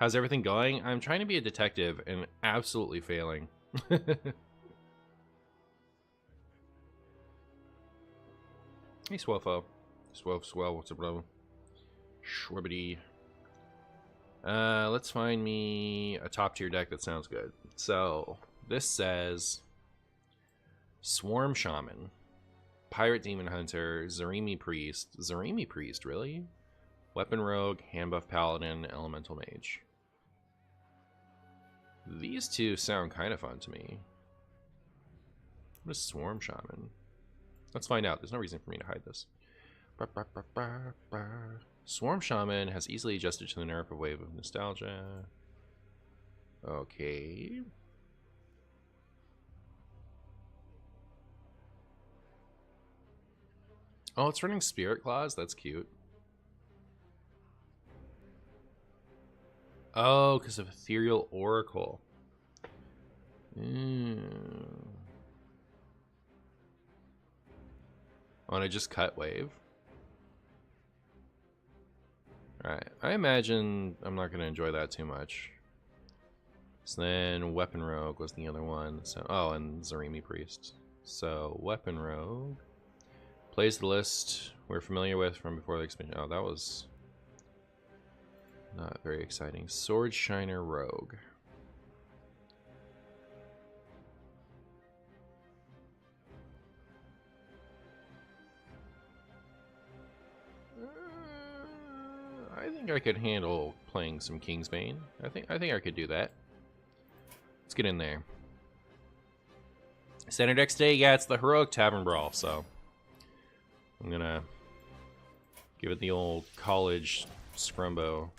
How's everything going? I'm trying to be a detective and absolutely failing. Hey, Swelfo. Swell, what's up, bro? Schwibbity. Let's find me a top tier deck that sounds good. So, this says Swarm Shaman, Pirate Demon Hunter, Zarimi Priest, really? Weapon Rogue, Handbuff Paladin, Elemental Mage. These two sound kind of fun to me. What is Swarm Shaman? Let's find out. There's no reason for me to hide this. Swarm Shaman has easily adjusted to the nerf of Wave of Nostalgia. Okay. Oh, it's running Spirit Claws? That's cute. Oh, because of Ethereal Oracle. Oh, and I just cut Wave? Alright, I imagine I'm not going to enjoy that too much. So then Weapon Rogue was the other one. So, oh, and Zarimi Priest. So, Weapon Rogue plays the list we're familiar with from before the expansion. Oh, that was not very exciting. Sword Shiner Rogue. I think I could handle playing some Kingsbane. I think I could do that. Let's get in there. Center Deck Day, yeah, it's the Heroic Tavern Brawl, so I'm gonna give it the old college scrumbo.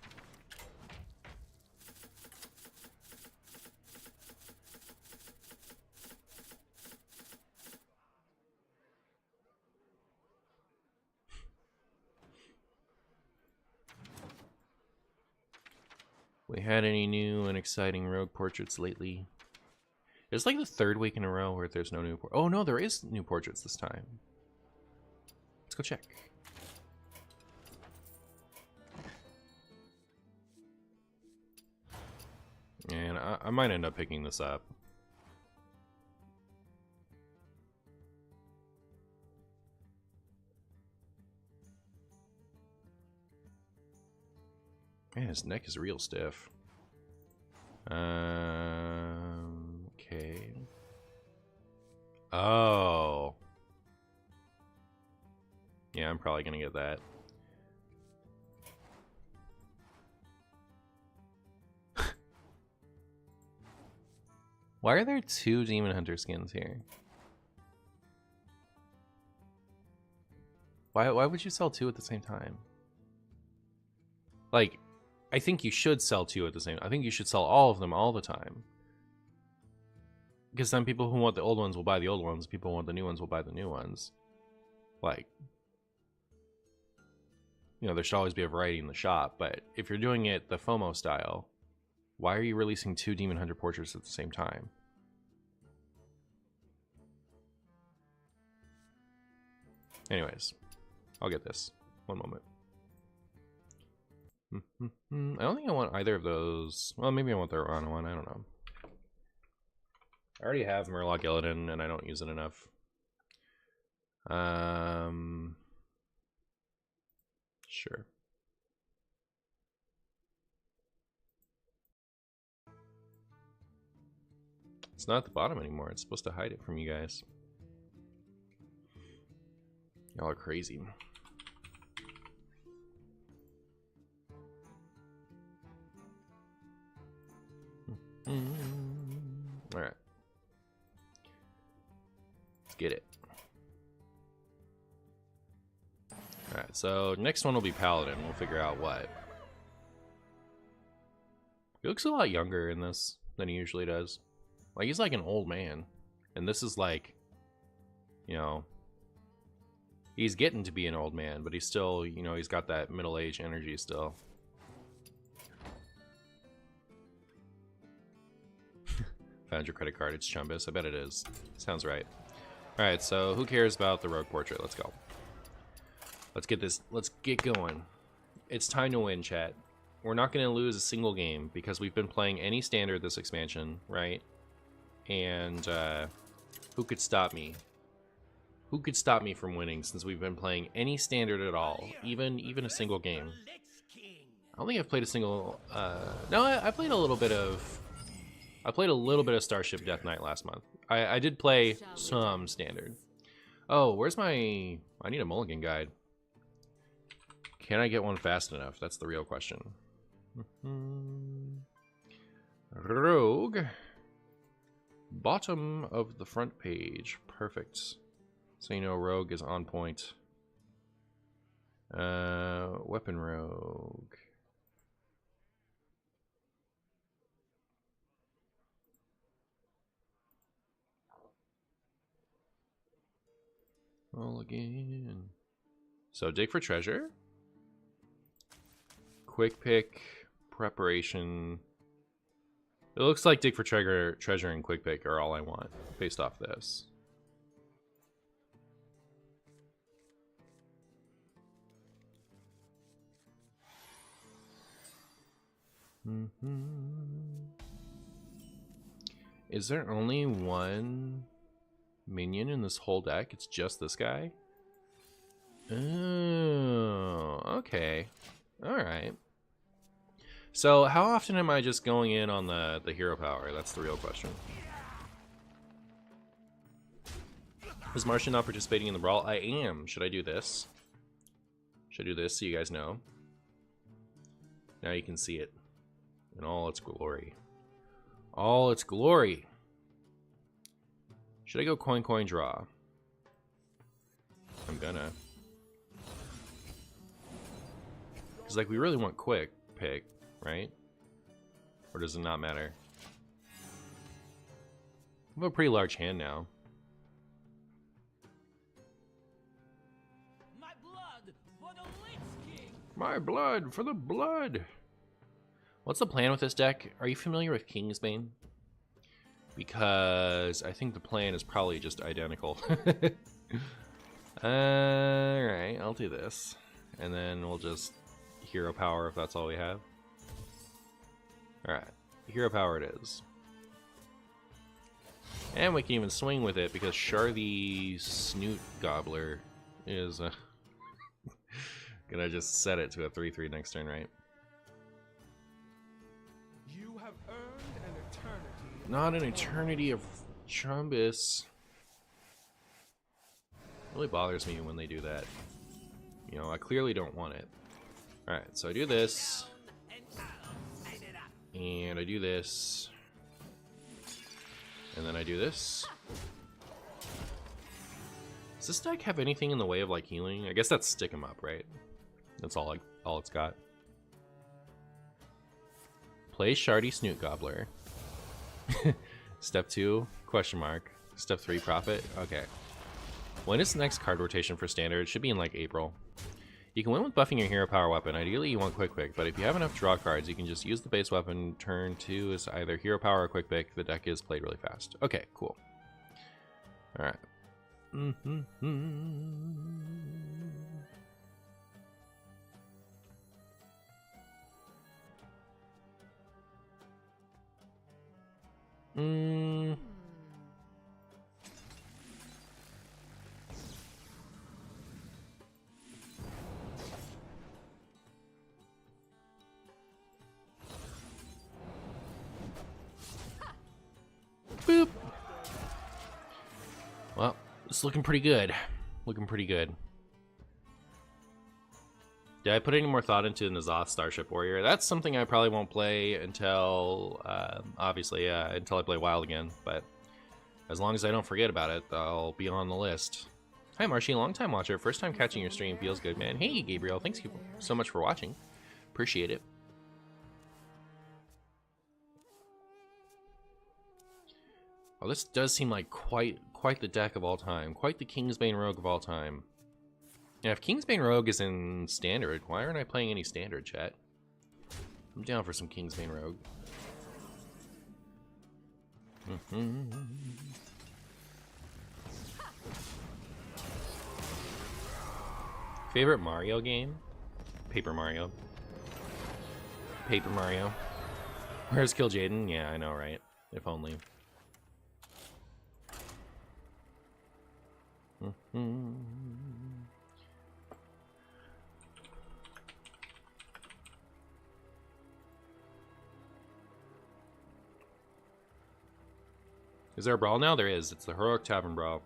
We had any new and exciting rogue portraits lately? It's like the third week in a row where there's no new oh no, there is new portraits this time. Let's go check. And I might end up picking this up. Man, his neck is real stiff. Okay. Oh. Yeah, I'm probably gonna get that. Why are there two Demon Hunter skins here? Why would you sell two at the same time? Like, I think you should sell two at the same time. I think you should sell all of them all the time. Because then people who want the old ones will buy the old ones. People who want the new ones will buy the new ones. Like, you know, there should always be a variety in the shop. But if you're doing it the FOMO style, why are you releasing two Demon Hunter portraits at the same time? Anyways, I'll get this. One moment. I don't think I want either of those. Well, maybe I want the Rana one. I don't know. I already have Murloc Illidan, and I don't use it enough. Sure. It's not at the bottom anymore. It's supposed to hide it from you guys. Y'all are crazy. Alright. Let's get it. Alright, so next one will be Paladin. We'll figure out what. He looks a lot younger in this than he usually does. Like, he's like an old man. And this is like, you know, he's getting to be an old man, but he's still, you know, he's got that middle-aged energy still. Found your credit card. It's Chumbus. I bet it is. Sounds right. Alright, so who cares about the rogue portrait? Let's go. Let's get this. Let's get going. It's time to win, chat. We're not going to lose a single game because we've been playing any standard this expansion, right? And who could stop me? Who could stop me from winning since we've been playing any standard at all, even a single game? I don't think I've played a single. No, I played a little bit of. I played a little bit of Starship Death Knight last month. I did play some standard. Oh, where's my? I need a mulligan guide. Can I get one fast enough? That's the real question. Rogue. Bottom of the front page. Perfect. So you know Rogue is on point. Weapon Rogue. Mulligan. So dig for treasure. Quick pick. Preparation. It looks like dig for treasure and quick pick are all I want based off this. Is there only one minion in this whole deck? It's just this guy? Oh, okay. Alright. So, how often am I just going in on the hero power? That's the real question. Is Martian not participating in the brawl? I am. Should I do this? Should I do this so you guys know? Now you can see it in all its glory. All its glory. Should I go coin, coin, draw? I'm gonna. Because, like, we really want quick pick, right? Or does it not matter? I have a pretty large hand now. My blood for the Lich King. My blood for the blood. What's the plan with this deck? Are you familiar with Kingsbane? Because I think the plan is probably just identical. Alright, I'll do this. And then we'll just hero power if that's all we have. Alright, hero power it is. And we can even swing with it because Sharthy Snoot Gobbler is gonna just set it to a 3/3 next turn, right? You have earned an eternity. Not an eternity of Chumbus. Really bothers me when they do that. You know, I clearly don't want it. Alright, so I do this. And I do this. And then I do this. Does this deck have anything in the way of, like, healing? I guess that's stick 'em up, right? That's all it's got. Play Shardy Snoot Gobbler. Step 2, question mark. Step 3, profit. Okay. When is the next card rotation for standard? It should be in, like, April. You can win with buffing your hero power weapon. Ideally, you want quick pick, but if you have enough draw cards, you can just use the base weapon. Turn 2 is either hero power or quick pick. The deck is played really fast. Okay, cool. Alright. Boop. Well, it's looking pretty good. Looking pretty good. Did I put any more thought into N'Zoth Starship Warrior? That's something I probably won't play until, obviously, until I play Wild again. But as long as I don't forget about it, I'll be on the list. Hi, Marshy, long-time watcher. First time catching your stream. Feels good, man. Hey, Gabriel. Thanks so much for watching. Appreciate it. Oh, this does seem like quite the deck of all time. Quite the Kingsbane Rogue of all time. Yeah, if Kingsbane Rogue is in standard, why aren't I playing any standard, chat? I'm down for some Kingsbane Rogue. Favorite Mario game? Paper Mario. Paper Mario. Where's Kill Jaden? Yeah, I know, right? If only. Is there a brawl now? There is. It's the Heroic Tavern Brawl.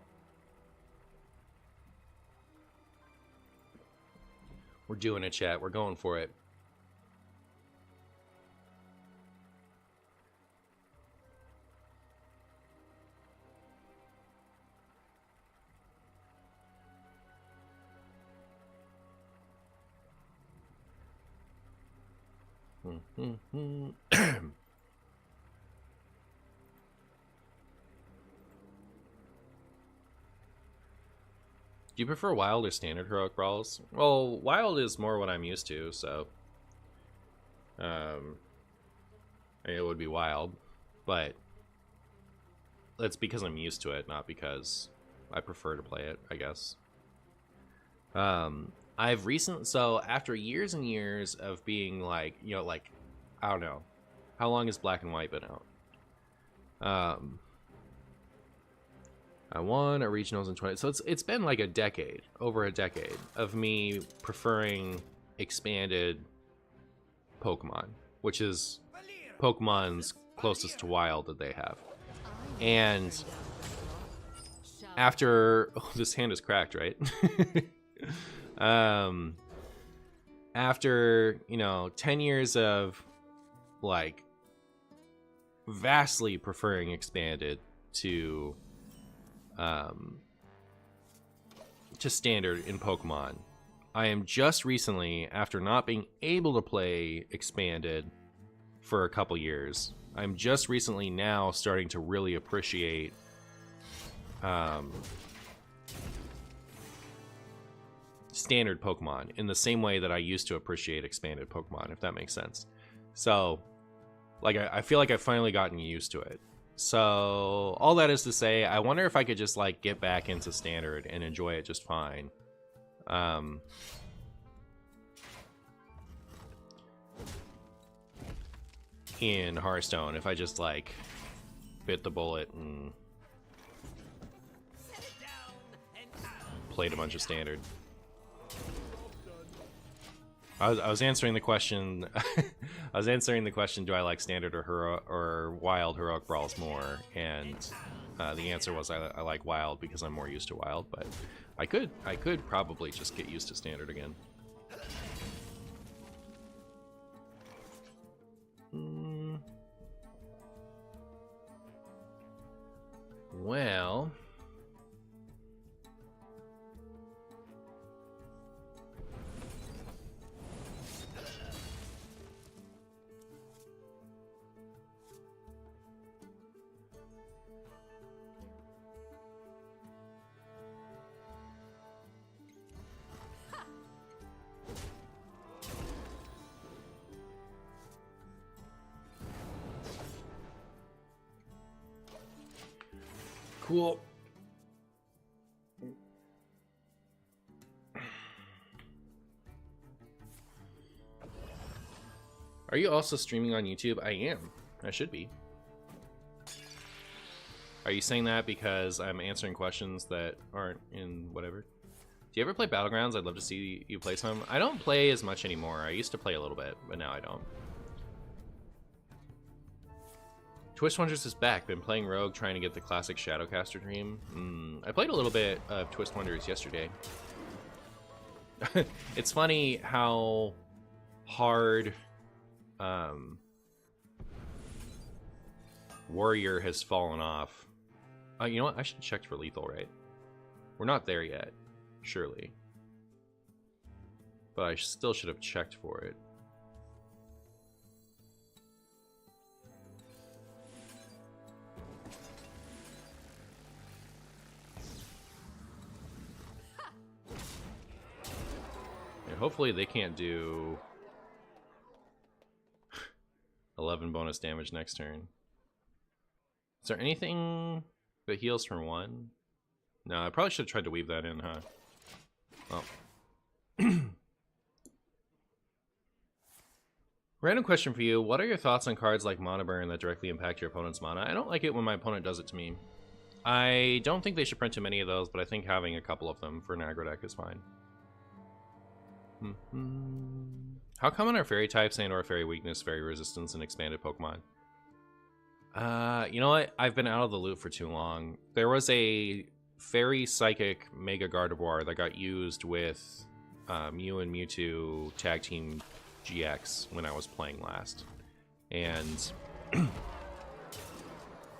We're doing it, chat. We're going for it. Do you prefer wild or standard heroic brawls? Well, wild is more what I'm used to, so it would be wild, but that's because I'm used to it, not because I prefer to play it, I guess. So after years and years of being like, you know, like, I don't know, how long has Black and White been out? I won a regionals in 20, so it's been like a decade, over a decade of me preferring expanded Pokemon, which is Pokemon's closest to wild that they have. And after this hand is cracked, right? After, you know, 10 years of like vastly preferring expanded to standard in Pokemon, I am just recently, after not being able to play expanded for a couple years, I'm just recently now starting to really appreciate standard Pokemon in the same way that I used to appreciate expanded Pokemon, if that makes sense. So, like, I feel like I've finally gotten used to it. So, all that is to say, I wonder if I could just, like, get back into standard and enjoy it just fine. In Hearthstone, if I just, like, bit the bullet and played a bunch of standard. I was answering the question. I was answering the question: do I like standard or wild heroic brawls more? And the answer was I like wild because I'm more used to wild. But I could probably just get used to standard again. Well. Cool. Are you also streaming on YouTube? I am. I should be. Are you saying that because I'm answering questions that aren't in whatever? Do you ever play Battlegrounds? I'd love to see you play some. I don't play as much anymore. I used to play a little bit, but now I don't. Twist Wonders is back. Been playing Rogue, trying to get the classic Shadowcaster dream. I played a little bit of Twist Wonders yesterday. It's funny how hard Warrior has fallen off. You know what? I should check for lethal, right? We're not there yet, surely. But I still should have checked for it. Hopefully they can't do 11 bonus damage next turn. Is there anything that heals from 1? No, I probably should have tried to weave that in, huh? Oh. Random question for you. What are your thoughts on cards like Mana Burn that directly impact your opponent's mana? I don't like it when my opponent does it to me. I don't think they should print too many of those, but I think having a couple of them for an aggro deck is fine. How common are fairy types and or fairy weakness, fairy resistance, and expanded Pokemon? You know what? I've been out of the loop for too long. There was a fairy psychic Mega Gardevoir that got used with Mew and Mewtwo Tag Team GX when I was playing last. And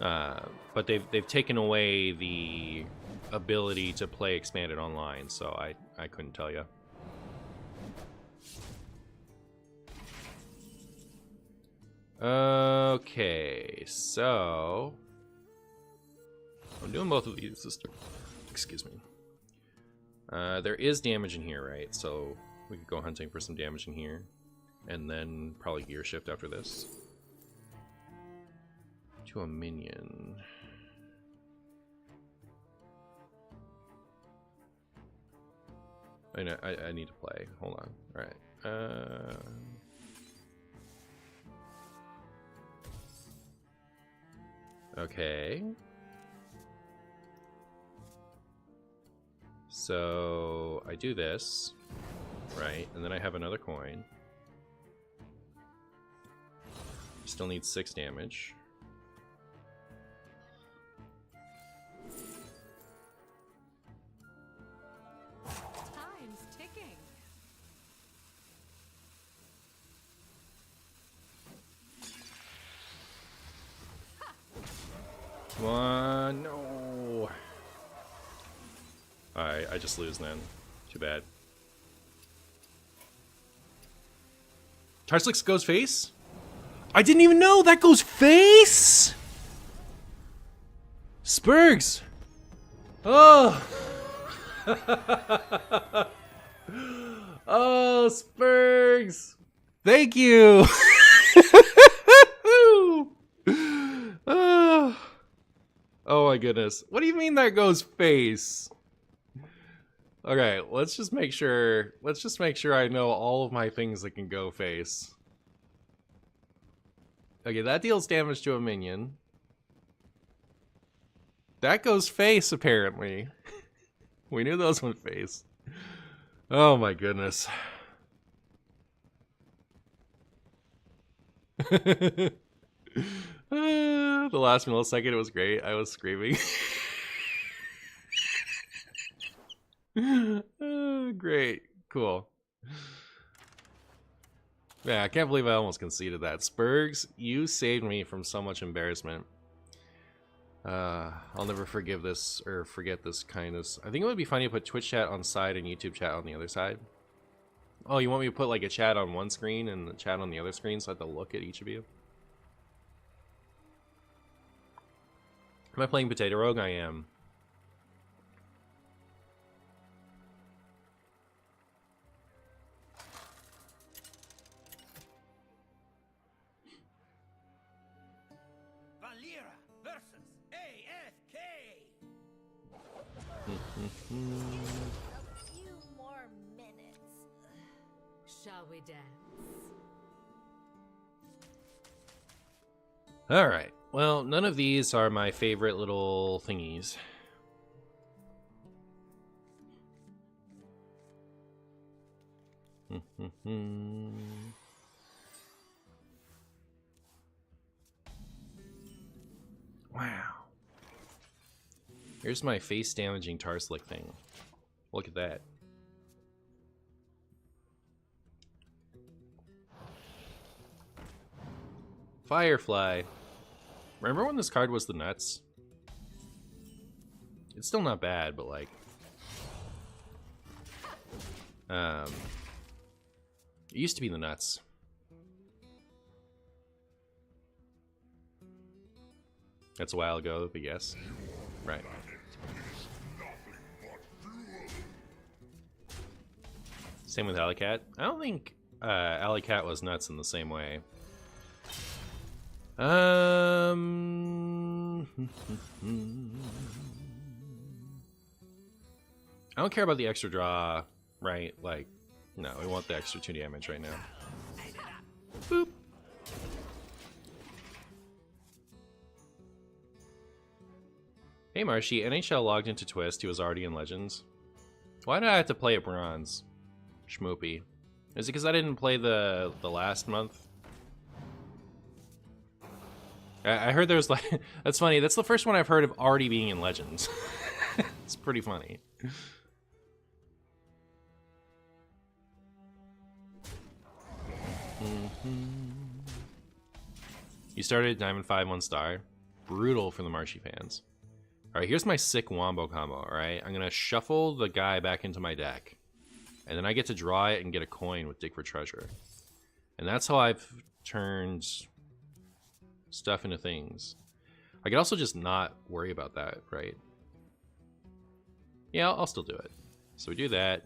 but they've taken away the ability to play expanded online, so I couldn't tell you. Okay, so I'm doing both of these this turn. Excuse me. There is damage in here, right? So we could go hunting for some damage in here, and then probably gear shift after this to a minion. I know I need to play. Hold on. All right. Okay. So I do this, right? And then I have another coin. Still need 6 damage. Time's ticking. Come on, no. Alright, I just lose then. Too bad. Tarslix goes face? I didn't even know that goes face! Spurgs! Oh! Oh, Spurgs! Thank you! Oh my goodness. What do you mean that goes face? Okay, let's just make sure I know all of my things that can go face. Okay, that deals damage to a minion. That goes face, apparently. We knew those went face. Oh my goodness. The last millisecond, it was great. I was screaming. Great. Cool. Yeah, I can't believe I almost conceded that. Spurgs, you saved me from so much embarrassment. I'll never forgive this or forget this kindness. I think it would be funny to put Twitch chat on side and YouTube chat on the other side. Oh, you want me to put like a chat on one screen and the chat on the other screen so I have to look at each of you? Am I playing Potato Rogue? I am. Valera versus AFK. A few more minutes. Shall we dance? All right. Well, none of these are my favorite little thingies. Wow. Here's my face damaging Tarslick thing. Look at that. Firefly. Remember when this card was the nuts? It's still not bad, but like... it used to be the nuts. That's a while ago, but yes. Right. Same with Alley-Cat. I don't think Alley-Cat was nuts in the same way. I don't care about the extra draw, right? Like, no, we want the extra 2 damage right now. Boop. Hey Marshy, NHL logged into Twist. He was already in Legends. Why did I have to play at Bronze? Schmoopy. Is it because I didn't play the last month? I heard there was like... That's funny. That's the first one I've heard of already being in Legends. It's pretty funny. You started at Diamond 5 1 star. Brutal for the Marshy fans. Alright, here's my sick wombo combo, alright? I'm gonna shuffle the guy back into my deck. And then I get to draw it and get a coin with Dig for Treasure. And that's how I've turned stuff into things. I could also just not worry about that, right? Yeah, I'll still do it. So we do that.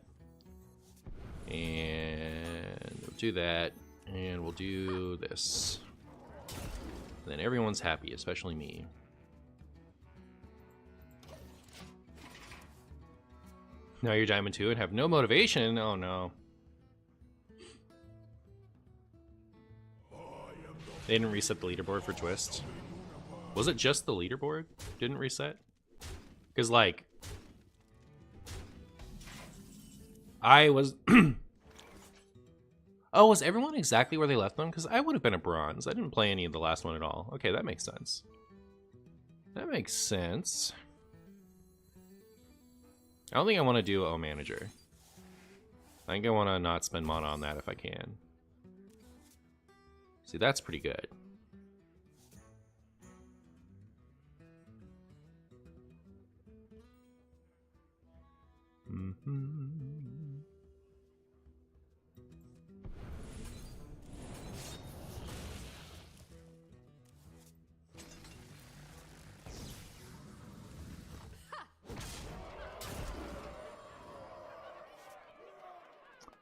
And we'll do that. And we'll do this. And then everyone's happy, especially me. Now you're Diamond 2 and have no motivation? Oh no. They didn't reset the leaderboard for Twist. Was it just the leaderboard didn't reset? Because, like, I was... Oh, was everyone exactly where they left them? Because I would have been a bronze. I didn't play any of the last one at all. Okay, that makes sense. That makes sense. I don't think I want to do O Manager. I think I want to not spend mana on that if I can. See, that's pretty good.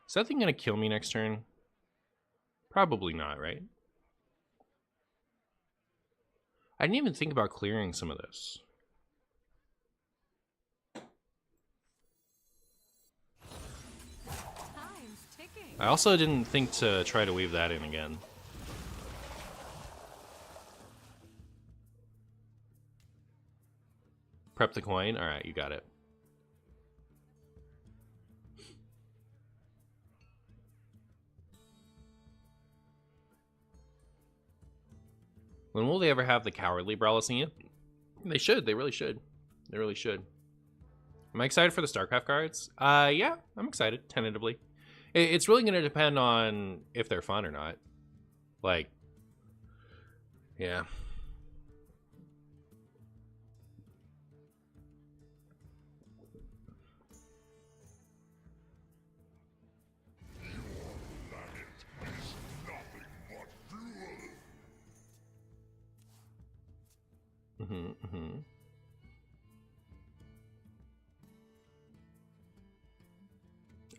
Is that thing gonna kill me next turn? Probably not, right? I didn't even think about clearing some of this. Time's ticking. I also didn't think to try to weave that in again. Prep the coin? Alright, you got it. When will they ever have the Cowardly Brawl scene? They should. They really should. They really should. Am I excited for the StarCraft cards? Yeah, I'm excited, tentatively. It's really going to depend on if they're fun or not. Like, yeah.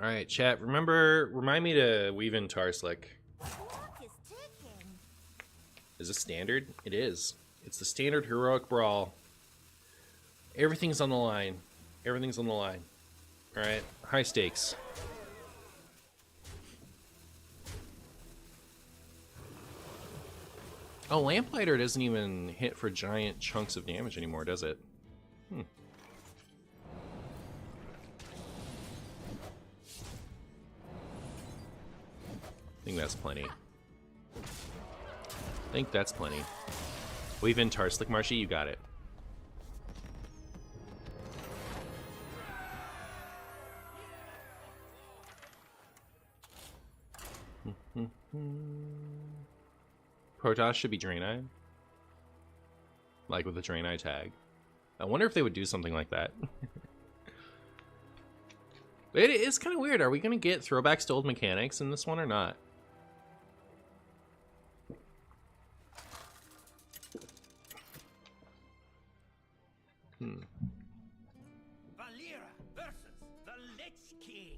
All right, chat. Remind me to weave in Tarslick. Is it standard? It is. It's the standard heroic brawl. Everything's on the line. Everything's on the line. All right, high stakes. Oh, Lamplighter doesn't even hit for giant chunks of damage anymore, does it? I think that's plenty. I think that's plenty. We've in Tarslick, Marshy, you got it. Protoss should be Draenei. Like with the Draenei tag. I wonder if they would do something like that. It is kind of weird. Are we going to get throwbacks to old mechanics in this one or not? Valera versus the Lich King.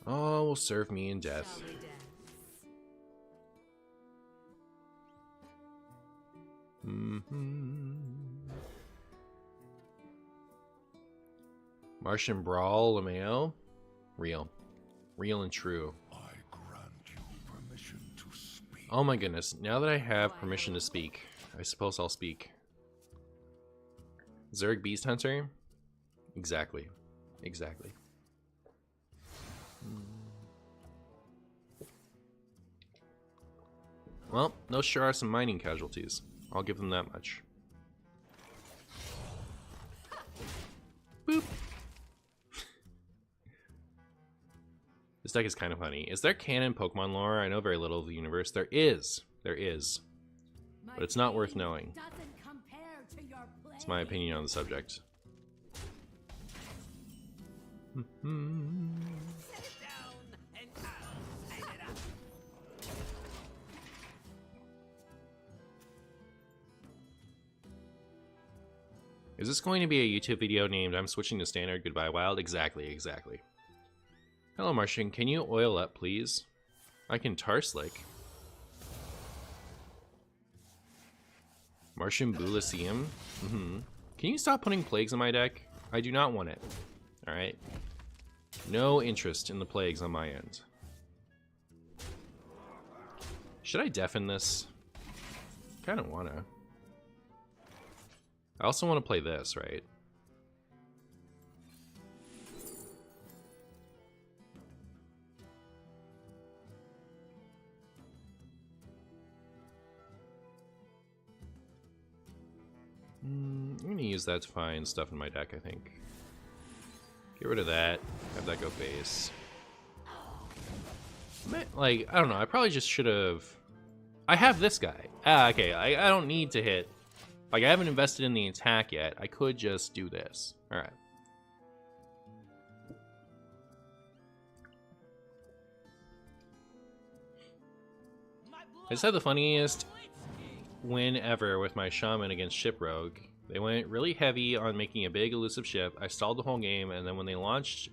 Oh, will serve me in death. Shall we dance? Martian Brawl, Lameo. Real. Real and true. I grant you permission to speak. Oh my goodness. Now that I have permission to speak, I suppose I'll speak. Zerg Beast Hunter? Exactly. Exactly. Well, those sure are some mining casualties. I'll give them that much. Boop. This deck is kind of funny. Is there canon Pokemon lore? I know very little of the universe. There is. There is. But it's not worth knowing. It's my opinion on the subject. Set it down, and I'll sign it up. Is this going to be a YouTube video named I'm switching to standard, goodbye wild? Exactly, exactly. Hello Martian, can you oil up please? I can tar slick. MartianBuu Lyceum? Can you stop putting plagues on my deck? I do not want it. Alright. No interest in the plagues on my end. Should I deafen this? Kinda wanna. I also want to play this, right? I'm gonna use that to find stuff in my deck, I think. Get rid of that. Have that go face. Like, I don't know. I probably just should have... I have this guy. Okay. I don't need to hit... Like, I haven't invested in the attack yet. I could just do this. Alright. I just had the funniest win ever with my shaman against Ship Rogue. They went really heavy on making a big elusive ship. I stalled the whole game, and then when they launched,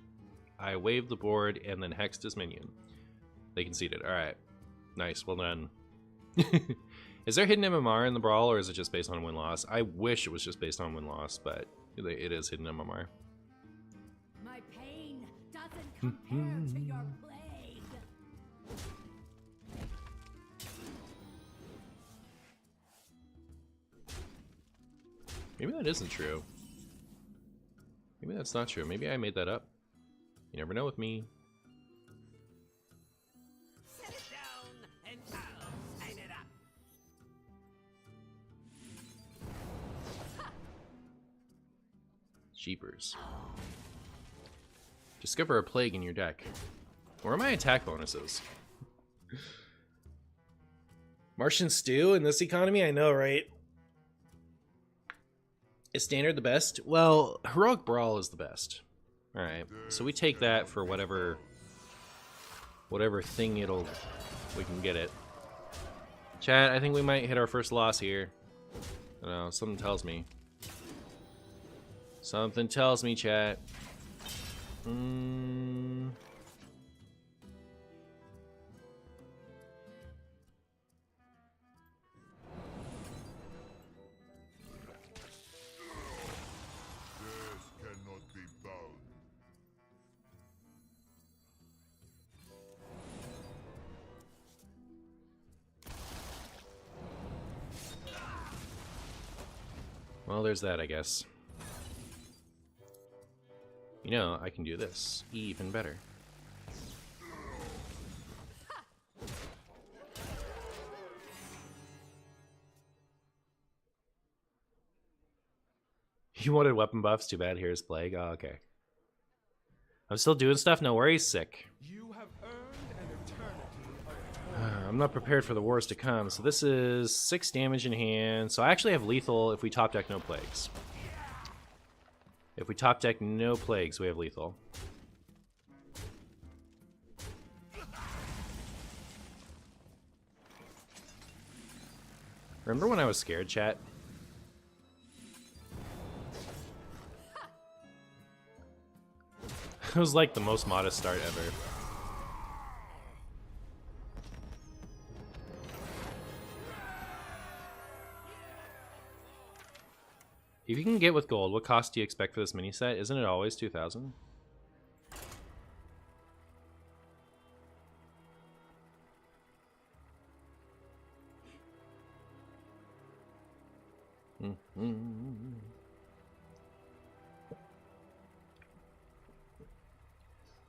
I waved the board and then hexed his minion. They conceded. Alright. Nice. Well done. Is there hidden MMR in the Brawl, or is it just based on win-loss? I wish it was just based on win-loss, but it is hidden MMR. My pain doesn't compare to your plague. Maybe that isn't true. Maybe that's not true. Maybe I made that up. You never know with me. Set it down, and I'll sign it up. Jeepers. Discover a plague in your deck. Where are my attack bonuses? Martian stew in this economy? I know, right? Is standard the best? Well, heroic brawl is the best. Alright, so we take that for whatever thing we can get it. Chat, I think we might hit our first loss here. I don't know, something tells me. Something tells me, chat. Cannot be bound. Well, there's that, I guess. You know, I can do this even better. You wanted weapon buffs? Too bad. Here's Plague. Oh, okay. I'm still doing stuff. No worries. Sick. You have earned an eternity of I'm not prepared for the wars to come. So this is 6 damage in hand. So I actually have lethal if we top deck no plagues. If we top deck no plagues, we have lethal. Remember when I was scared, chat? It was like the most modest start ever. If you can get with gold, what cost do you expect for this mini set? Isn't it always 2,000?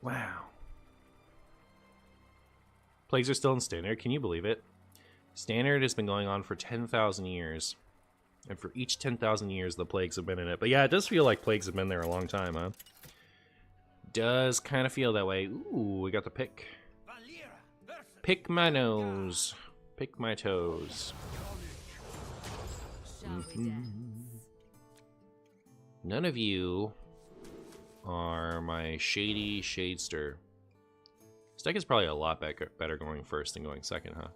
Wow. Plagues are still in standard. Can you believe it? Standard has been going on for 10,000 years. And for each 10,000 years, the plagues have been in it. But yeah, it does feel like plagues have been there a long time, huh? Does kind of feel that way. Ooh, we got the pick. Pick my nose. Pick my toes. Shall we dance? None of you are my shady shadester. This deck is probably a lot better going first than going second, huh?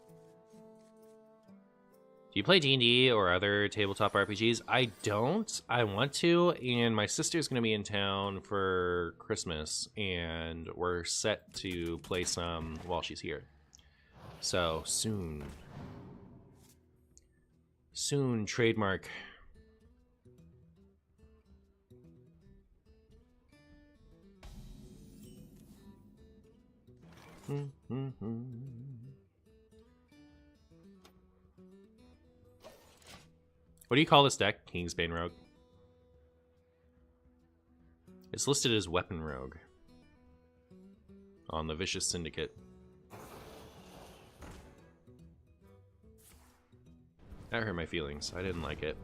Do you play D&D or other tabletop RPGs? I don't. I want to, and my sister's going to be in town for Christmas, and we're set to play some while she's here. So, soon. Soon, trademark. What do you call this deck, Kingsbane Rogue? It's listed as Weapon Rogue on the Vicious Syndicate. That hurt my feelings. I didn't like it.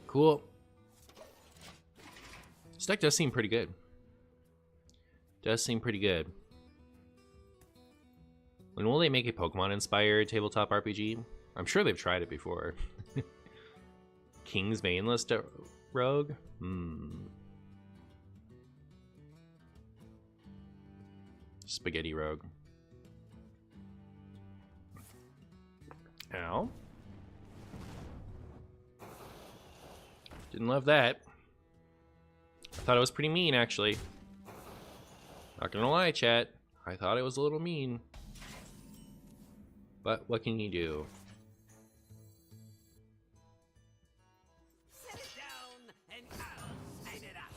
Cool. This deck does seem pretty good. Does seem pretty good. When will they make a Pokemon-inspired tabletop RPG? I'm sure they've tried it before. King's Baneless Rogue? Spaghetti Rogue. Ow. Didn't love that. I thought it was pretty mean, actually. Not gonna lie, chat. I thought it was a little mean. But what can you do? Sit down and I'll sign it up.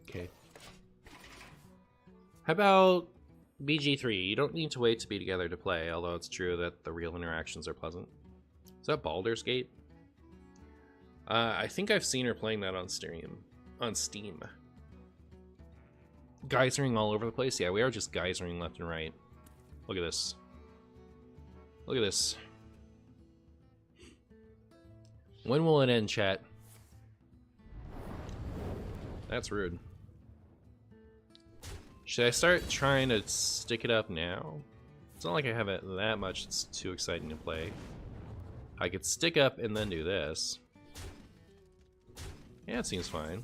Okay. How about BG3? You don't need to wait to be together to play, although it's true that the real interactions are pleasant. Is that Baldur's Gate? I think I've seen her playing that on stream. On Steam. Geysering all over the place? Yeah, we are just geysering left and right. Look at this. Look at this. When will it end, chat? That's rude. Should I start trying to stick it up now? It's not like I have it that much. It's too exciting to play. I could stick up and then do this. Yeah, it seems fine.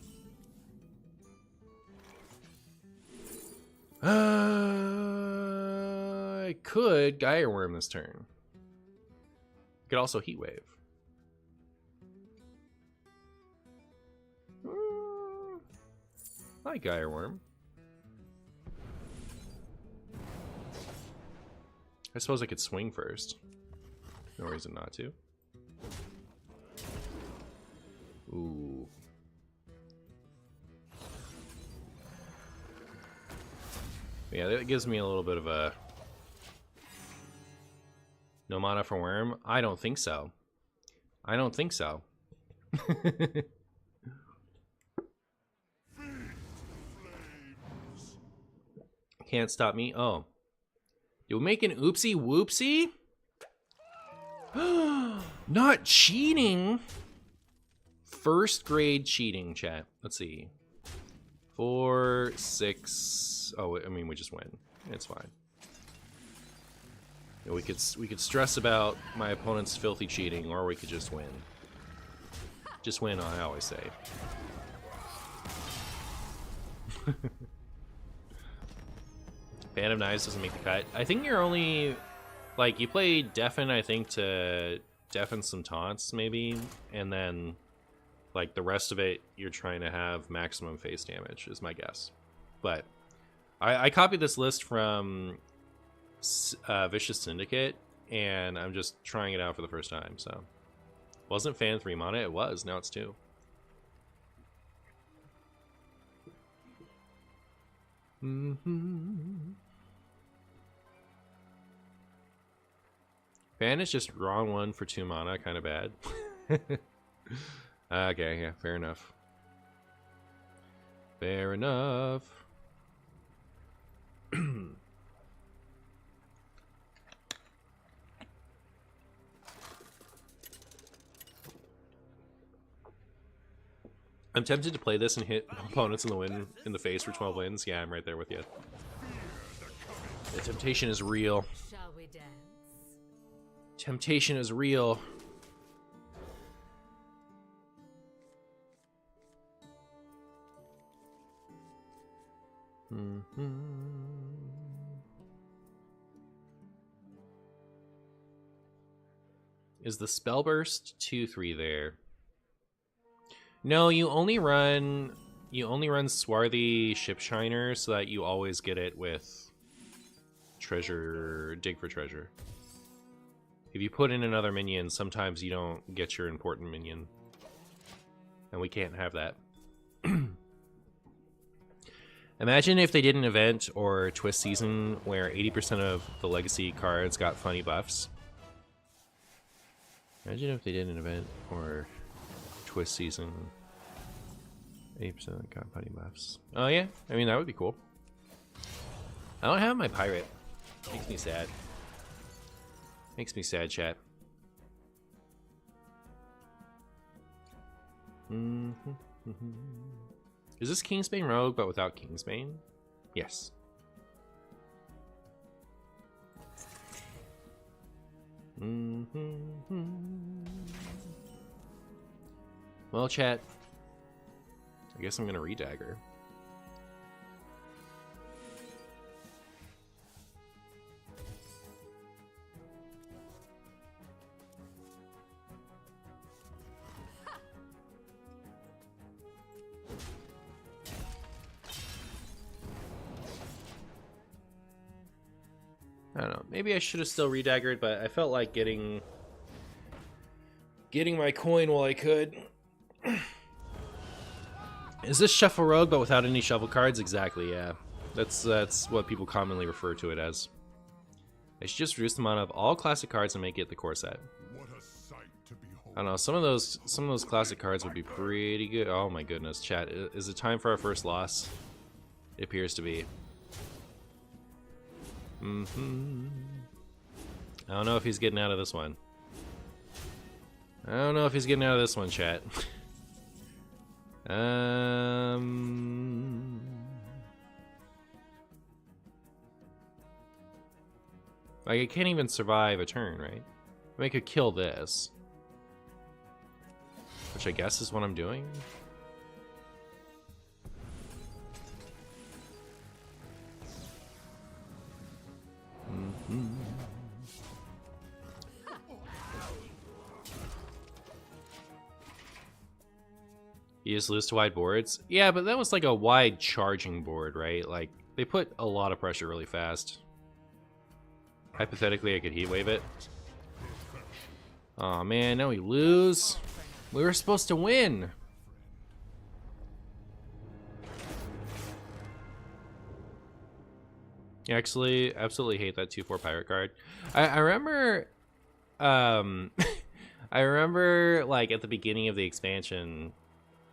I could Gyre Worm this turn. Could also Heat Wave. I like Gyre Worm. I suppose I could swing first. No reason not to. Ooh. Yeah, that gives me a little bit of a... No mana for Worm? I don't think so. I don't think so. Can't stop me. Oh. You'll make an oopsie whoopsie? Not cheating! First grade cheating, chat. Let's see. 4, 6... Oh, I mean, we just win. It's fine. You know, we could stress about my opponent's filthy cheating, or we could just win. Just win, I always say. Band of Knives doesn't make the cut. I think you're only... Like, you play Deafen, I think, to deafen some taunts, maybe, and then... Like, the rest of it, you're trying to have maximum face damage, is my guess. But I copied this list from Vicious Syndicate, and I'm just trying it out for the first time, so. Wasn't fan 3 mana? It was. Now it's 2. Fan is just wrong 1 for 2 mana, kind of bad. Okay, yeah, fair enough. Fair enough. I'm tempted to play this and hit opponents in the face for 12 wins. Yeah, I'm right there with you. The temptation is real. Shall we dance? Temptation is real. Is the spell burst 2/3 there? No, you only run Swarthy Ship Shiner so that you always get it with treasure, dig for treasure. If you put in another minion, sometimes you don't get your important minion. And we can't have that. Imagine if they did an event or twist season where 80% of the legacy cards got funny buffs. Imagine if they did an event or twist season 80% got funny buffs. Oh yeah, I mean that would be cool. I don't have my pirate. Makes me sad. Makes me sad, chat. Is this Kingsbane Rogue but without Kingsbane? Yes. Well, chat. I guess I'm gonna redagger. I don't know. Maybe I should have still redaggered, but I felt like getting my coin while I could. Is this Shuffle Rogue but without any shuffle cards? Exactly, yeah. That's what people commonly refer to it as. I should just reduce the amount of all classic cards and make it the core set. What a sight to behold. I don't know, some of those classic cards would be pretty good. Oh my goodness, chat. Is it time for our first loss? It appears to be. I don't know if he's getting out of this one. I don't know if he's getting out of this one, chat. Like, I can't even survive a turn, right? I mean, I could kill this. Which I guess is what I'm doing. You just lose to wide boards? Yeah, but that was like a wide charging board, right? Like, they put a lot of pressure really fast. Hypothetically, I could heat wave it. Oh man, now we lose. We were supposed to win. Actually, absolutely hate that 2/4 pirate card. I remember, I remember like at the beginning of the expansion,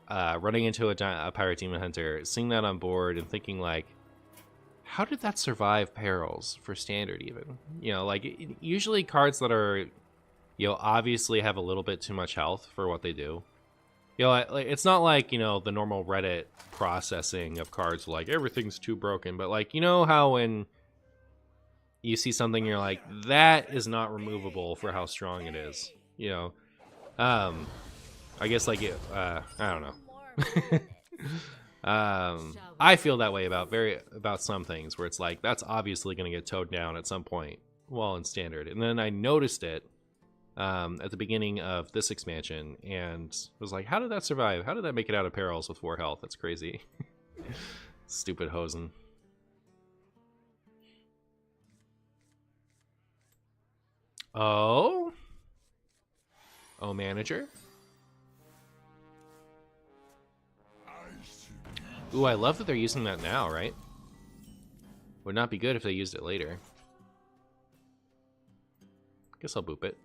running into a pirate demon hunter, seeing that on board and thinking like, how did that survive perils for standard even? You know, like usually cards that are, you know, obviously have a little bit too much health for what they do. You know, like, it's not like, you know, the normal Reddit processing of cards like everything's too broken, but like, you know how when you see something you're like, that is not removable for how strong it is, you know. I guess like it, I don't know. I feel that way about some things where it's like that's obviously going to get towed down at some point while in standard, and then I noticed it at the beginning of this expansion, and was like, how did that survive? How did that make it out of perils with 4 health? That's crazy. Stupid Hosen. Oh? Oh, manager? Ooh, I love that they're using that now, right? Would not be good if they used it later. Guess I'll boop it.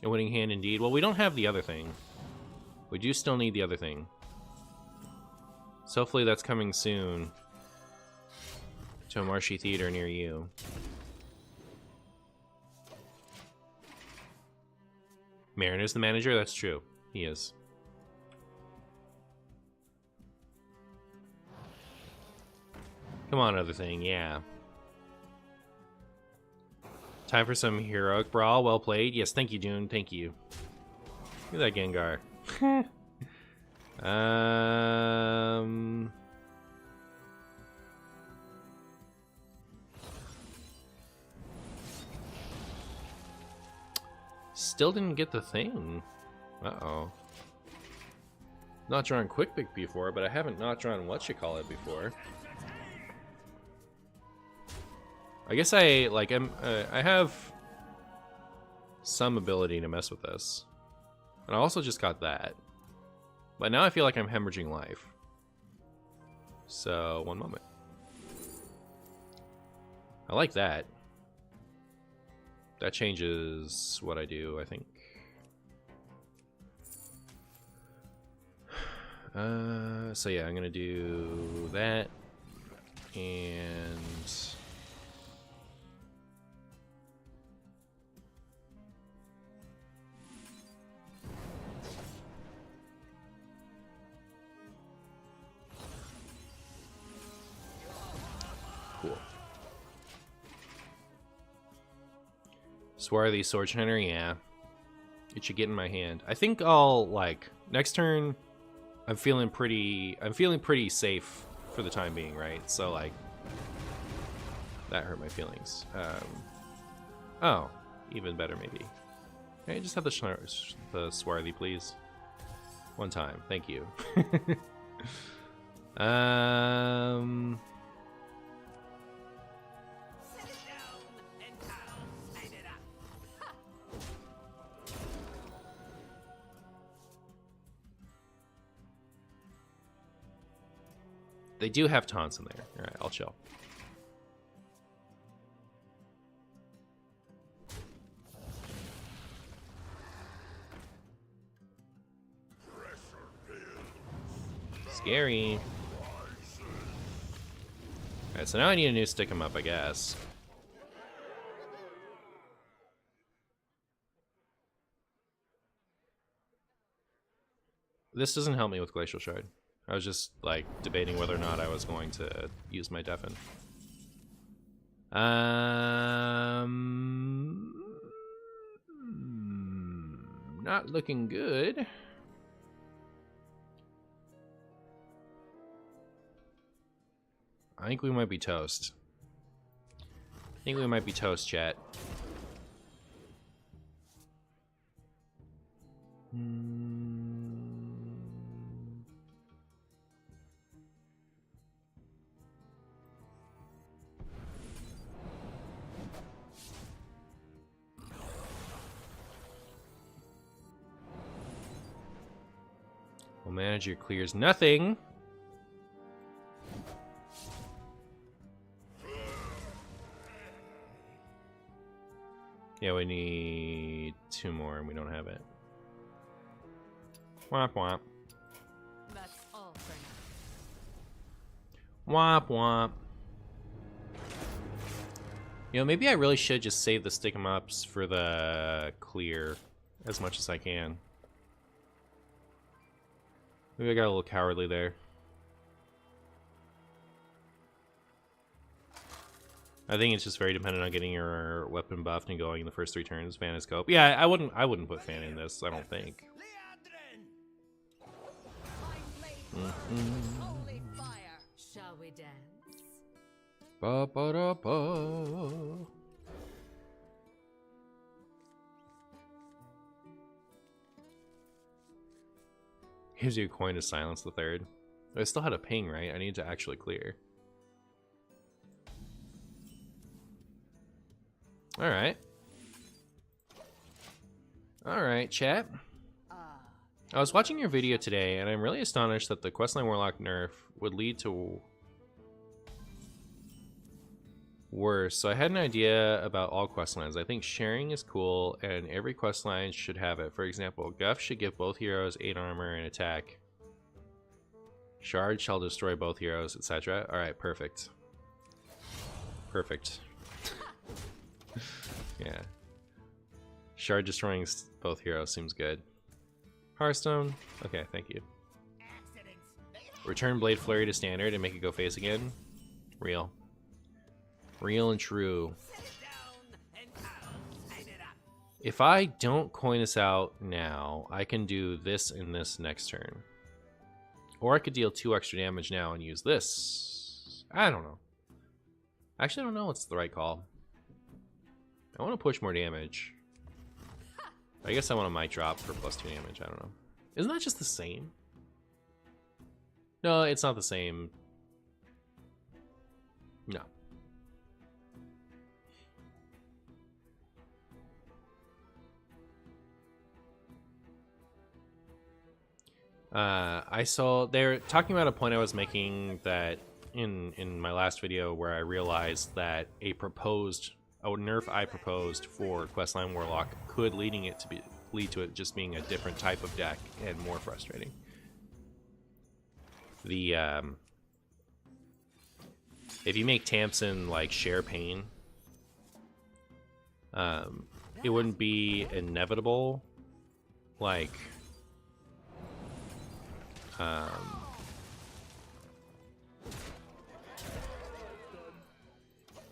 A winning hand indeed. Well, we don't have the other thing. We do still need the other thing. So hopefully that's coming soon to a marshy theater near you. Mariner's the manager? That's true. He is. Come on, other thing, yeah. Time for some heroic brawl. Well played. Yes, thank you, June. Thank you. Look at that Gengar. Still didn't get the thing. Uh-oh. Not drawn Quick Pick before, but I haven't not drawn whatchamacallit before. I guess I have some ability to mess with this. And I also just got that. But now I feel like I'm hemorrhaging life. So, one moment. I like that. That changes what I do, I think. So yeah, I'm gonna do that. And... cool. Swarthy Sword Shiner, yeah. It should get in my hand. I think I'll, like, next turn, I'm feeling pretty safe for the time being, right? So, like, that hurt my feelings. Oh, even better, maybe. Hey, just have the Swarthy, please. One time, thank you. They do have taunts in there. Alright, I'll chill. Scary. Alright, so now I need a new stick 'em up, I guess. This doesn't help me with Glacial Shard. I was just, like, debating whether or not I was going to use my Deafen. Not looking good. I think we might be toast. I think we might be toast, chat. Well, manager clears nothing. Yeah, we need 2 more and we don't have it. Womp womp. That's all for now. Womp womp. You know, maybe I really should just save the stick 'em ups for the clear as much as I can. Maybe I got a little cowardly there. I think it's just very dependent on getting your weapon buffed and going in the first 3 turns. Fan and scope. Yeah, I wouldn't put fan in this. I don't think. Holy fire. Shall we dance? Ba ba da ba. Gives you a coin to silence the third. I still had a ping, right? I need to actually clear. Alright. Alright, chat. I was watching your video today, and I'm really astonished that the Questline Warlock nerf would lead to worse. So I had an idea about all questlines. I think sharing is cool, and every questline should have it. For example, Guff should give both heroes 8 armor and attack. Shard shall destroy both heroes, etc. Alright, perfect. Perfect. Yeah. Shard destroying both heroes seems good. Hearthstone? Okay, thank you. Return Blade Flurry to standard and make it go face again? Real. Real and true. If I don't coin this out now, I can do this in this next turn. Or I could deal 2 extra damage now and use this. I don't know. Actually, I don't know what's the right call. I want to push more damage. I guess I want a mic drop for +2 damage. I don't know. Isn't that just the same? No, it's not the same. No. I saw they're talking about a point I was making that in my last video where I realized that a nerf I proposed for Questline Warlock could lead to it just being a different type of deck and more frustrating. The if you make Tamsin like share pain, it wouldn't be inevitable like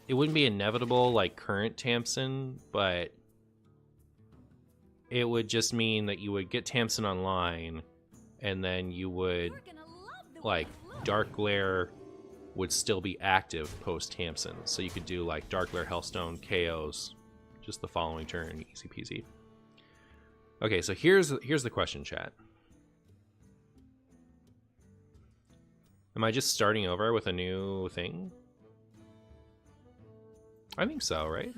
it wouldn't be inevitable like current Tamsin, but it would just mean that you would get Tamsin online and then you would like Dark Glare would still be active post Tamsin, so you could do like Dark Glare, Hellstone, KOs just the following turn, easy peasy. Okay, so here's the question, chat. Am I just starting over with a new thing? I think so, right?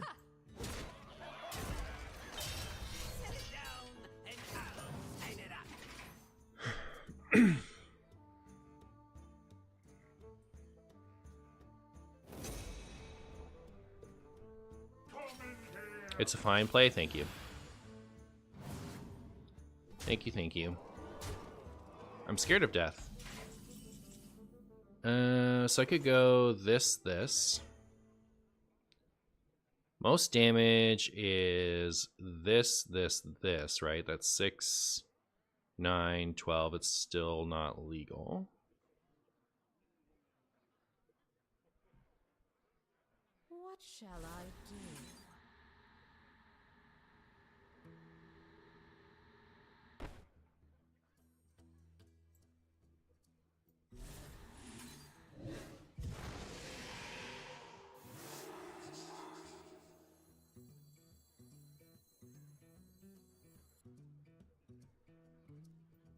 It's a fine play, thank you. Thank you, thank you. I'm scared of death. So I could go this. Most damage is this, right? That's 6, 9, 12. It's still not legal. What shall I do?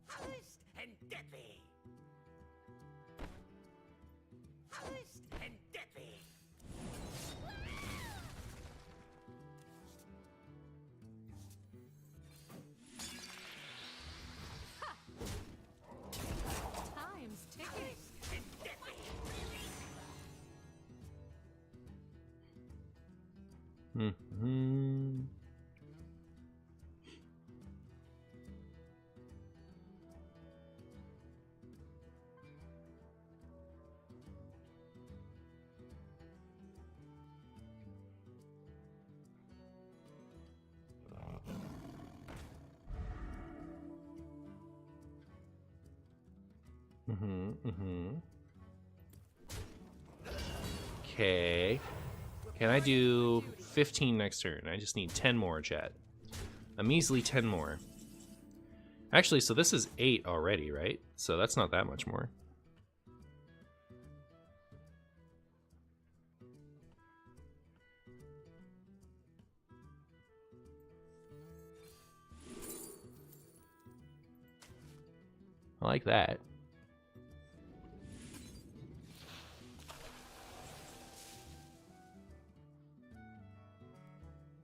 Twist and dippy. Twist and dippy. Time's ticking. And dippy. Mm-hmm. Okay. Can I do 15 next turn? I just need 10 more, chat. A measly 10 more. Actually, so this is 8 already, right? So that's not that much more. I like that.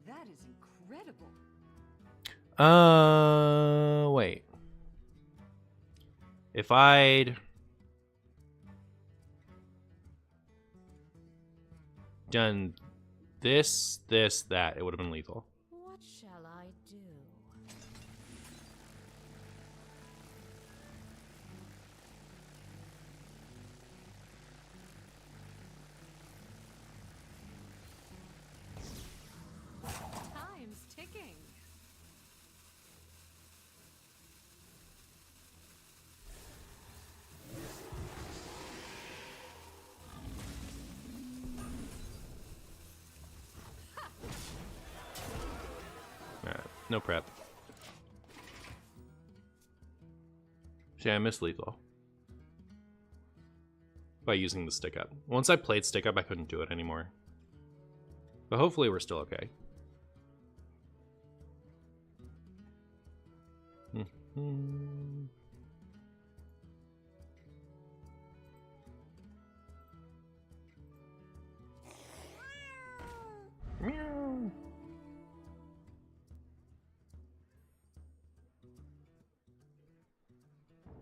That is incredible. Wait. If I'd done this, that, it would have been lethal. What shall I do? Time's ticking. Alright, no prep. See, I missed lethal by using the stick up. Once I played stick up, I couldn't do it anymore. But hopefully we're still okay. Meow.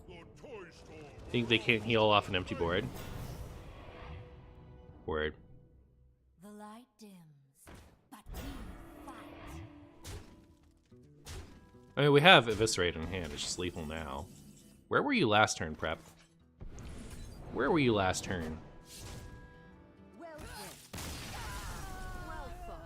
The toy store. Think they can't heal off an empty board? Word. The light dims, but we fight. I mean, we have Eviscerate in hand. It's just lethal now. Where were you last turn, Prep? Where were you last turn? Well done. Well fought.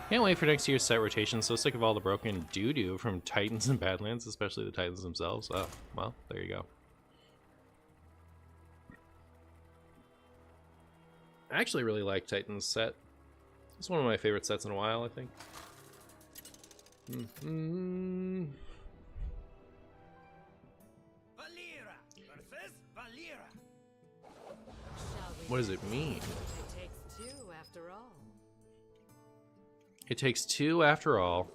Can't wait for next year's set rotation. So sick of all the broken doo-doo from Titans and Badlands, especially the Titans themselves. Oh, well, there you go. I actually really like Titans set. It's one of my favorite sets in a while, I think. Valera versus Valera. Shall we? What does it mean? It takes two after all. It takes two after all.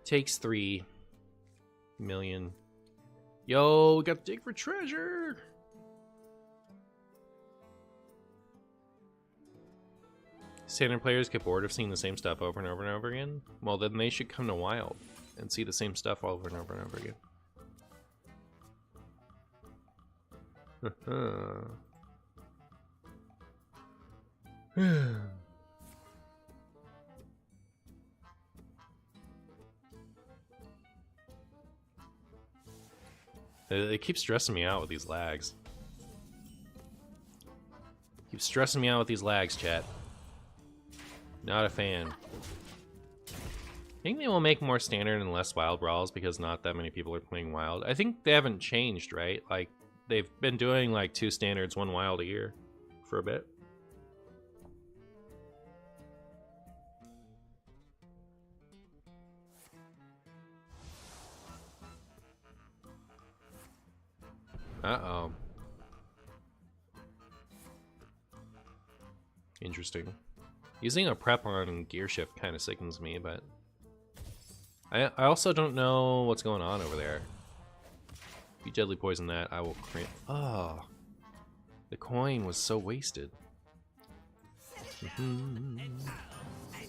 Takes 3 million. Yo, we got to dig for treasure. Standard players get bored of seeing the same stuff over and over and over again. Well, then they should come to Wild and see the same stuff over and over and over again. It keeps stressing me out with these lags. Keeps stressing me out with these lags, chat. Not a fan. I think they will make more standard and less wild brawls because not that many people are playing wild. I think they haven't changed, right? Like, they've been doing like 2 standards, 1 wild a year for a bit. Uh-oh. Interesting. Using a prep on gear shift kind of sickens me, but I also don't know what's going on over there. If you deadly poison that, I will cramp. Oh, the coin was so wasted. Light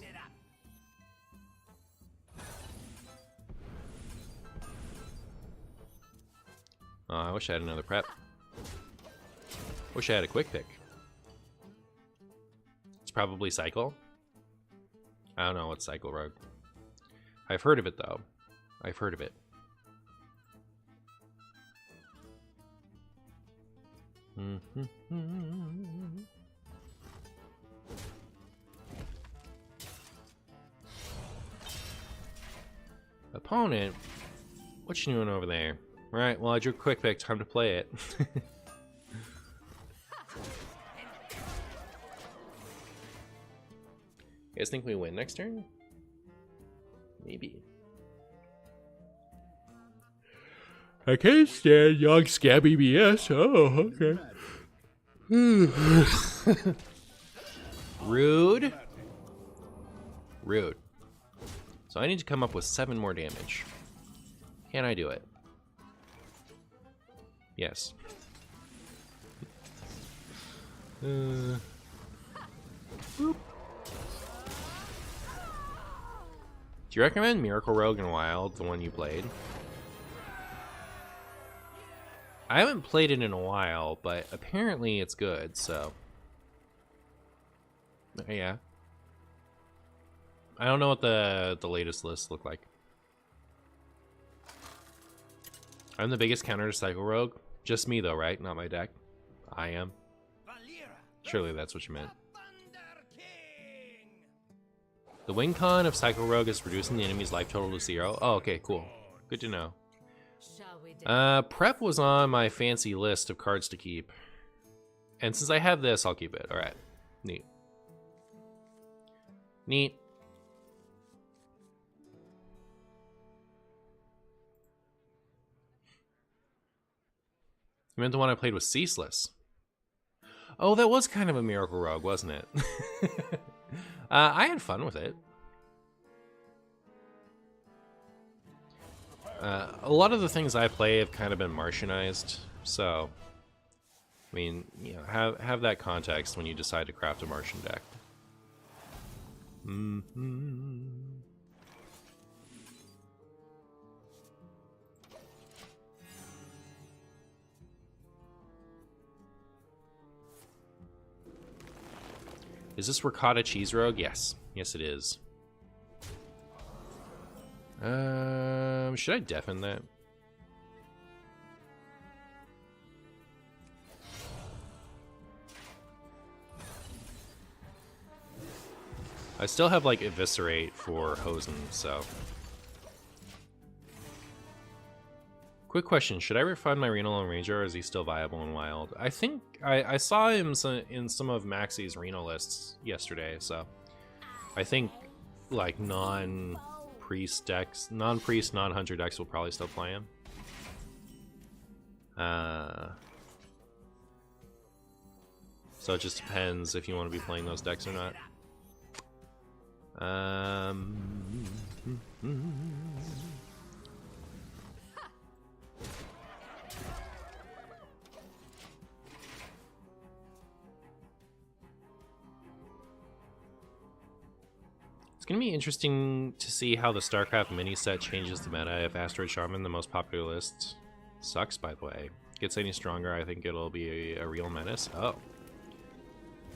it up. Oh, I wish I had another prep. Wish I had a quick pick. It's probably Cycle. I don't know what's Cycle Rogue. I've heard of it though. I've heard of it. Opponent? What you doing over there? Right, well I drew quick pick, time to play it. You guys think we win next turn? Maybe. I can't stand young scabby BS. Oh, okay. Rude. Rude. So I need to come up with 7 more damage. Can I do it? Yes. Boop. Do you recommend Miracle Rogue and Wild, the one you played? I haven't played it in a while, but apparently it's good, so... Yeah. I don't know what the latest lists look like. I'm the biggest counter to Cycle Rogue. Just me though, right? Not my deck. I am. Surely that's what you meant. The win con of Cycle Rogue is reducing the enemy's life total to 0. Oh, okay, cool. Good to know. Shall we dance? Prep was on my fancy list of cards to keep. And since I have this, I'll keep it. Alright. Neat. Neat. You meant the one I played with Ceaseless. Oh, that was kind of a Miracle Rogue, wasn't it? I had fun with it. A lot of the things I play have kind of been Martianized, so... I mean, you know, have that context when you decide to craft a Martian deck. Mm-hmm. Is this ricotta cheese rogue? Yes. Yes, it is. Should I deafen that? I still have, like, Eviscerate for Hosen, so... Quick question, should I refund my Renal and Ranger, or is he still viable in Wild? I think I saw him in some of Maxi's Reno lists yesterday, so... I think, like, non-priest decks, non-priest, non-hunter decks will probably still play him. So it just depends if you want to be playing those decks or not. It's going to be interesting to see how the StarCraft mini set changes the meta if Asteroid Shaman, the most popular list, sucks, by the way, gets any stronger. I think it'll be a real menace. Oh.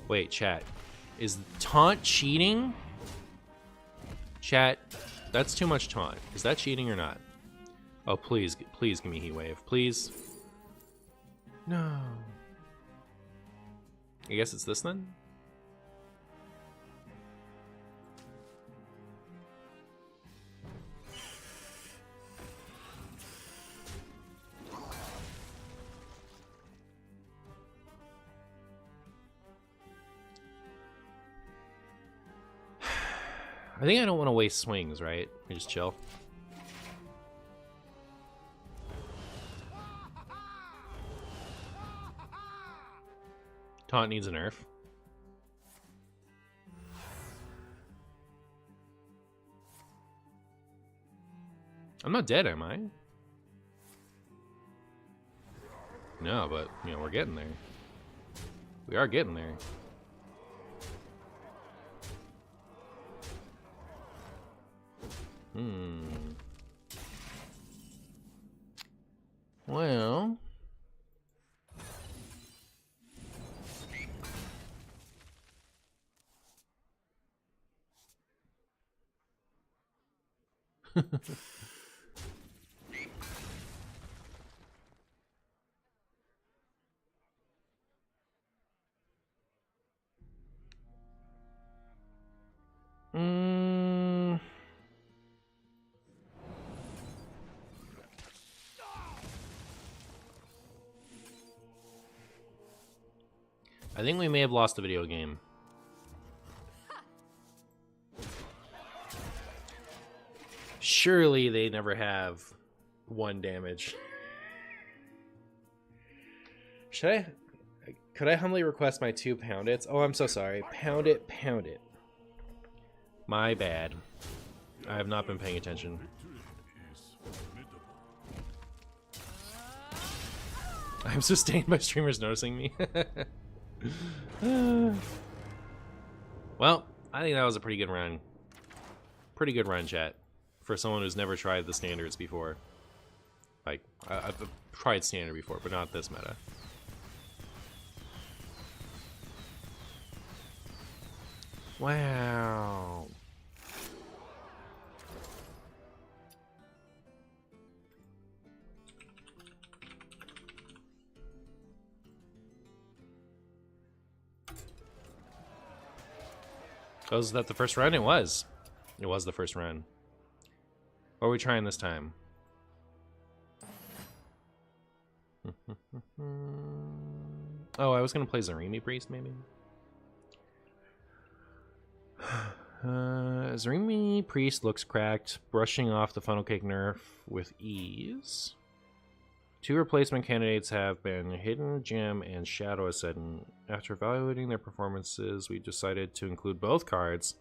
Wait, chat. Is taunt cheating? Chat, that's too much taunt. Is that cheating or not? Oh, please, please give me Heat Wave. Please. No. I guess it's this then? I think I don't want to waste swings, right? We just chill. Taunt needs a nerf. I'm not dead, am I? No, but, you know, we're getting there. We are getting there. Well... I think we may have lost the video game. Surely they never have 1 damage. Could I humbly request my 2 pound its? Oh, I'm so sorry. Pound it, pound it. My bad. I have not been paying attention. I'm sustained by streamers noticing me. Well, I think that was a pretty good run. Pretty good run, chat. For someone who's never tried the standards before. Like, I've tried standard before, but not this meta. Wow. Was that the first run? It was. It was the first run. What are we trying this time? Oh, I was gonna play Zarimi Priest, maybe? Zarimi Priest looks cracked, brushing off the funnel cake nerf with ease. 2 replacement candidates have been Hidden Gem and Shadow Ascendant. After evaluating their performances, we decided to include both cards,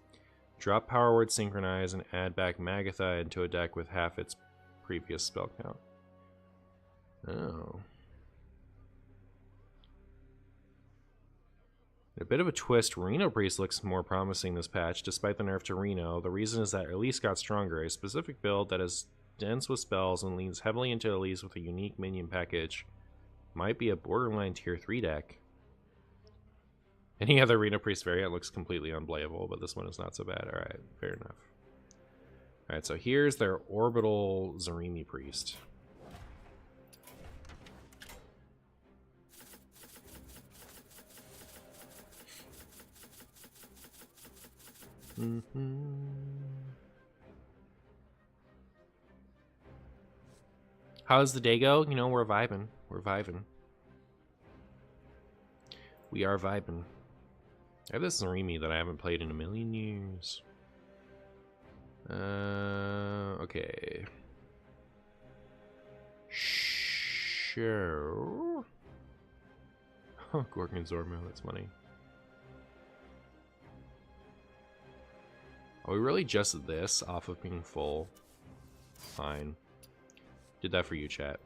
drop Power Word Synchronize, and add back Magatha into a deck with half its previous spell count. Oh. A bit of a twist, Reno Priest looks more promising this patch, despite the nerf to Reno. The reason is that Elise got stronger, a specific build that is dense with spells and leans heavily into Elise with a unique minion package. Might be a borderline tier 3 deck. Any other Reno Priest variant looks completely unplayable, but this one is not so bad. Alright, fair enough. Alright, so here's their Orbital Zarimi Priest. How's the day go? You know, we're vibing. We're vibing. We are vibing. I have this Zarimi that I haven't played in a million years. Okay. Sure. Oh, Gorgon Zormo, that's funny. Are we really just this off of being full? Fine. Did that for you, chat.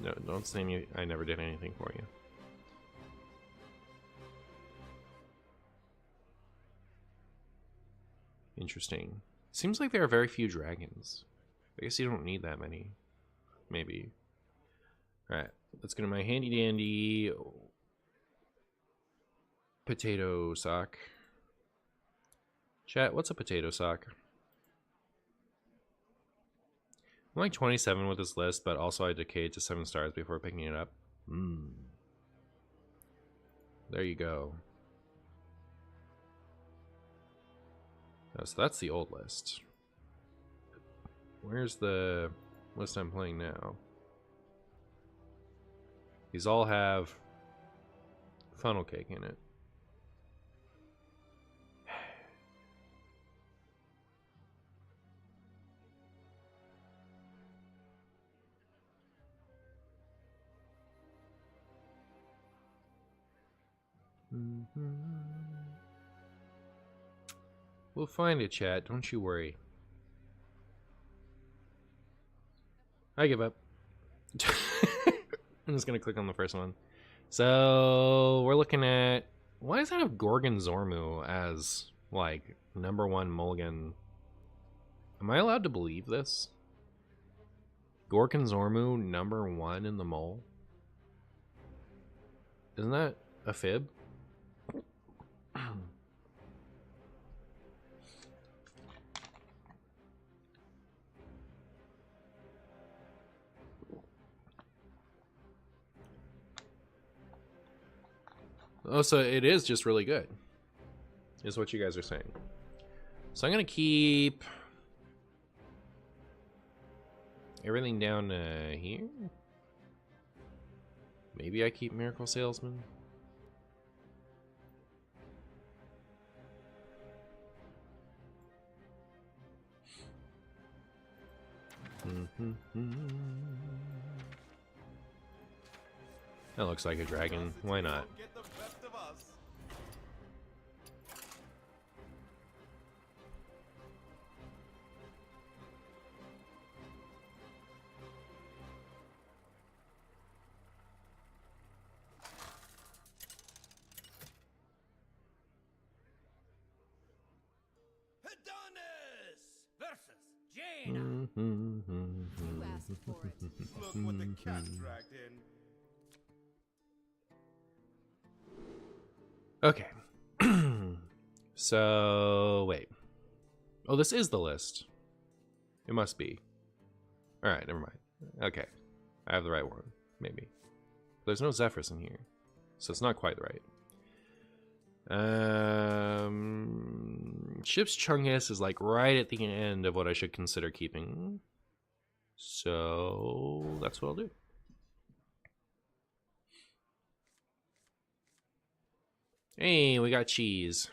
No, don't say me. I never did anything for you. Interesting. Seems like there are very few dragons. I guess you don't need that many. Maybe. Alright, let's go to my handy dandy potato sock. Chat, what's a potato sock? I'm like 27 with this list, but also I decayed to 7 stars before picking it up. There you go. Oh, so that's the old list. Where's the list I'm playing now? These all have funnel cake in it. We'll find it, chat. Don't you worry. I give up. I'm just gonna click on the first one. So we're looking at, why does that have Gorgon Zormu as like #1 mulligan? Am I allowed to believe this? Gorgon Zormu #1 in the mole? Isn't that a fib? Oh, so it is just really good, is what you guys are saying. So I'm gonna keep everything down here. Maybe I keep Miracle Salesman. That looks like a dragon. Why not? Adonis versus Jaina. You asked for it. Look what the cat dragged in. Okay. So, wait. Oh, this is the list. It must be. Alright, never mind. Okay. I have the right one. Maybe. There's no Zephyrs in here. So it's not quite right. Ship's Chungus is like right at the end of what I should consider keeping. So that's what I'll do. Hey, we got cheese.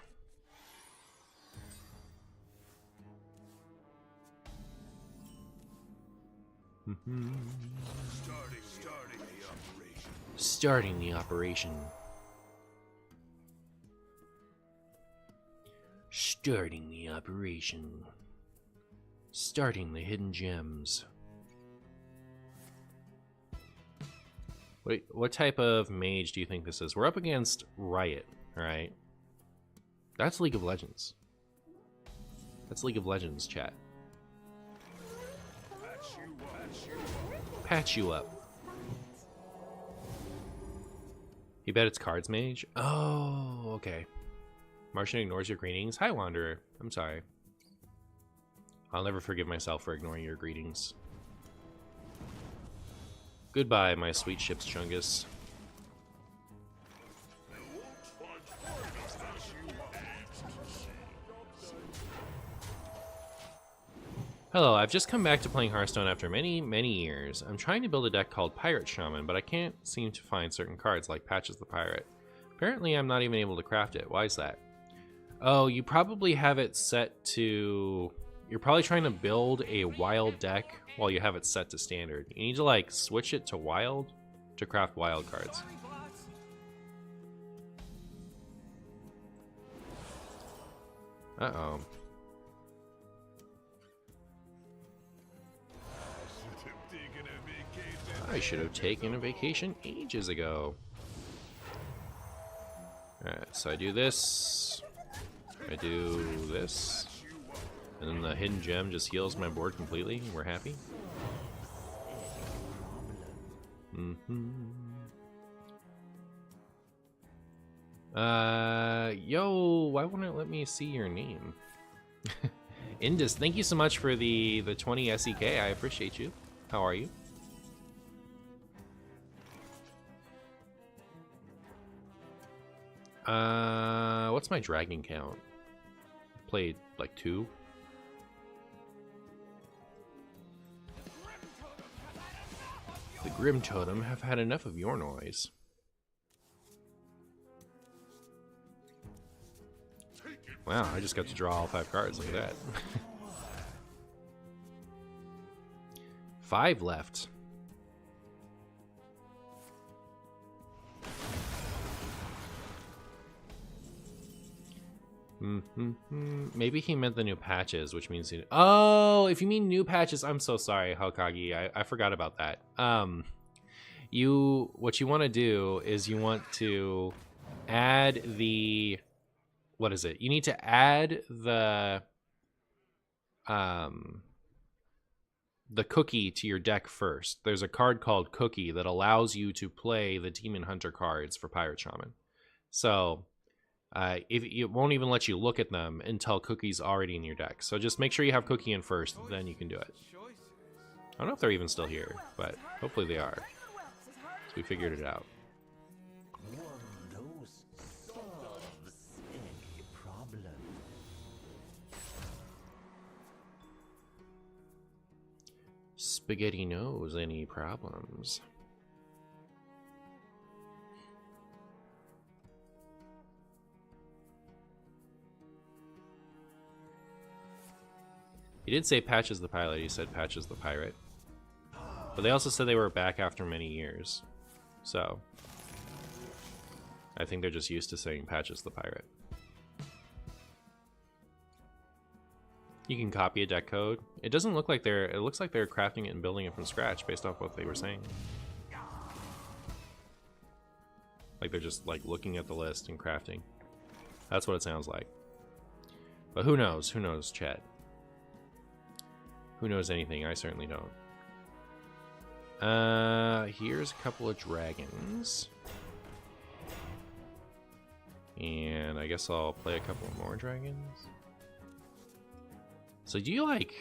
Starting the operation. Starting the operation. Starting the hidden gems. Wait, what type of mage do you think this is? We're up against Riot, alright? That's League of Legends. That's League of Legends, chat. Patch you up. You bet it's cards mage? Oh, okay. Martian ignores your greetings. Hi, Wanderer. I'm sorry. I'll never forgive myself for ignoring your greetings. Goodbye, my sweet ship's Chungus. Hello, I've just come back to playing Hearthstone after many, many years. I'm trying to build a deck called Pirate Shaman, but I can't seem to find certain cards like Patches the Pirate. Apparently, I'm not even able to craft it. Why is that? Oh, you probably have it set to... You're probably trying to build a wild deck while you have it set to standard. You need to, like, switch it to wild to craft wild cards. Uh-oh. I should have taken a vacation ages ago. Alright, so I do this. I do this. And then the hidden gem just heals my board completely. We're happy. Yo, why won't it let me see your name? Indus, thank you so much for the 20 SEK. I appreciate you. How are you? What's my dragon count? Played like 2. The Grim Totem have had enough of your noise. Wow, I just got to draw all 5 cards. Look at that. 5 left. Maybe he meant the new patches, which means he... Oh, if you mean new patches, I'm so sorry, Hokage. I forgot about that. What you want to do is you want to add the... What is it? You need to add the cookie to your deck first. There's a card called Cookie that allows you to play the Demon Hunter cards for Pirate Shaman. So... if it won't even let you look at them until Cookie's already in your deck. So just make sure you have Cookie in first, then you can do it. I don't know if they're even still here, but hopefully they are. So we figured it out. Spaghetti knows any problems. He did say Patches the Pilot, he said Patches the Pirate. But they also said they were back after many years. So, I think they're just used to saying Patches the Pirate. You can copy a deck code. It doesn't look like it looks like they're crafting it and building it from scratch based off what they were saying. Like they're just like looking at the list and crafting. That's what it sounds like. But who knows? Who knows, chat? Who knows anything? I certainly don't. Here's a couple of dragons. And I guess I'll play a couple more dragons. So do you like...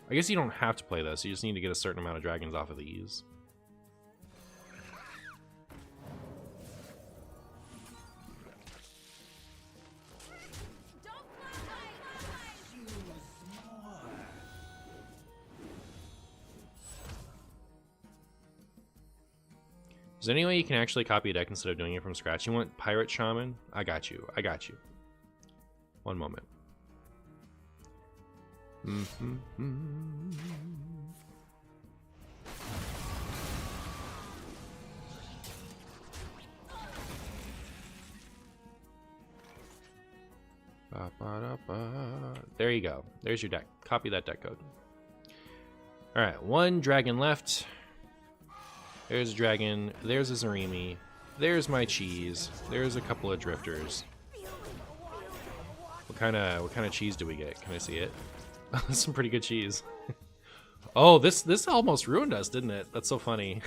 I guess you don't have to play this. You just need to get a certain amount of dragons off of these. Is there any way you can actually copy a deck instead of doing it from scratch? You want Pirate Shaman? I got you. I got you. One moment. There you go. There's your deck. Copy that deck code. Alright, one dragon left. There's a dragon. There's a Zarimi. There's my cheese. There's a couple of drifters. What kind of cheese do we get? Can I see it? That's some pretty good cheese. Oh, this almost ruined us, didn't it? That's so funny.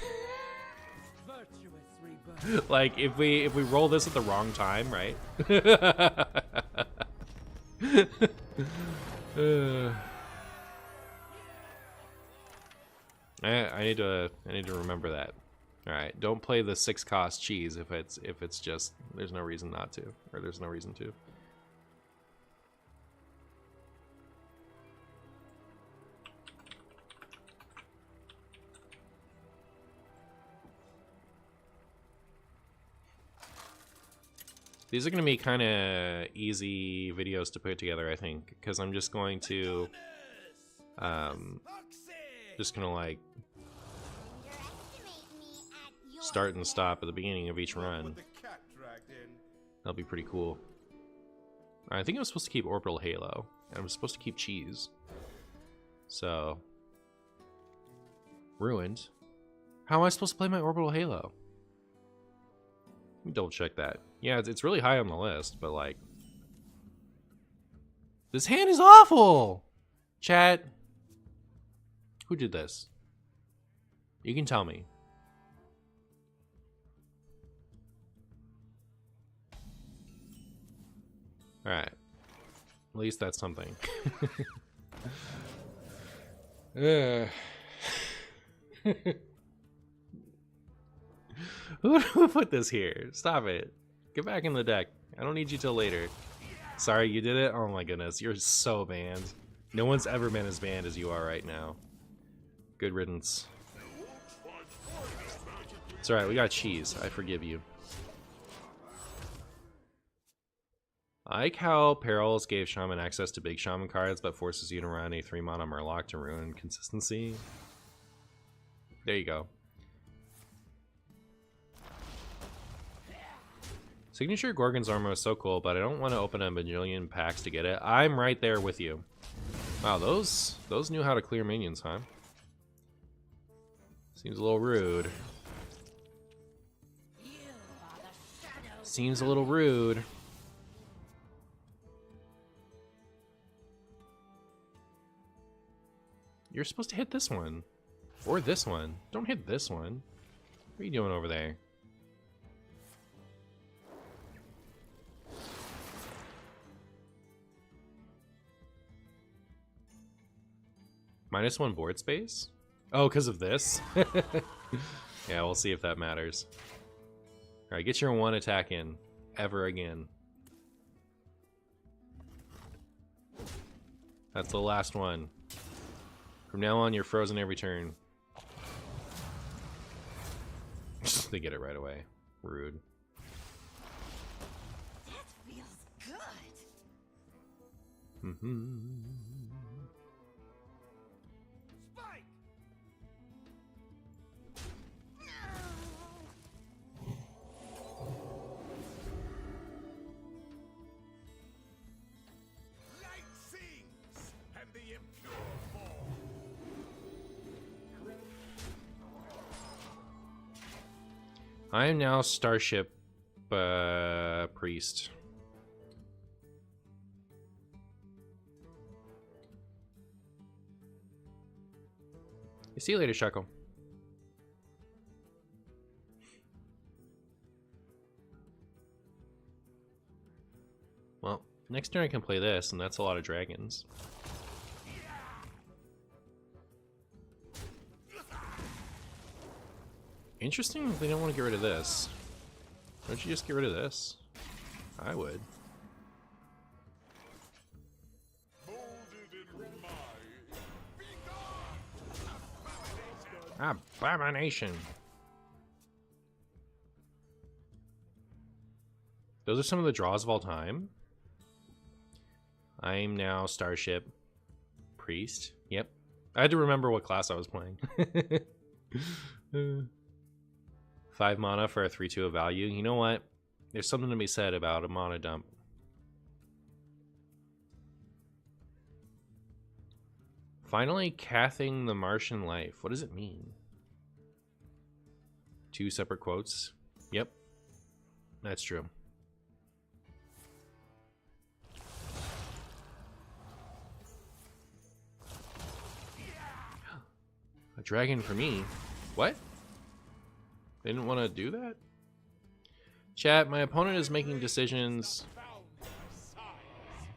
Like if we roll this at the wrong time, right? I need to remember that. All right, don't play the 6-cost cheese if it's just there's no reason not to, or there's no reason to. These are going to be kind of easy videos to put together, I think, because I'm just going to like start and stop at the beginning of each run. That'll be pretty cool. I think I was supposed to keep Orbital Halo, and I was supposed to keep Cheese. So, ruined. How am I supposed to play my Orbital Halo? Let me double check that. Yeah, it's really high on the list, but like, this hand is awful! Chat, who did this? You can tell me. Alright. At least that's something. Who put this here? Stop it. Get back in the deck. I don't need you till later. Sorry, you did it? Oh my goodness, you're so banned. No one's ever been as banned as you are right now. Good riddance. It's alright, we got Cheese. I forgive you. I like how Perils gave Shaman access to big Shaman cards, but forces you to run a 3-mana Murloc to ruin consistency. There you go. Signature Gorgon's Armor is so cool, but I don't want to open a bajillion packs to get it. I'm right there with you. Wow, those knew how to clear minions, huh? Seems a little rude. Seems a little rude. You're supposed to hit this one. Or this one. Don't hit this one. What are you doing over there? -1 board space? Oh, because of this? Yeah, we'll see if that matters. Alright, get your 1 attack in. Ever again. That's the last one. From now on, you're frozen every turn. They get it right away. Rude. That feels good. Spike! Light sings, and the impure fall. I am now Starship Priest. See you later, Shuckle. Well, next turn I can play this, and that's a lot of dragons. Interesting if they don't want to get rid of this. Don't you just get rid of this? I would. Abomination. Those are some of the draws of all time. I'm now Starship Priest. Yep. I had to remember what class I was playing. 5 mana for a 3/2 of value. You know what? There's something to be said about a mana dump. Finally cathing the Martian life. What does it mean? 2 separate quotes. Yep. That's true. A dragon for me. What? They didn't want to do that? Chat, my opponent is making decisions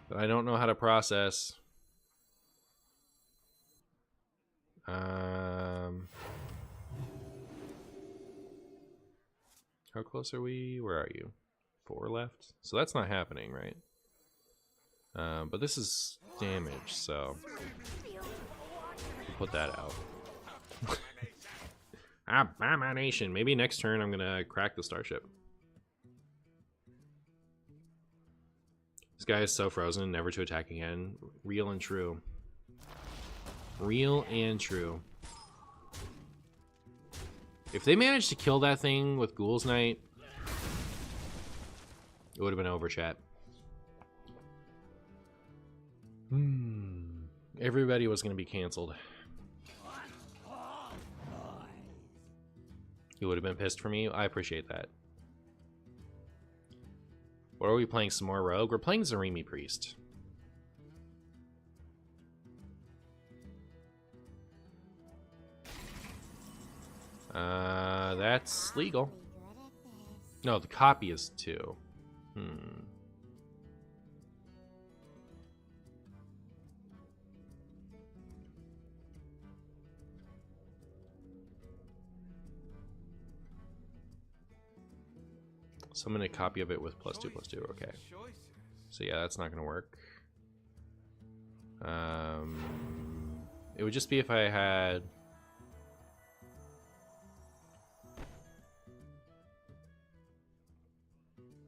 that I don't know how to process. How close are we? Where are you? 4 left? So that's not happening, right? But this is damage, so we'll put that out. Abomination. Maybe next turn I'm gonna crack the Starship. This guy is so frozen, never to attack again. Real and true. Real and true. If they managed to kill that thing with Ghoul's Night, it would have been over, chat. Everybody was going to be canceled. You would have been pissed for me. I appreciate that. What are we playing? Some more Rogue? We're playing Zarimi Priest. That's legal. No, the copy is 2. So I'm gonna copy of it with +2/+2. Okay. So yeah, that's not gonna work. It would just be if I had.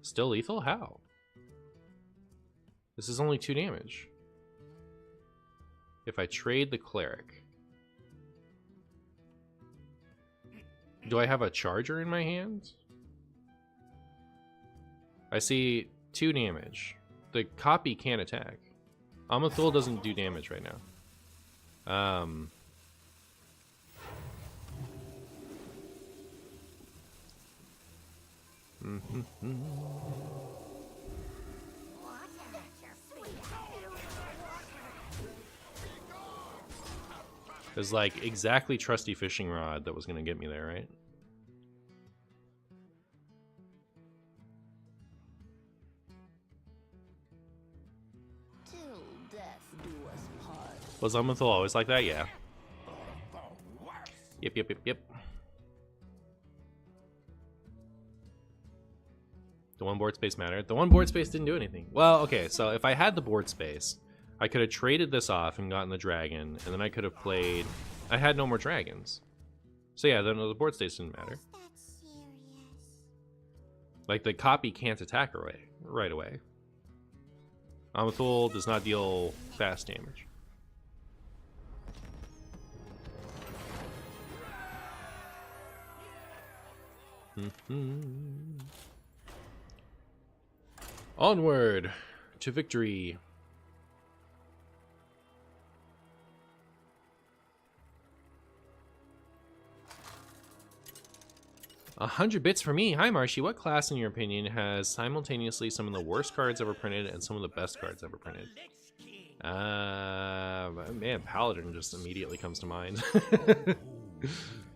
Still lethal? How? This is only 2 damage. If I trade the Cleric. Do I have a Charger in my hands? I see 2 damage. The copy can't attack. Amathul doesn't do damage right now. It was like exactly trusty fishing rod that was gonna get me there, right? Till death do us part. Was Amathul always like that? Yeah. Yep. The 1 board space mattered. The 1 board space didn't do anything. Well, okay, so if I had the board space, I could have traded this off and gotten the dragon, and then I could have played. I had no more dragons. So yeah, then the board space didn't matter. Like, the copy can't attack right away. Amathul does not deal fast damage. Onward to victory. $100 bits for me. Hi, Marshy. What class, in your opinion, has simultaneously some of the worst cards ever printed and some of the best cards ever printed? Man, Paladin just immediately comes to mind.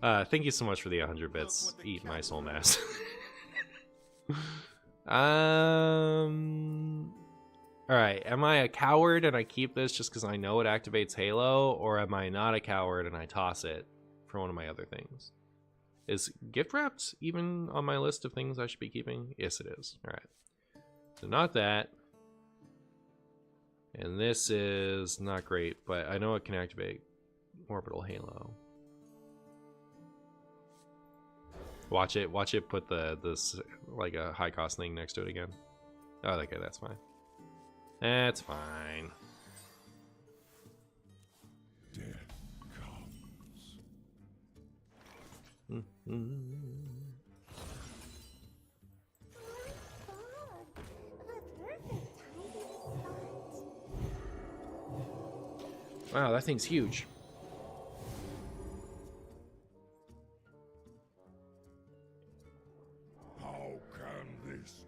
Thank you so much for the 100 bits. Eat my soul mass. Alright, am I a coward and I keep this just because I know it activates Halo, or am I not a coward and I toss it for one of my other things? Is gift wrapped even on my list of things I should be keeping? Yes, it is. Alright. So not that. And this is not great, but I know it can activate Orbital Halo. Watch it put this like a high cost thing next to it again. Oh, okay, that's fine. That's fine. Death comes. Wow, that thing's huge.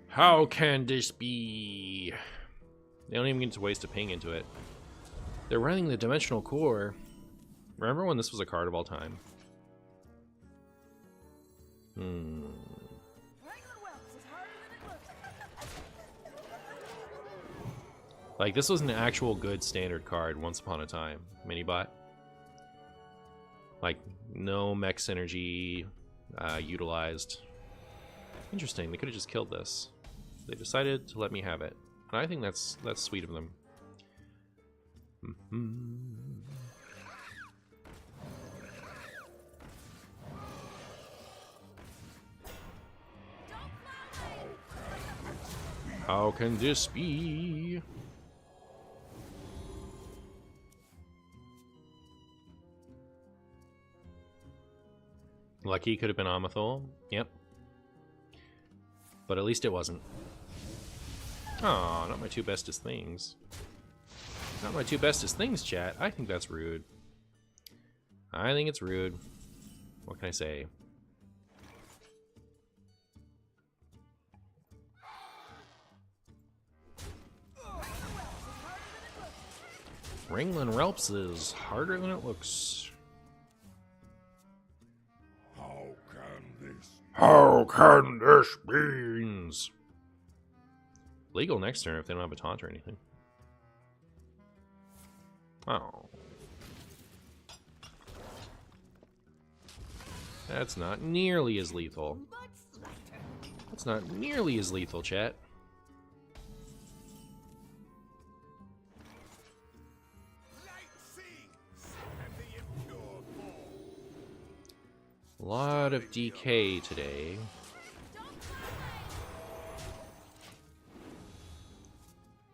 How can this be? They don't even get to waste a ping into it. They're running the dimensional core. Remember when this was a card of all time? Like, this was an actual good standard card once upon a time. Minibot. Like, no mech synergy utilized. Interesting, they could have just killed this. They decided to let me have it. And I think that's sweet of them. How can this be? Lucky could have been Amathol. Yep. But at least it wasn't. Aw, not my two bestest things. Not my two bestest things, chat. I think that's rude. I think it's rude. What can I say? Ringland Relps is harder than it looks. How can this be? Legal next turn if they don't have a taunt or anything. Oh. That's not nearly as lethal. That's not nearly as lethal, chat. A lot of DK today.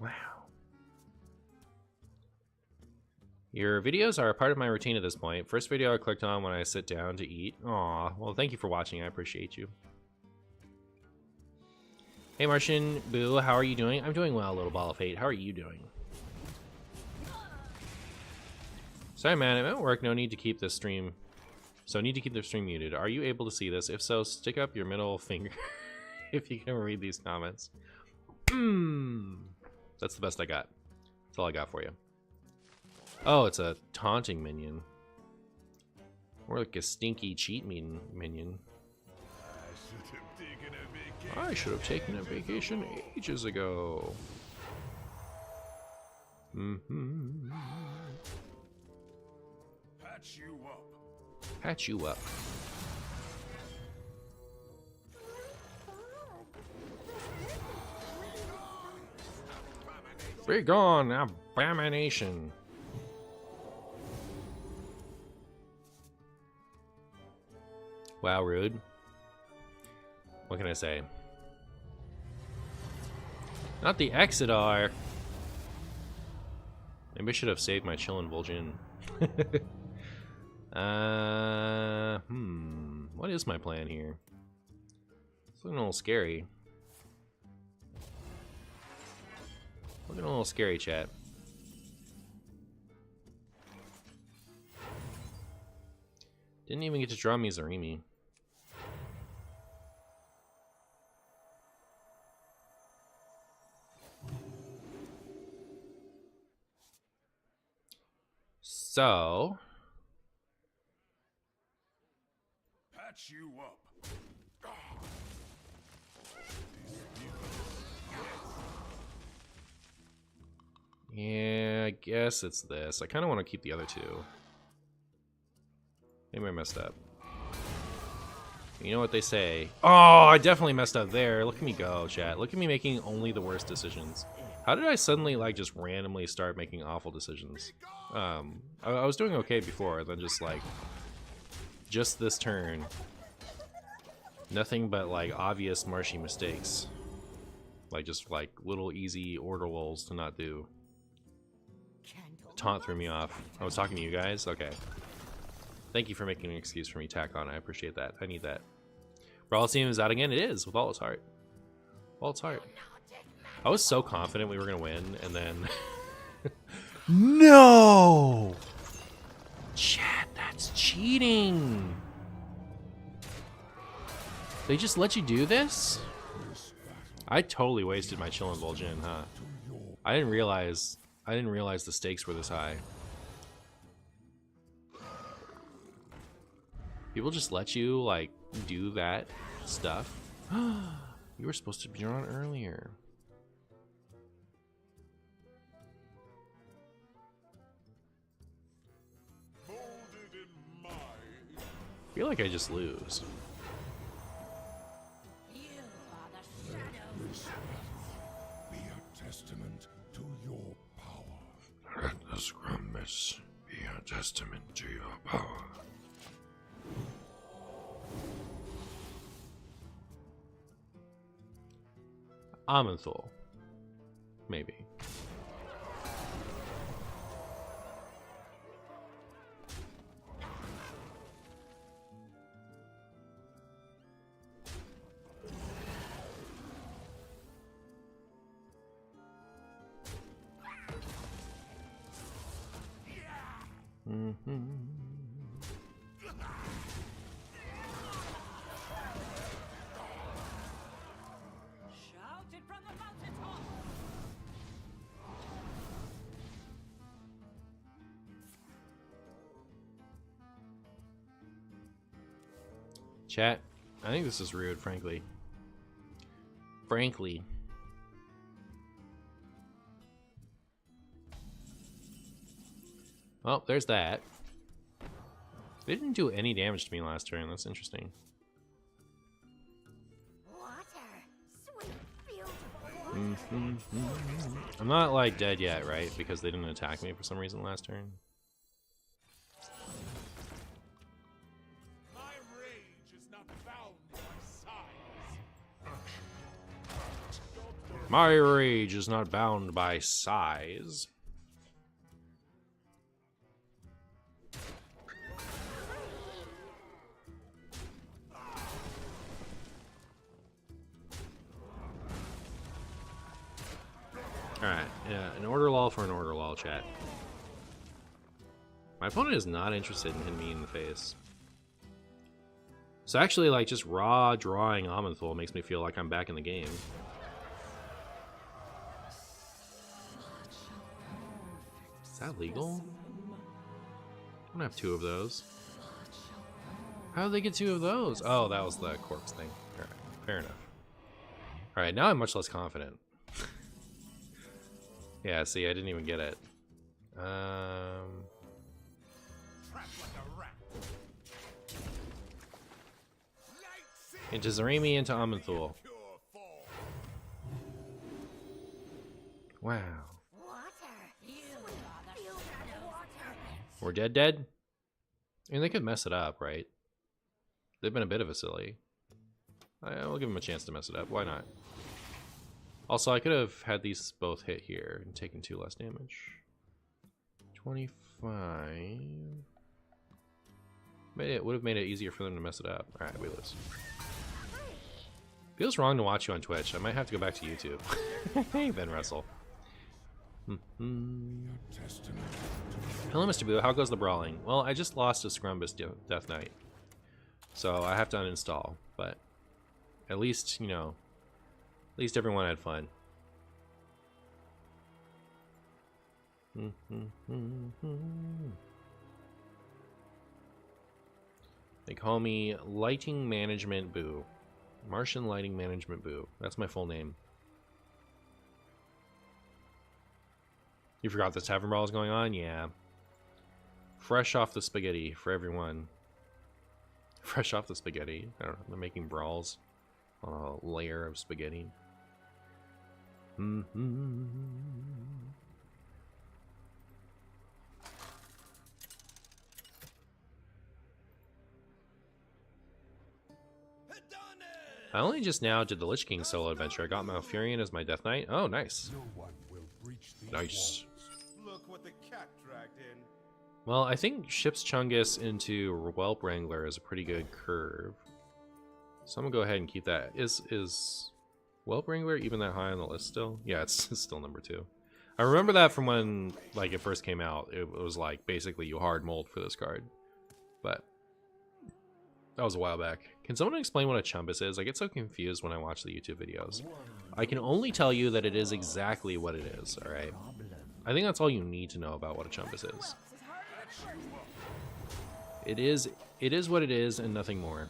Wow. Your videos are a part of my routine at this point. First video I clicked on when I sit down to eat. Aw, well, thank you for watching. I appreciate you. Hey, MartianBuu, how are you doing? I'm doing well, little ball of fate. How are you doing? Sorry, man. I'm at work. No need to keep this stream. So need to keep the stream muted. Are you able to see this? If so, stick up your middle finger if you can read these comments. That's the best I got. That's all I got for you. Oh, it's a taunting minion. Or like a stinky cheat minion. I should have taken a vacation ages ago. Patch you up. Patch you up. Be gone, abomination. Wow, rude. What can I say? Not the Exodar. Maybe I should have saved my Chillin' Vol'jin. What is my plan here? It's looking a little scary. Looking a little scary, chat. Didn't even get to draw me Zarimi. So Patch you up. yeah, I guess it's this. I kind of want to keep the other two. Maybe I messed up. You know what they say. Oh, I definitely messed up there. Look at me go, chat. Look at me making only the worst decisions. How did I suddenly, like, just randomly start making awful decisions? I was doing okay before, then just, like, just this turn. Nothing but, like, obvious marshy mistakes. Like, just, like, little easy order rolls to not do. Taunt threw me off. I was talking to you guys? Okay. Thank you for making an excuse for me, Tack on. I appreciate that. I need that. Brawl team is out again. It is, with all its heart. All its heart. I was so confident we were going to win, and then... No! Chat, that's cheating! They just let you do this? I totally wasted my Chillin' Vol'jin, huh? I didn't realize the stakes were this high. People just let you, like, do that stuff. You were supposed to be drawn earlier. Molded in my I feel like I just lose. You are the shadows. be a testament to your power. Let the Scrummas be a testament to your power. Amenthal. Maybe. Shouted from the mountaintop. Chat, I think this is rude, frankly. Frankly. Well, there's that. They didn't do any damage to me last turn. That's interesting. Water. Sweet, beautiful water. I'm not, like, dead yet, right? Because they didn't attack me for some reason last turn. My rage is not bound by size. My rage is not bound by size. Alright, yeah, an order lull for an order lull, chat. My opponent is not interested in hitting me in the face. So actually, like, just raw drawing Amenthal makes me feel like I'm back in the game. Is that legal? I don't have two of those. How did they get two of those? Oh, that was the corpse thing. Alright, fair enough. Alright, now I'm much less confident. Yeah, see, I didn't even get it. Trapped like a rat. Into Zarimi, into Amenthal. Pure fall. Wow. Water. You are the shadows. Water. We're dead? I mean, they could mess it up, right? They've been a bit of a silly. I'll give them a chance to mess it up. Why not? Also, I could have had these both hit here and taken 2 less damage. 25. It would have made it easier for them to mess it up. Alright, we lose. Feels wrong to watch you on Twitch. I might have to go back to YouTube. Hey, Ben Russell. Hello, Mr. Boo. How goes the brawling? Well, I just lost to Scrumbus Death Knight. So I have to uninstall. But at least, you know, at least everyone had fun. They call me Lighting Management Boo. Martian Lighting Management Boo. That's my full name. You forgot the Tavern Brawl is going on? Yeah. Fresh off the spaghetti for everyone. Fresh off the spaghetti. I don't know. They're making brawls on a layer of spaghetti. I only just now did the Lich King solo adventure. I got Malfurion as my Death Knight. Oh, nice. No one will breach these Nice. walls. Look what the cat dragged in. Well, I think Ship's Chungus into Whelp Wrangler is a pretty good curve. So I'm gonna go ahead and keep that. Is Whelp Wrangler even that high on the list still? Yeah, it's still number 2. I remember that from when like it first came out. It was like basically you hard mold for this card. But that was a while back. Can someone explain what a Chumbus is? I get so confused when I watch the YouTube videos. I can only tell you that it is exactly what it is, alright? I think that's all you need to know about what a Chumbus is. It is what it is and nothing more.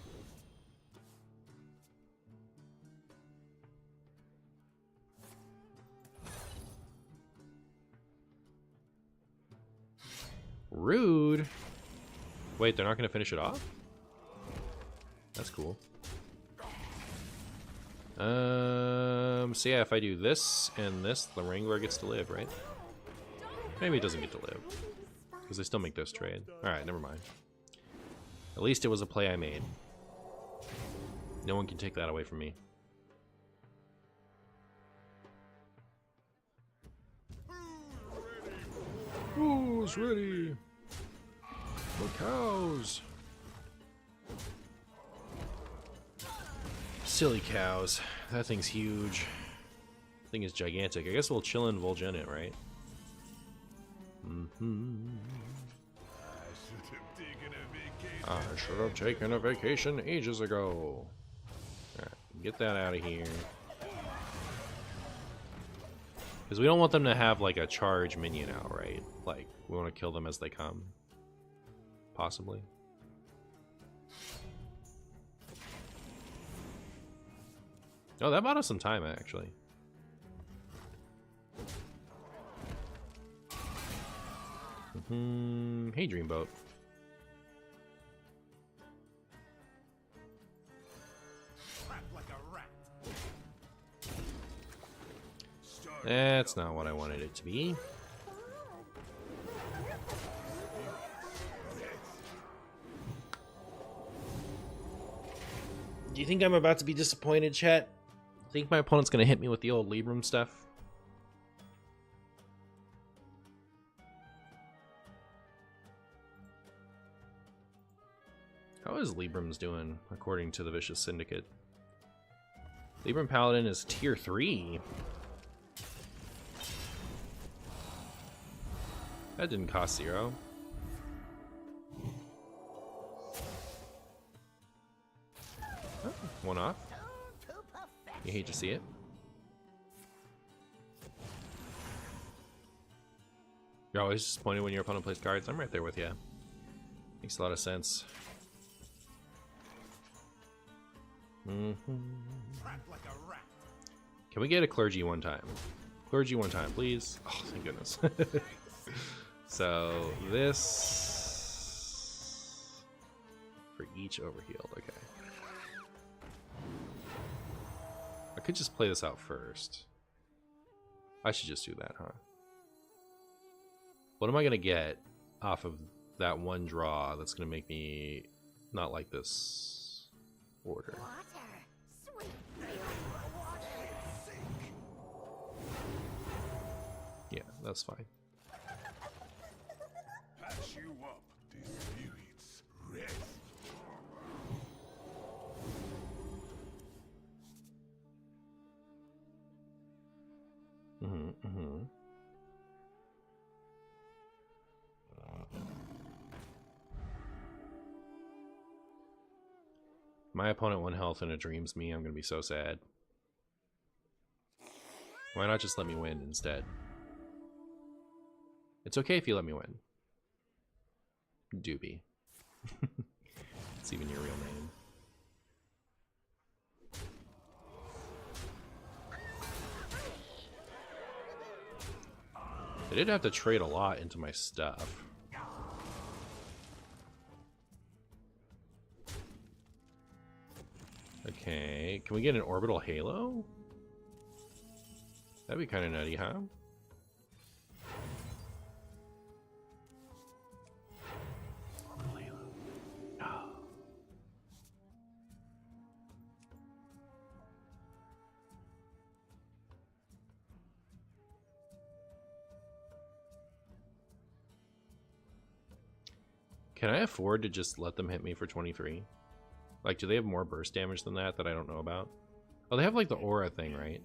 Rude. Wait, they're not going to finish it off? That's cool. So yeah, if I do this and this, the Wrangler gets to live, right? Maybe it doesn't get to live. Because they still make this trade. Alright, never mind. At least it was a play I made. No one can take that away from me. Who's ready? The cows. Silly cows. That thing's huge. That thing is gigantic. I guess we'll chill in Volgen it, right? I should have taken a vacation ages ago. Alright, get that out of here. Because we don't want them to have like a charge minion out, right? Like, we want to kill them as they come. Possibly. Oh, that bought us some time, actually. Hey, Dreamboat. That's not what I wanted it to be. Do you think I'm about to be disappointed, chat? Think my opponent's gonna hit me with the old Libram stuff? How is Libram's doing, according to the Vicious Syndicate? Libram Paladin is tier 3. That didn't cost 0. Oh, one off. You hate to see it. You're always disappointed when your opponent plays cards. I'm right there with you. Makes a lot of sense. Can we get a clergy one time? Clergy one time, please. Oh, thank goodness. So this for each overhealed. Okay. I could just play this out first. I should just do that, huh? What am I gonna get off of that one draw that's gonna make me not like this order? Yeah, that's fine. Patch you up, the spirits rest. My opponent 1 health and it dreams me. I'm gonna be so sad. Why not just let me win instead? It's okay if you let me win. Doobie. It's even your real name. I did have to trade a lot into my stuff. Okay, can we get an orbital halo? That'd be kind of nutty, huh? Orbital halo. No. Can I afford to just let them hit me for 23? Like, do they have more burst damage than that I don't know about? Oh, they have like the aura thing, right?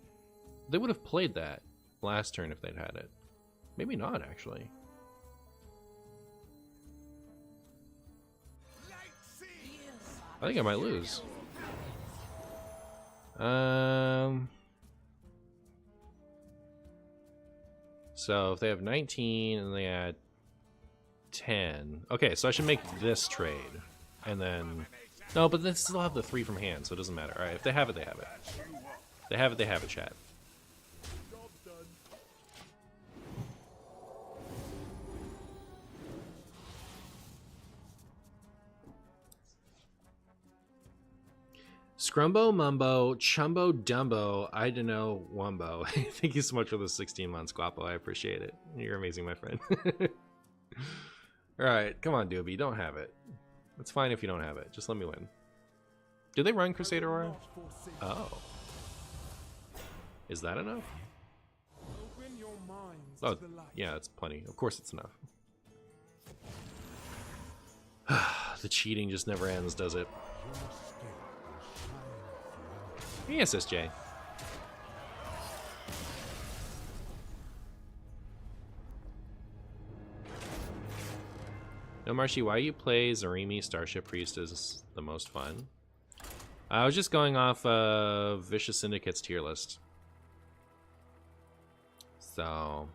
They would have played that last turn if they'd had it. Maybe not, actually. I think I might lose. So if they have 19 and they add 10. Okay, so I should make this trade. And then... No, but they still have the 3 from hand, so it doesn't matter. Alright, if they have it, they have it. If they have it, they have it, chat. Scrumbo Mumbo, Chumbo Dumbo, I don't know, Wumbo. Thank you so much for the 16 months, Guapo. I appreciate it. You're amazing, my friend. Alright, come on, Doobie. Don't have it. It's fine if you don't have it. Just let me win. Do they run Crusader Aura? Oh. Is that enough? Oh, yeah, it's plenty. Of course it's enough. The cheating just never ends, does it? Yes, SJ. No, Marshy, why you play Zarimi Starship Priest is the most fun? I was just going off of Vicious Syndicate's tier list. So,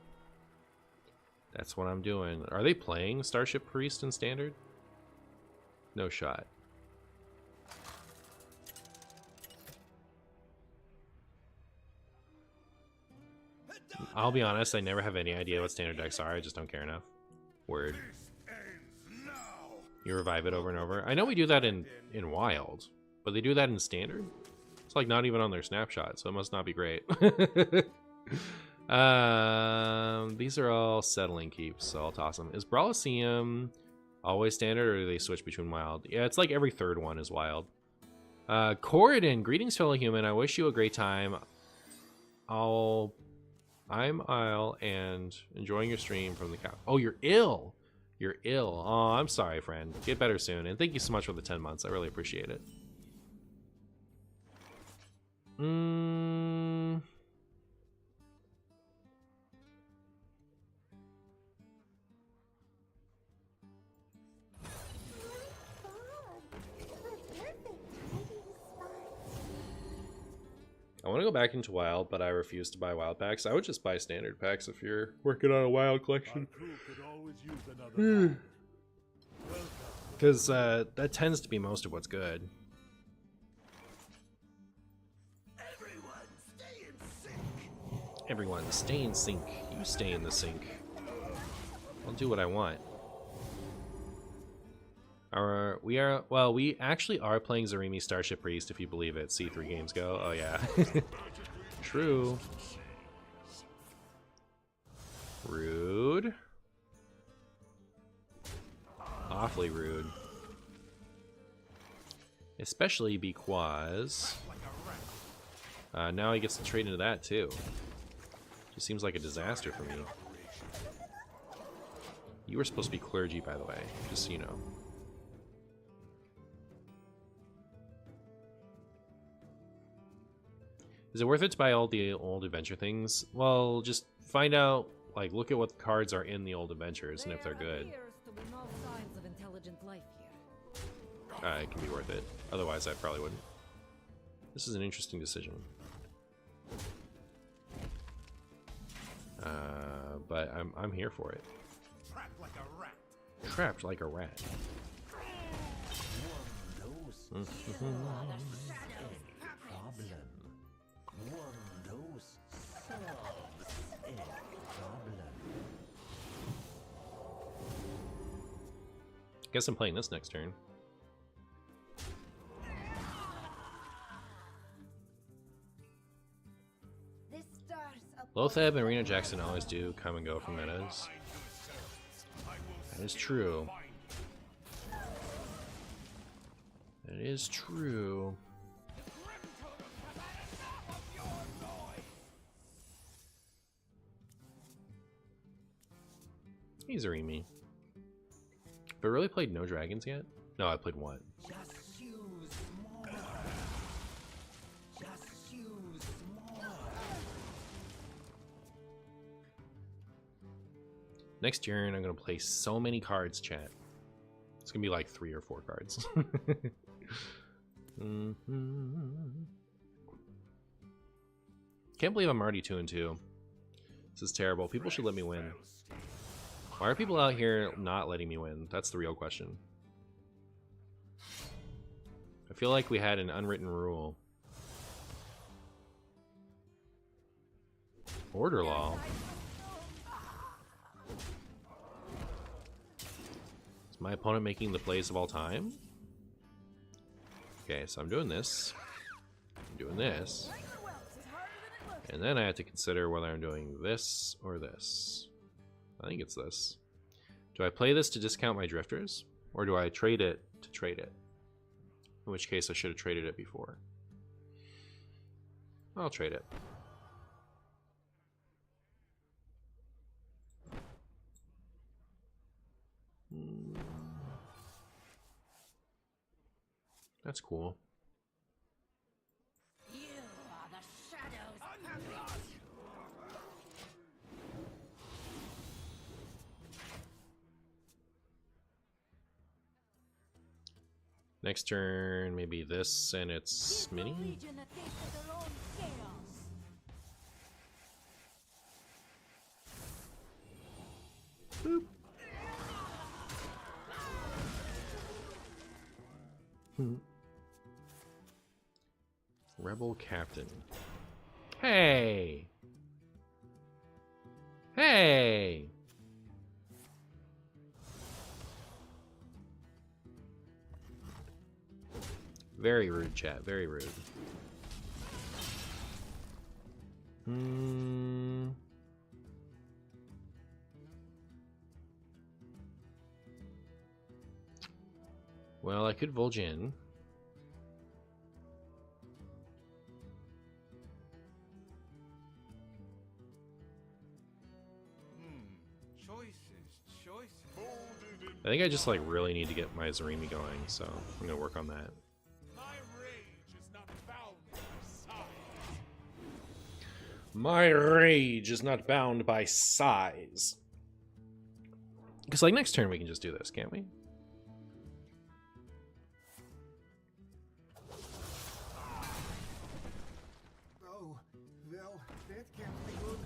that's what I'm doing. Are they playing Starship Priest in Standard? No shot. I'll be honest, I never have any idea what standard decks are. I just don't care enough. Word. You revive it over and over. I know we do that in Wild, but they do that in Standard? It's like not even on their snapshot, so it must not be great. These are all settling keeps, so I'll toss them. Is Brawliseum always Standard, or do they switch between Wild? Yeah, it's like every third one is Wild. Corridon, greetings fellow human. I wish you a great time. I'm Isle and enjoying your stream from the couch. Oh, you're ill. You're ill. Oh, I'm sorry, friend. Get better soon. And thank you so much for the 10 months. I really appreciate it. I want to go back into Wild, but I refuse to buy Wild packs. I would just buy Standard packs if you're working on a Wild collection. Because that tends to be most of what's good. Everyone, stay in sync. You stay in the sink. I'll do what I want. We actually are playing Zarimi Starship Priest, if you believe it. C3 games go. Oh yeah. True. Rude. Awfully rude. Especially because now he gets to trade into that too. Just seems like a disaster for me. You were supposed to be clergy, by the way, just so you know. Is it worth it to buy all the old adventure things? Well, just find out, like, look at what cards are in the old adventures and if they're good. It can be worth it. Otherwise, I probably wouldn't. This is an interesting decision. But I'm here for it. Trapped like a rat. Guess I'm playing this next turn. Lothab and Reno Jackson always do come and go from metas. That is true. That is true. Hey, Zarimi. Have I really played no dragons yet? No, I played one. Just use more. Just use more. Next turn, I'm gonna play so many cards, chat. It's gonna be like 3 or 4 cards. Can't believe I'm already 2-2. This is terrible. People should let me win. Why are people out here not letting me win? That's the real question. I feel like we had an unwritten rule. Order law. Is my opponent making the plays of all time? Okay, so I'm doing this. I'm doing this. And then I have to consider whether I'm doing this or this. I think it's this. Do I play this to discount my drifters? Or do I trade it to trade it? In which case I should have traded it before. I'll trade it. That's cool. You are the shadow's puppet. Next turn, maybe this and it's mini. Legion that thinks of their own chaos. Boop. Rebel Captain. Hey! Hey! Very rude, chat. Very rude. Well, I could Vol'jin. Choices. I think I just like really need to get my Zarimi going, so I'm gonna work on that. My rage is not bound by size. My rage is not bound by size. Because like next turn we can just do this, can't we? Oh, well, that can't be good.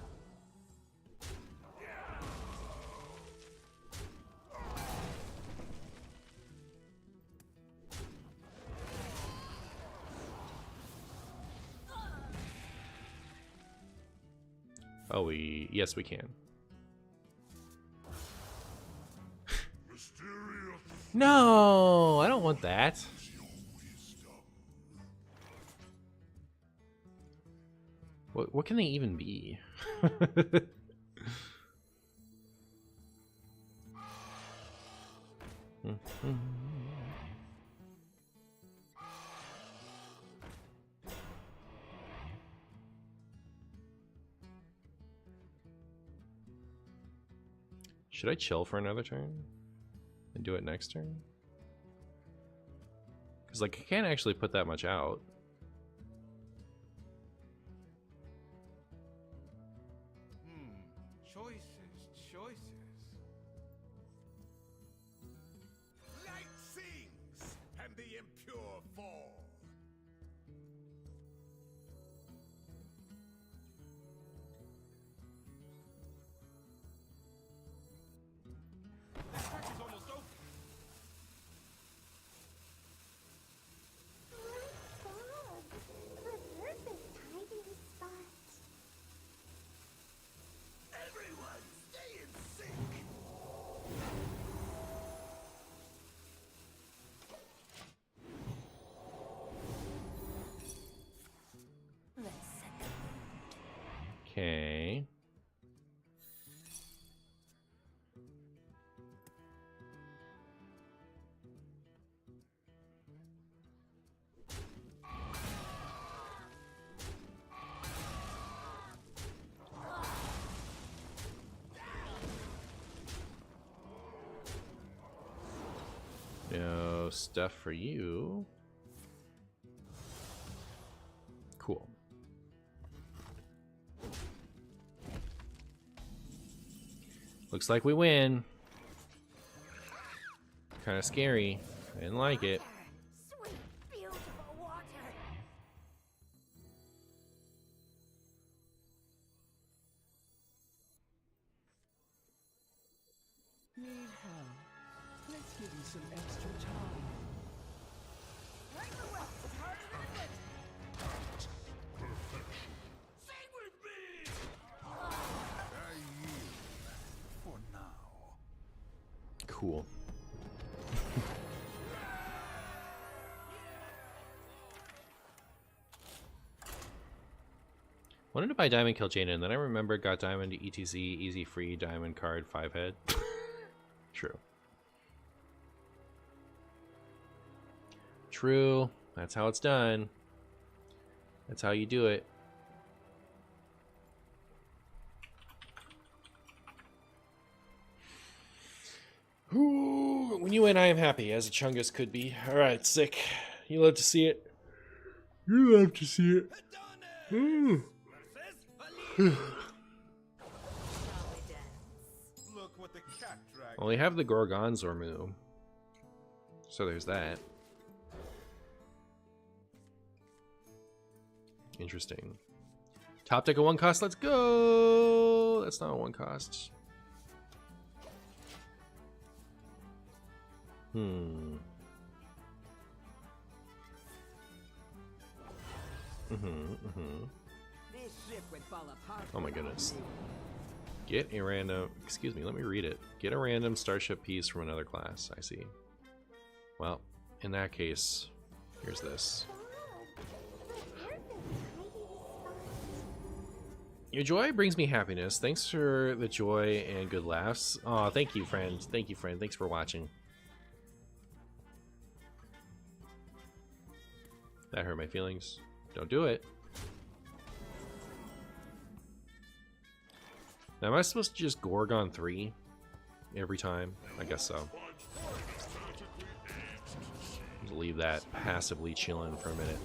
Oh, yes, we can. No, I don't want that. What can they even be? Should I chill for another turn and do it next turn? Because like I can't actually put that much out. Choices. Light sings, and the impure fall. Okay. No stuff for you. Cool. Looks like we win. Kind of scary. I didn't like it. Sweet, beautiful water. Need help? Let's give you some extra time. Sing with me! I yield for now. Cool. Wanted to buy Diamond Kill Jaina, and then I remembered got Diamond ETC, easy free Diamond card, 5 head. True. True. That's how it's done. That's how you do it. Ooh, when you win, I am happy, as a Chungus could be. Alright, sick. You love to see it. You love to see it. Ooh. Shall we dance? Look what the cat dragged. Well, we have the Gorgonzormu. So there's that. Interesting. Top deck of 1 cost, let's go! That's not a 1 cost. This ship would fall apart. Oh my goodness. Get a random... Excuse me, let me read it. Get a random starship piece from another class. I see. Well, in that case, here's this. Your joy brings me happiness. Thanks for the joy and good laughs. Aw, thank you, friend. Thank you, friend. Thanks for watching. That hurt my feelings. Don't do it. Now, am I supposed to just Gorgon 3 every time? I guess so. Just leave that passively chilling for a minute.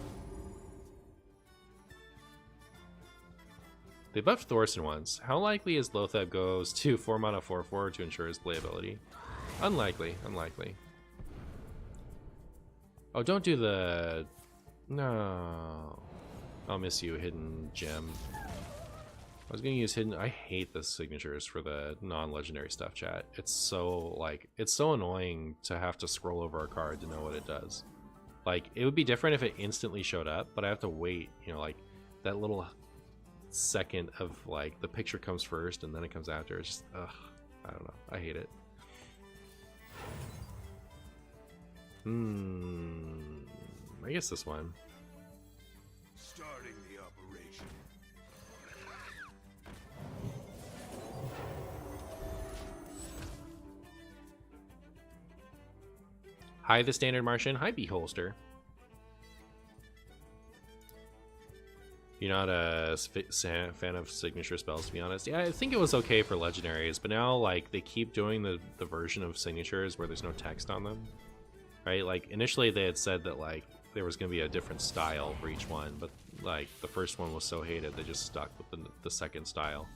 They buffed Thorson once. How likely is Lothab goes to 4 mana 4/4 to ensure his playability? Unlikely. Unlikely. Oh, don't do the... No. I'll miss you, Hidden Gem. I was gonna use Hidden... I hate the signatures for the non-legendary stuff, chat. It's so, like... It's so annoying to have to scroll over a card to know what it does. Like, it would be different if it instantly showed up, but I have to wait, you know, like, that little second of, like, the picture comes first and then it comes after. It's just, ugh. I don't know. I hate it. I guess this one. Starting the operation. Hi, the Standard Martian. Hi, Beholster. You're not a fan of signature spells, to be honest. Yeah, I think it was okay for legendaries, but now, like, they keep doing the version of signatures where there's no text on them. Right? Like, initially they had said that, like, there was going to be a different style for each one, but, like, the first one was so hated, they just stuck with the second style.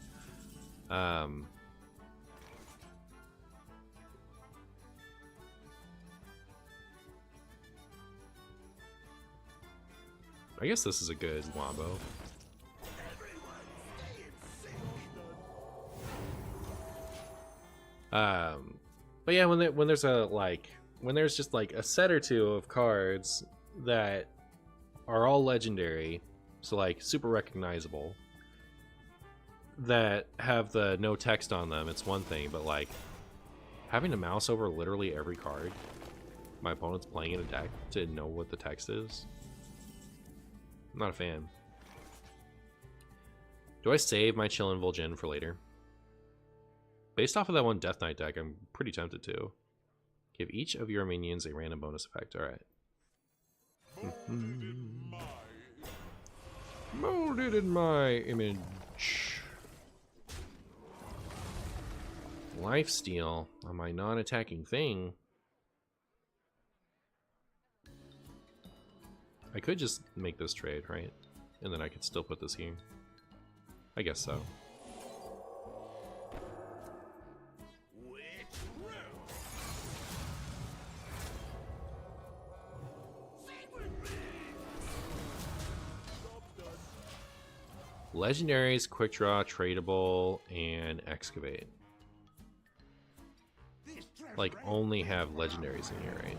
I guess this is a good wombo. But yeah, when there's a, like, when there's just like a set or two of cards that are all legendary, so like super recognizable, that have the no text on them, it's one thing, but like having to mouse over literally every card my opponent's playing in a deck to know what the text is, I'm not a fan. Do I save my Chillin' Vol'jin for later? Based off of that one Death Knight deck, I'm pretty tempted to. Give each of your minions a random bonus effect. Alright. Molded in my image. Lifesteal on my non-attacking thing. I could just make this trade, right? And then I could still put this here. I guess so. Legendaries, quick draw, tradable, and excavate. Like, only have legendaries in here, right?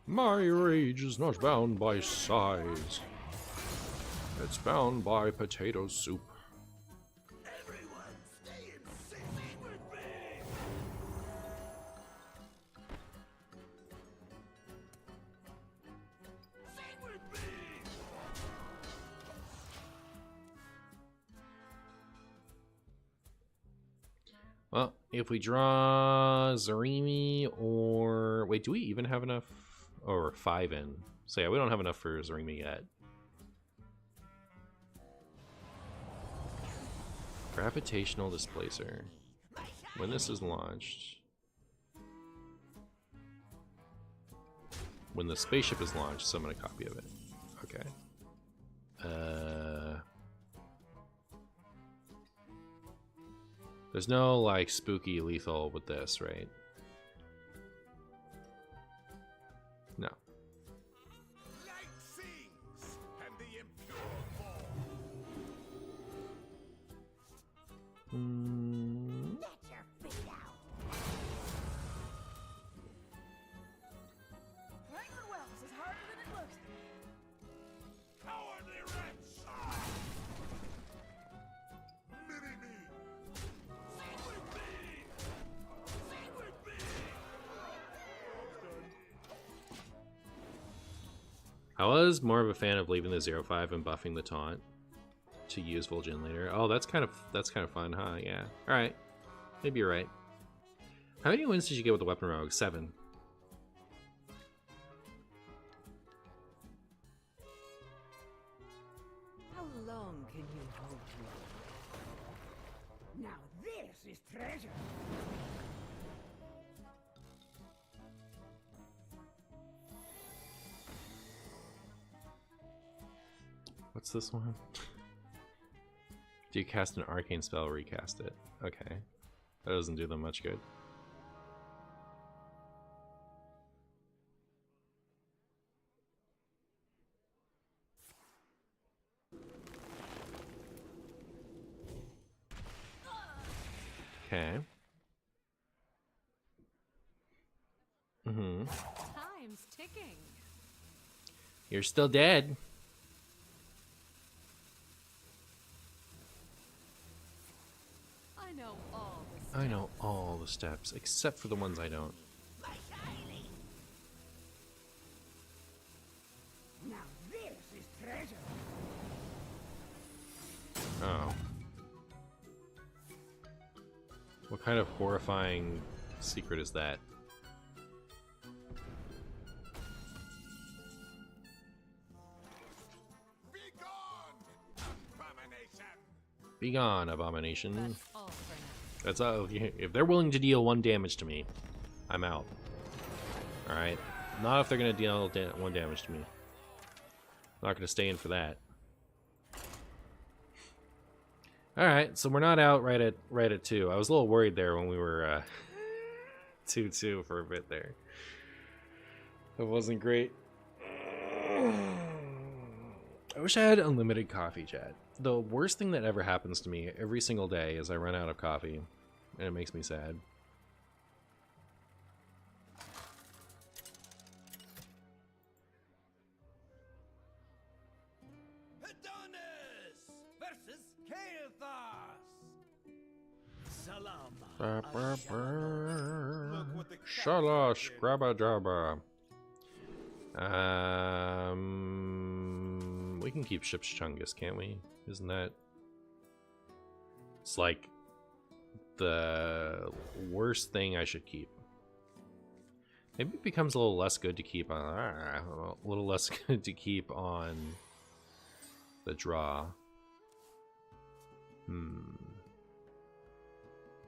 My rage is not bound by size. It's bound by potato soup. Well, if we draw Zarimi or... Wait, do we even have enough? Or 5 in. So yeah, we don't have enough for Zarimi yet. Gravitational Displacer. When this is launched... When the spaceship is launched, summon a copy of it. Okay. There's no, like, spooky lethal with this, right? No. Light sings, and the impure fall. Let your feet out. Playing for Wells is harder than it looks. Cowardly wretch! Mini-me! Sing with me! Sing with me! I was more of a fan of leaving the 0-5 and buffing the taunt to use Vol'jin later. Oh, that's kind of fun, huh? Yeah. All right. Maybe you're right. How many wins did you get with the Weapon Rogue? 7. How long can you hold me? Now this is treasure. What's this one? Do you cast an arcane spell, recast it? Okay. That doesn't do them much good. Okay. Time's ticking. You're still dead. I know all the I know all the steps, except for the ones I don't. Now this is treasure. Oh. What kind of horrifying secret is that? Begone, abomination! Begone, abomination. That's all for now. That's all. If they're willing to deal 1 damage to me, I'm out. All right. Not if they're gonna deal 1 damage to me. I'm not gonna stay in for that. All right. So we're not out right at 2. I was a little worried there when we were 2-2 for a bit there. That wasn't great. I wish I had unlimited coffee, chat. The worst thing that ever happens to me every single day is I run out of coffee, and it makes me sad. Adonis versus Kael'thas. Salam. Shalash, grabba jabba. We can keep Ship's Chungus, can't we? Isn't that? It's like the worst thing I should keep. Maybe it becomes a little less good to keep on. A little less good to keep on the draw.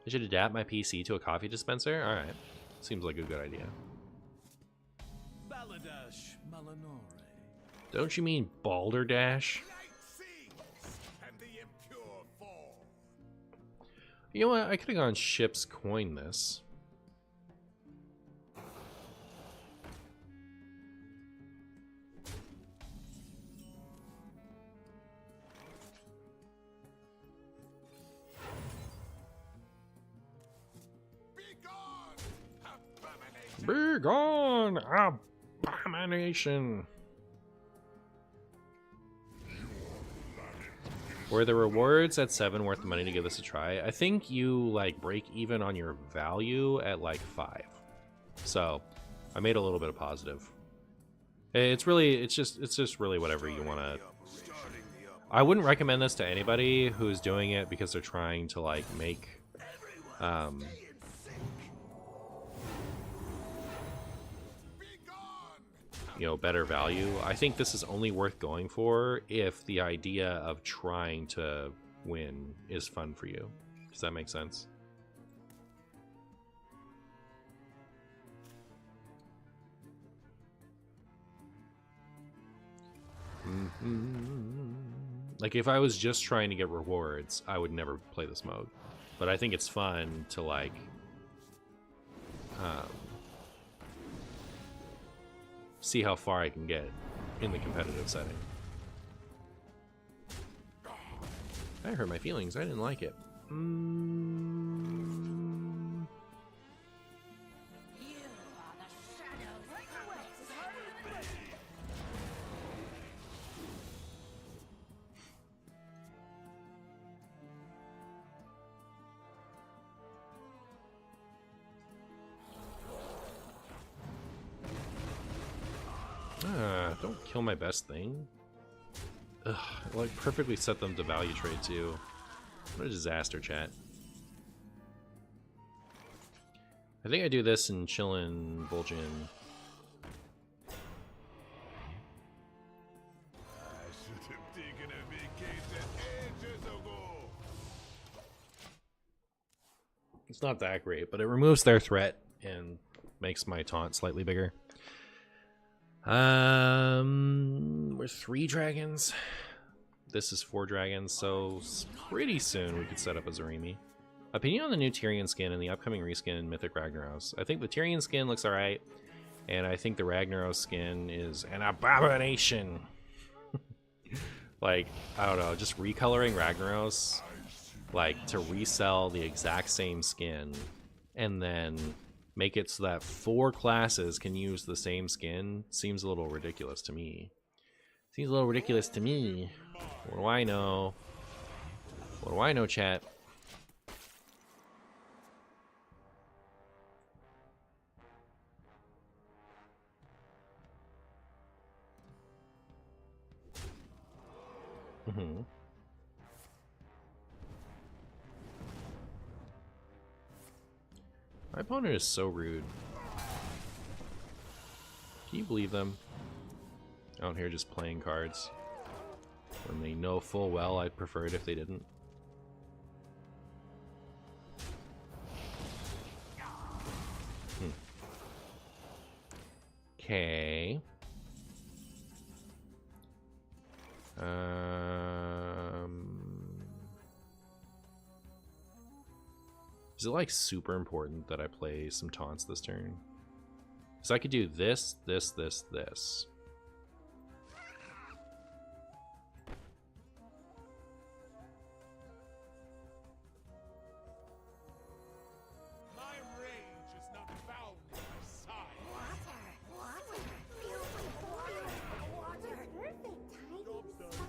I should adapt my PC to a coffee dispenser? Alright. Seems like a good idea. Baladash Malanore. Don't you mean Balderdash? Light sings, and the impure fall. You know what? I could have gone Ship's Coin this. Be gone, abomination! Were the rewards at 7 worth the money to give this a try? I think you like break even on your value at like 5. So I made a little bit of positive. It's just really whatever you want to. I wouldn't recommend this to anybody who's doing it because they're trying to like make you know, better value. I think this is only worth going for if the idea of trying to win is fun for you. Does that make sense? Like if I was just trying to get rewards, I would never play this mode. But I think it's fun to like see how far I can get in the competitive setting. I hurt my feelings. I didn't like it. Don't kill my best thing. Ugh, I like perfectly set them to value trade too. What a disaster, chat. I think I do this and chillin' Vol'jin. I should have taken a vacation ages ago. It's not that great, but it removes their threat and makes my taunt slightly bigger. We're 3 dragons. This is 4 dragons, so pretty soon we could set up a Zarimi. Opinion on the new Tyrion skin and the upcoming reskin in Mythic Ragnaros. I think the Tyrion skin looks alright, and I think the Ragnaros skin is an abomination. Like, I don't know, just recoloring Ragnaros, like, to resell the exact same skin, and then make it so that 4 classes can use the same skin seems a little ridiculous to me. Seems a little ridiculous to me. What do I know? What do I know, chat? My opponent is so rude. Can you believe them? Out here just playing cards when they know full well I'd prefer it if they didn't. Okay. Is it like super important that I play some taunts this turn? Because I could do this, this, this, this. My rage is not found in my side. Water! Fill with water! Perfect timing.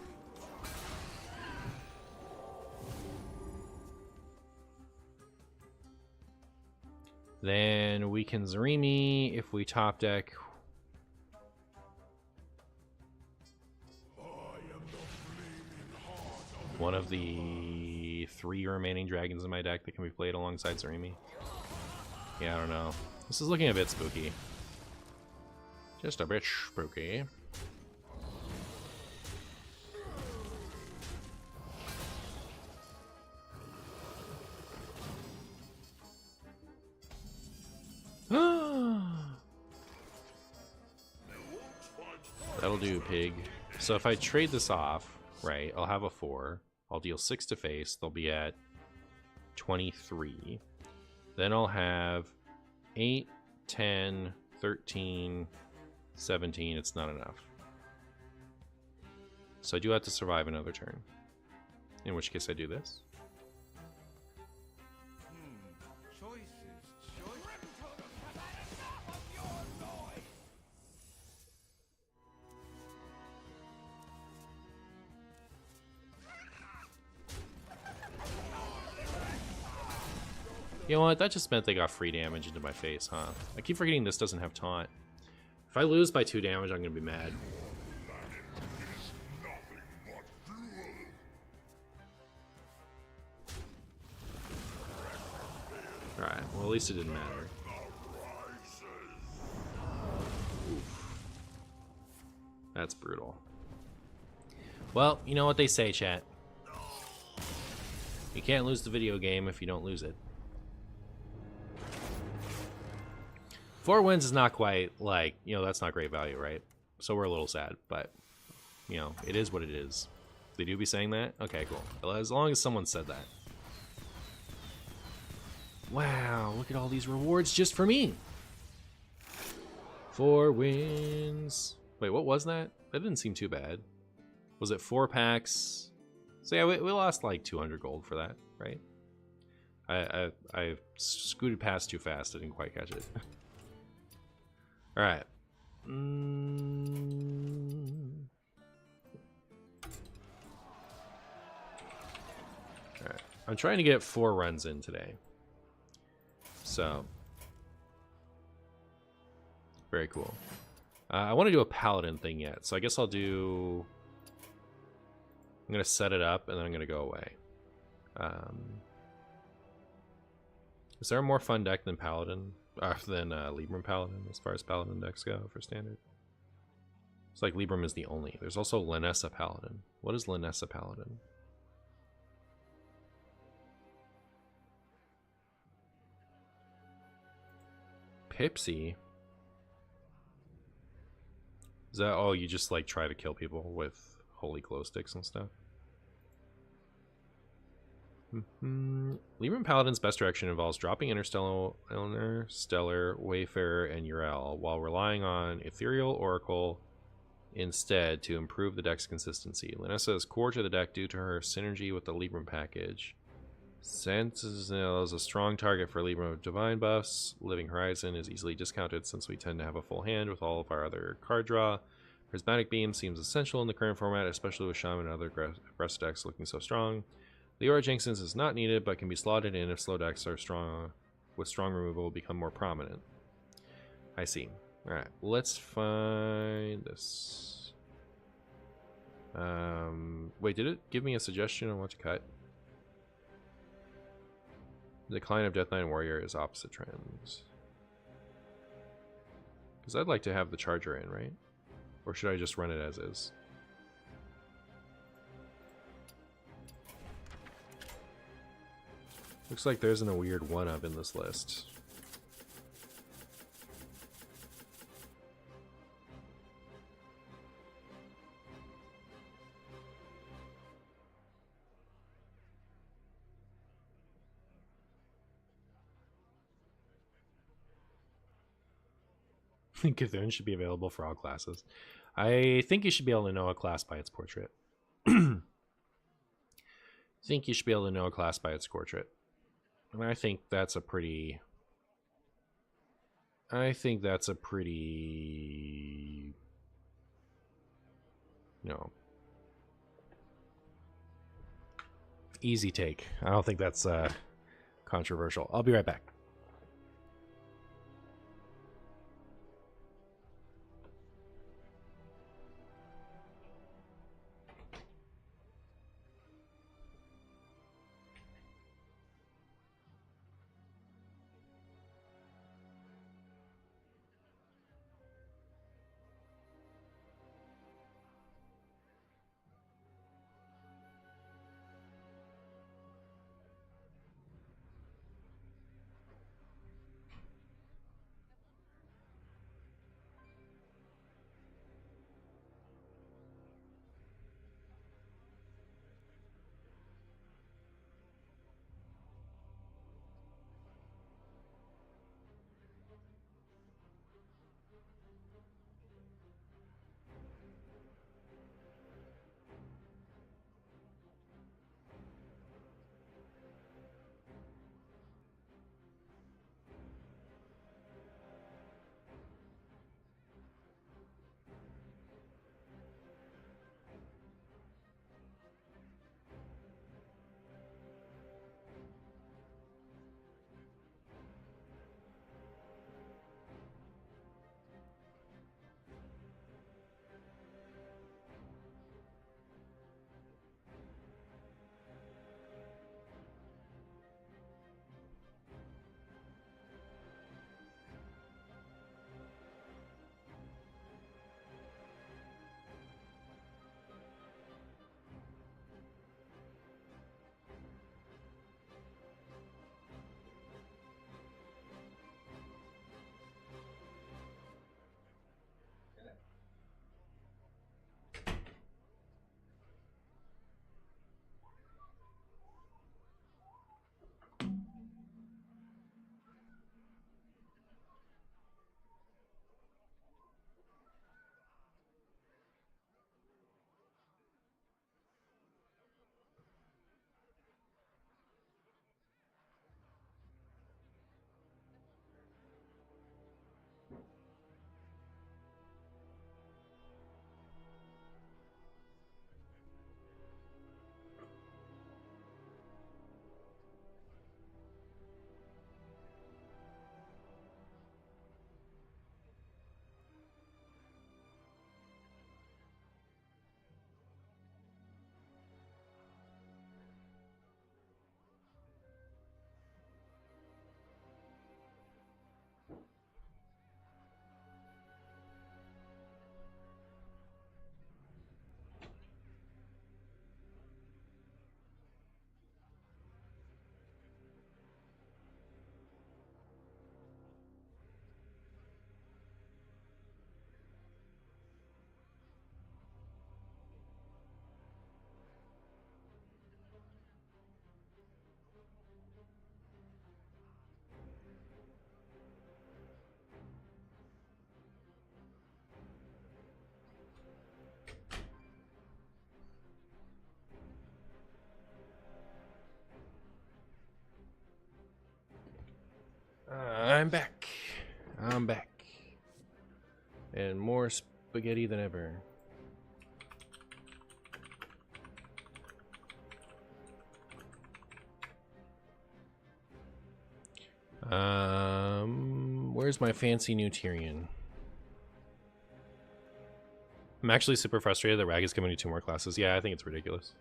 Then we can Zarimi if we top deck. One of the 3 remaining dragons in my deck that can be played alongside Zarimi. Yeah, I don't know. This is looking a bit spooky. Just a bit spooky. That'll do, pig. So if I trade this off, right, I'll have a 4. I'll deal 6 to face. They'll be at 23. Then I'll have 8, 10, 13, 17. It's not enough. So I do have to survive another turn. In which case I do this. You know what? That just meant they got free damage into my face, huh? I keep forgetting this doesn't have taunt. If I lose by 2 damage, I'm gonna be mad. Alright, well at least it didn't matter. Oof. That's brutal. Well, you know what they say, chat. You can't lose the video game if you don't lose it. 4 wins is not quite, like, you know, that's not great value, right? So we're a little sad, but, you know, it is what it is. They do be saying that? Okay, cool. Well, as long as someone said that. Wow, look at all these rewards just for me. 4 wins. Wait, what was that? That didn't seem too bad. Was it 4 packs? So yeah, we lost like 200 gold for that, right? I scooted past too fast. I didn't quite catch it. All right. All right. I'm trying to get 4 runs in today. So, very cool. I want to do a Paladin thing yet, so I guess I'll do... I'm going to set it up, and then I'm going to go away. Is there a more fun deck than Paladin? Than Libram Paladin, as far as Paladin decks go for standard? It's like Libram is the only. There's also Linessa Paladin. What is Linessa Paladin? Pipsy? Is that, oh, you just like try to kill people with holy glow sticks and stuff? Libram Paladin's best direction involves dropping Interstellar, Wayfarer, and Urel, while relying on Ethereal Oracle instead to improve the deck's consistency. Linessa is core to the deck due to her synergy with the Libram package. Sentinel is a strong target for Libram Divine buffs. Living Horizon is easily discounted since we tend to have a full hand with all of our other card draw. Prismatic Beam seems essential in the current format, especially with Shaman and other aggressive decks looking so strong. Leora Jinxons is not needed, but can be slotted in if slow decks are strong. With strong removal, will become more prominent. I see. All right, let's find this. Wait, did it give me a suggestion on what to cut? Decline of Death Knight Warrior is opposite trends. Because I'd like to have the Charger in, right? Or should I just run it as is? Looks like there isn't a weird 1-up in this list. Cthulhu should be available for all classes. I think you should be able to know a class by its portrait. And I think that's a pretty... You know... easy take. I don't think that's controversial. I'll be right back. I'm back. I'm back. And more spaghetti than ever. Where's my fancy new Tyrion? I'm actually super frustrated that Rag is coming to 2 more classes. Yeah, I think it's ridiculous.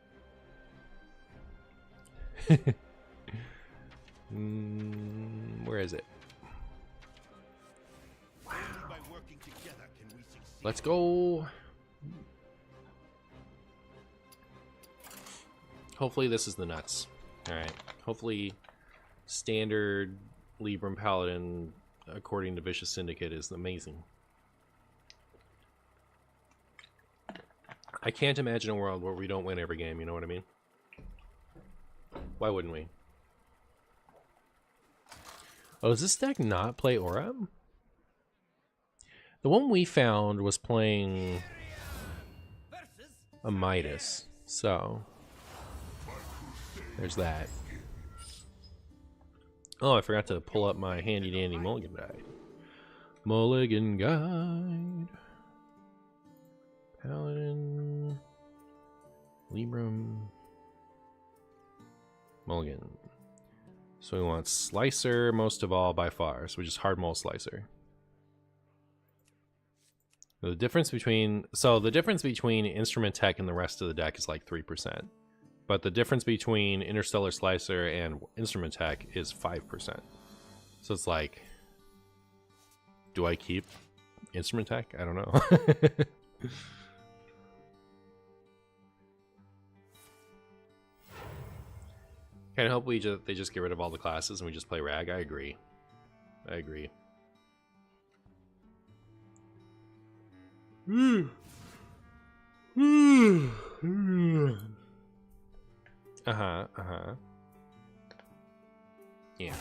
Where is it? Wow. Let's go. Hopefully this is the nuts. Alright. Hopefully standard Libram Paladin according to Vicious Syndicate is amazing. I can't imagine a world where we don't win every game, you know what I mean? Why wouldn't we? Oh, does this deck not play Aura? The one we found was playing a Midas, so there's that. Oh, I forgot to pull up my handy dandy mulligan guide. Mulligan guide. Paladin. Libram. Mulligan. So we want Slicer most of all by far. So we just hard mull Slicer. The difference between Instrument Tech and the rest of the deck is like 3%. But the difference between Interstellar Slicer and Instrument Tech is 5%. So it's like, do I keep Instrument Tech? I don't know. Kind of hope they just get rid of all the classes and we just play Rag. I agree. I agree. Yeah.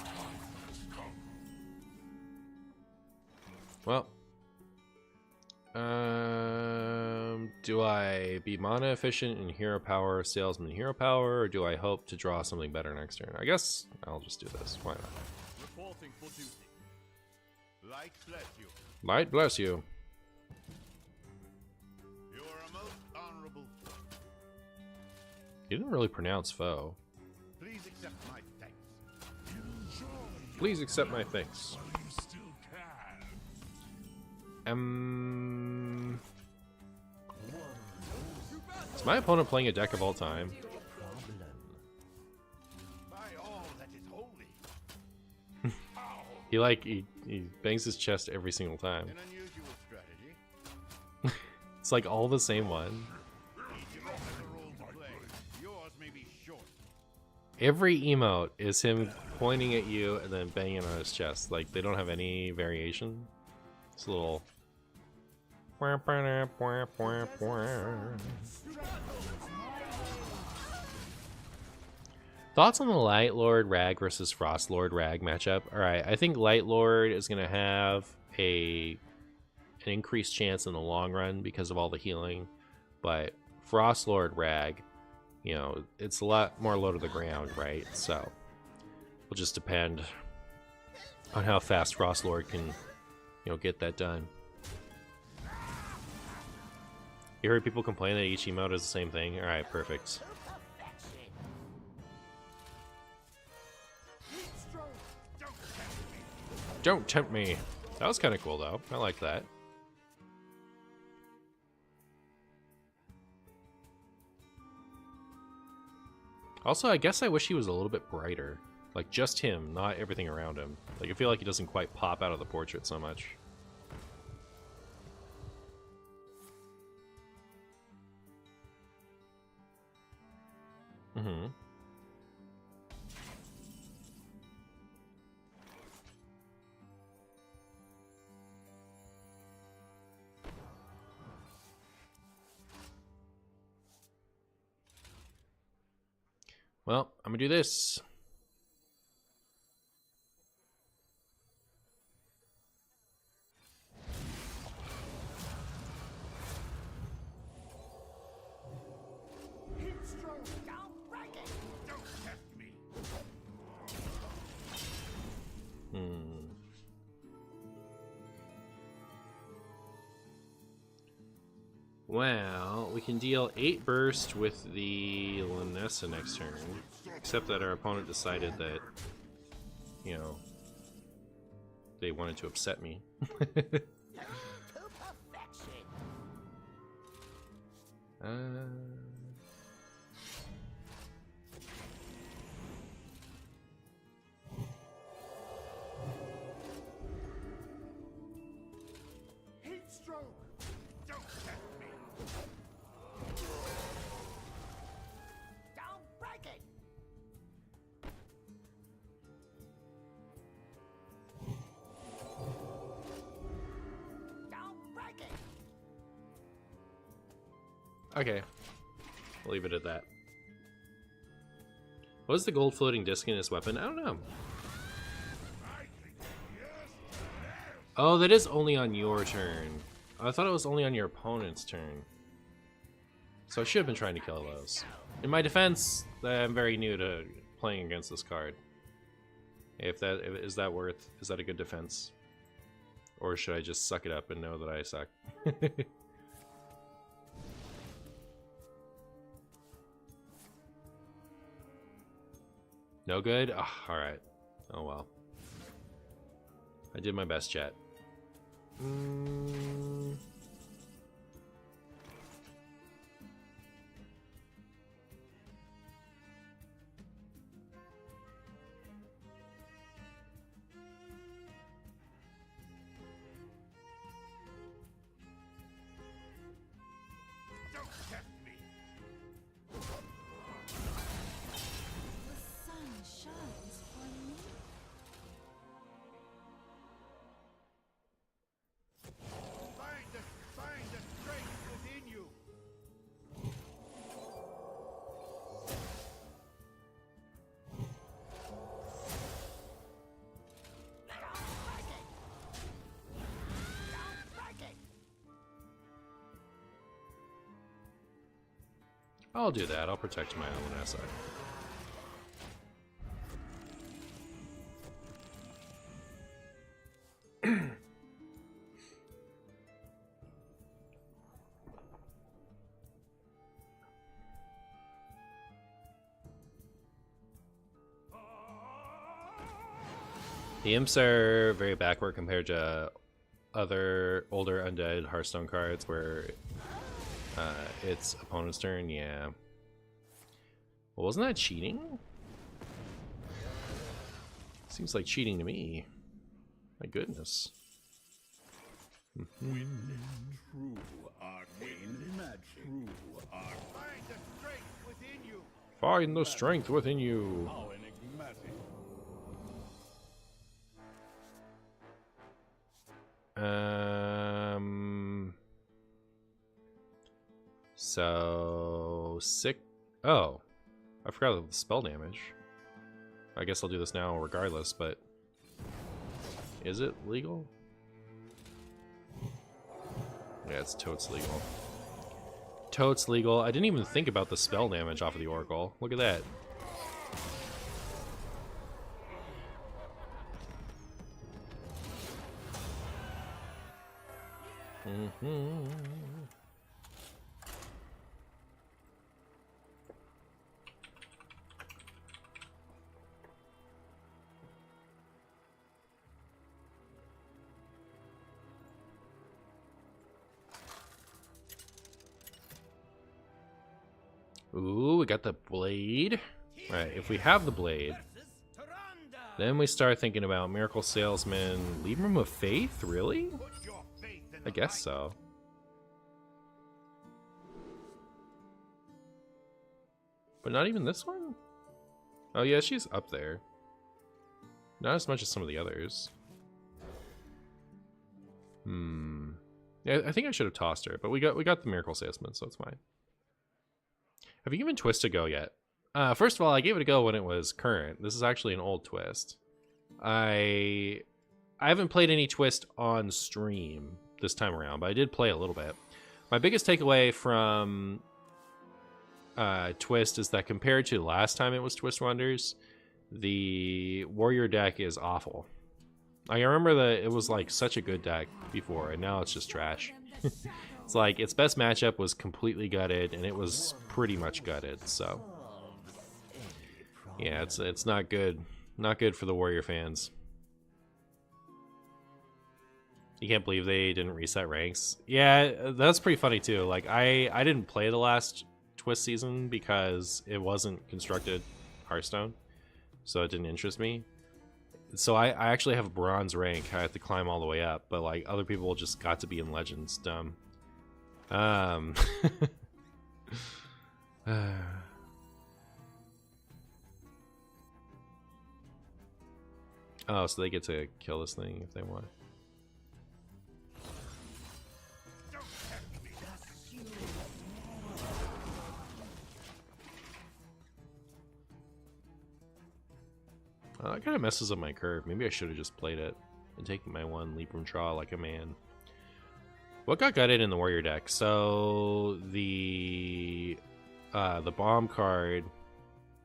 Well. Do I be mana efficient in hero power, salesman hero power, or do I hope to draw something better next turn? I guess I'll just do this. Why not? Reporting for duty. Light bless you. Light bless you. You are a most honorable foe. You didn't really pronounce foe. Please accept my thanks. Please accept my thanks. Is my opponent playing a deck of all time? By all that is holy. He bangs his chest every single time. An unusual strategy. It's like all the same one. Each of us has a role to play. Yours may be short. Every emote is him pointing at you and then banging on his chest. Like they don't have any variation. It's a little. Thoughts on the Light Lord Rag versus Frost Lord Rag matchup? Alright, I think Light Lord is going to have an increased chance in the long run because of all the healing. But Frost Lord Rag, you know, it's a lot more low to the ground, right? So, it'll just depend on how fast Frost Lord can, you know, get that done. You heard people complain that each emote is the same thing? Alright, perfect. Don't tempt me. That was kind of cool, though. I like that. Also, I guess I wish he was a little bit brighter. Like, just him, not everything around him. Like, I feel like he doesn't quite pop out of the portrait so much. Mm-hmm. Well, I'm gonna do this. Well, we can deal 8 burst with the Lanessa next turn. Except that our opponent decided that, you know, they wanted to upset me. Heat stroke! Don't test me! Don't break it! Don't break it! Okay. We'll leave it at that. What is the gold floating disc in his weapon? I don't know. Oh, that is only on your turn. I thought it was only on your opponent's turn. So I should have been trying to kill those. In my defense, I'm very new to playing against this card. Is that a good defense? Or should I just suck it up and know that I suck? No good? Oh, alright. Oh well. I did my best, chat. Don't test me! The sun shines for me. Find the strength within you! I'll do that. I'll protect my own asset. The imps are very backward compared to other older undead Hearthstone cards where it's opponent's turn. Yeah. Well, wasn't that cheating? Seems like cheating to me. My goodness. True arcane magic. True arcane. Find the strength within you! Find the strength within you. How enigmatic. So sick. Oh, I forgot the spell damage. I guess I'll do this now regardless, but is it legal? Yeah, it's totes legal. Totes legal. I didn't even think about the spell damage off of the Oracle. Look at that. Ooh, we got the blade. Alright, if we have the blade, then we start thinking about Miracle Salesman, Libram of Faith? Really? Put your faith in I the guess light. so. But not even this one? Oh yeah, she's up there. Not as much as some of the others. Yeah, I think I should have tossed her, but we got the Miracle Salesman, so it's fine. Have you given Twist a go yet? First of all, I gave it a go when it was current. This is actually an old Twist. I haven't played any Twist on stream this time around, but I did play a little bit. My biggest takeaway from Twist is that compared to last time it was Twist Wonders, the Warrior deck is awful. I remember that it was like such a good deck before, and now it's just trash. It's like its best matchup was completely gutted, and it was pretty much gutted. So yeah, it's not good. Not good for the Warrior fans. You can't believe they didn't reset ranks. Yeah, that's pretty funny too. Like I didn't play the last Twist season because it wasn't constructed Hearthstone, so it didn't interest me. So I actually have a bronze rank. I have to climb all the way up, but like other people just got to be in Legends. Dumb. Oh, so they get to kill this thing if they want. That kind of messes up my curve. Maybe I should have just played it and taken my one leap from draw like a man. What got gutted in the Warrior deck? So the bomb card,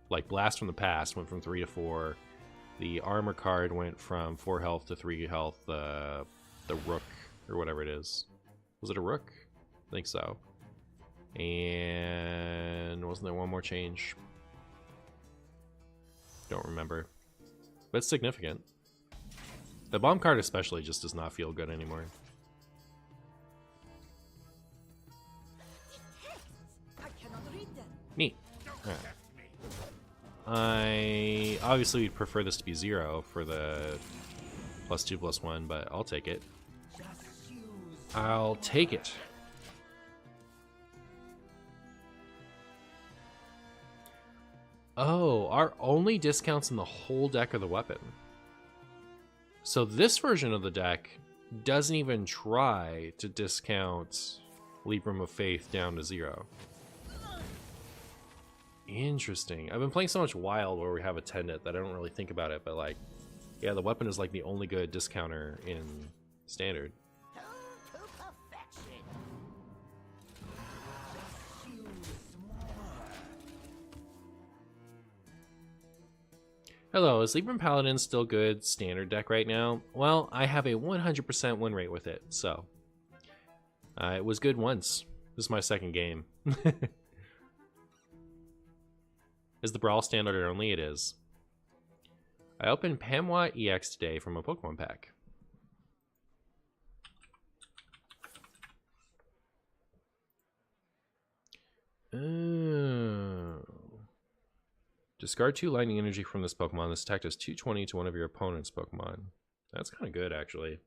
like Blast from the Past, went from 3 to 4. The armor card went from 4 health to 3 health. The Rook, or whatever it is. Was it a Rook? I think so. And wasn't there one more change? Don't remember. But it's significant. The bomb card especially just does not feel good anymore. Neat. Alright. I obviously would prefer this to be 0 for the +2/+1, but I'll take it. I'll take it. Oh, our only discounts in the whole deck are the weapon. So this version of the deck doesn't even try to discount Libram of Faith down to 0. Interesting. I've been playing so much Wild where we have Attendant that I don't really think about it, but like, yeah, the weapon is like the only good discounter in Standard. Hello, is Libram Paladin still good Standard deck right now? Well, I have a 100% win rate with it, so. It was good once. This is my second game. Is the Brawl Standard only? It is. I opened Pamwa EX today from a Pokemon pack. Oh. Discard 2 lightning energy from this Pokemon. This attack does 220 to one of your opponent's Pokemon. That's kind of good, actually.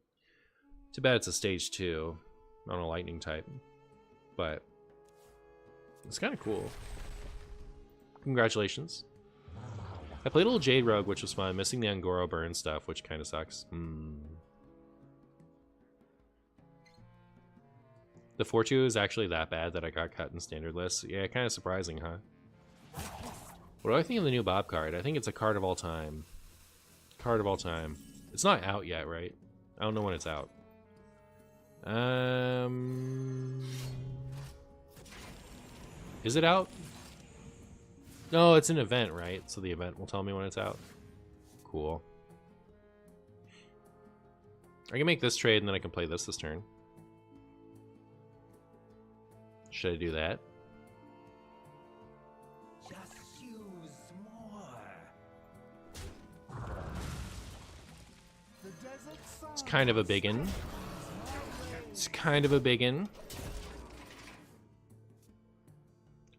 Too bad it's a stage 2 on a lightning type. But it's kind of cool. Congratulations. I played a little Jade Rogue, which was fun. Missing the Angoro burn stuff, which kind of sucks. The 4-2 is actually that bad that I got cut in Standard lists. Yeah, kind of surprising, huh? What do I think of the new Bob card? I think it's a card of all time. Card of all time. It's not out yet, right? I don't know when it's out. Is it out? No, it's an event, right? So the event will tell me when it's out. Cool. I can make this trade and then I can play this turn. Should I do that? It's kind of a biggin. It's kind of a biggin.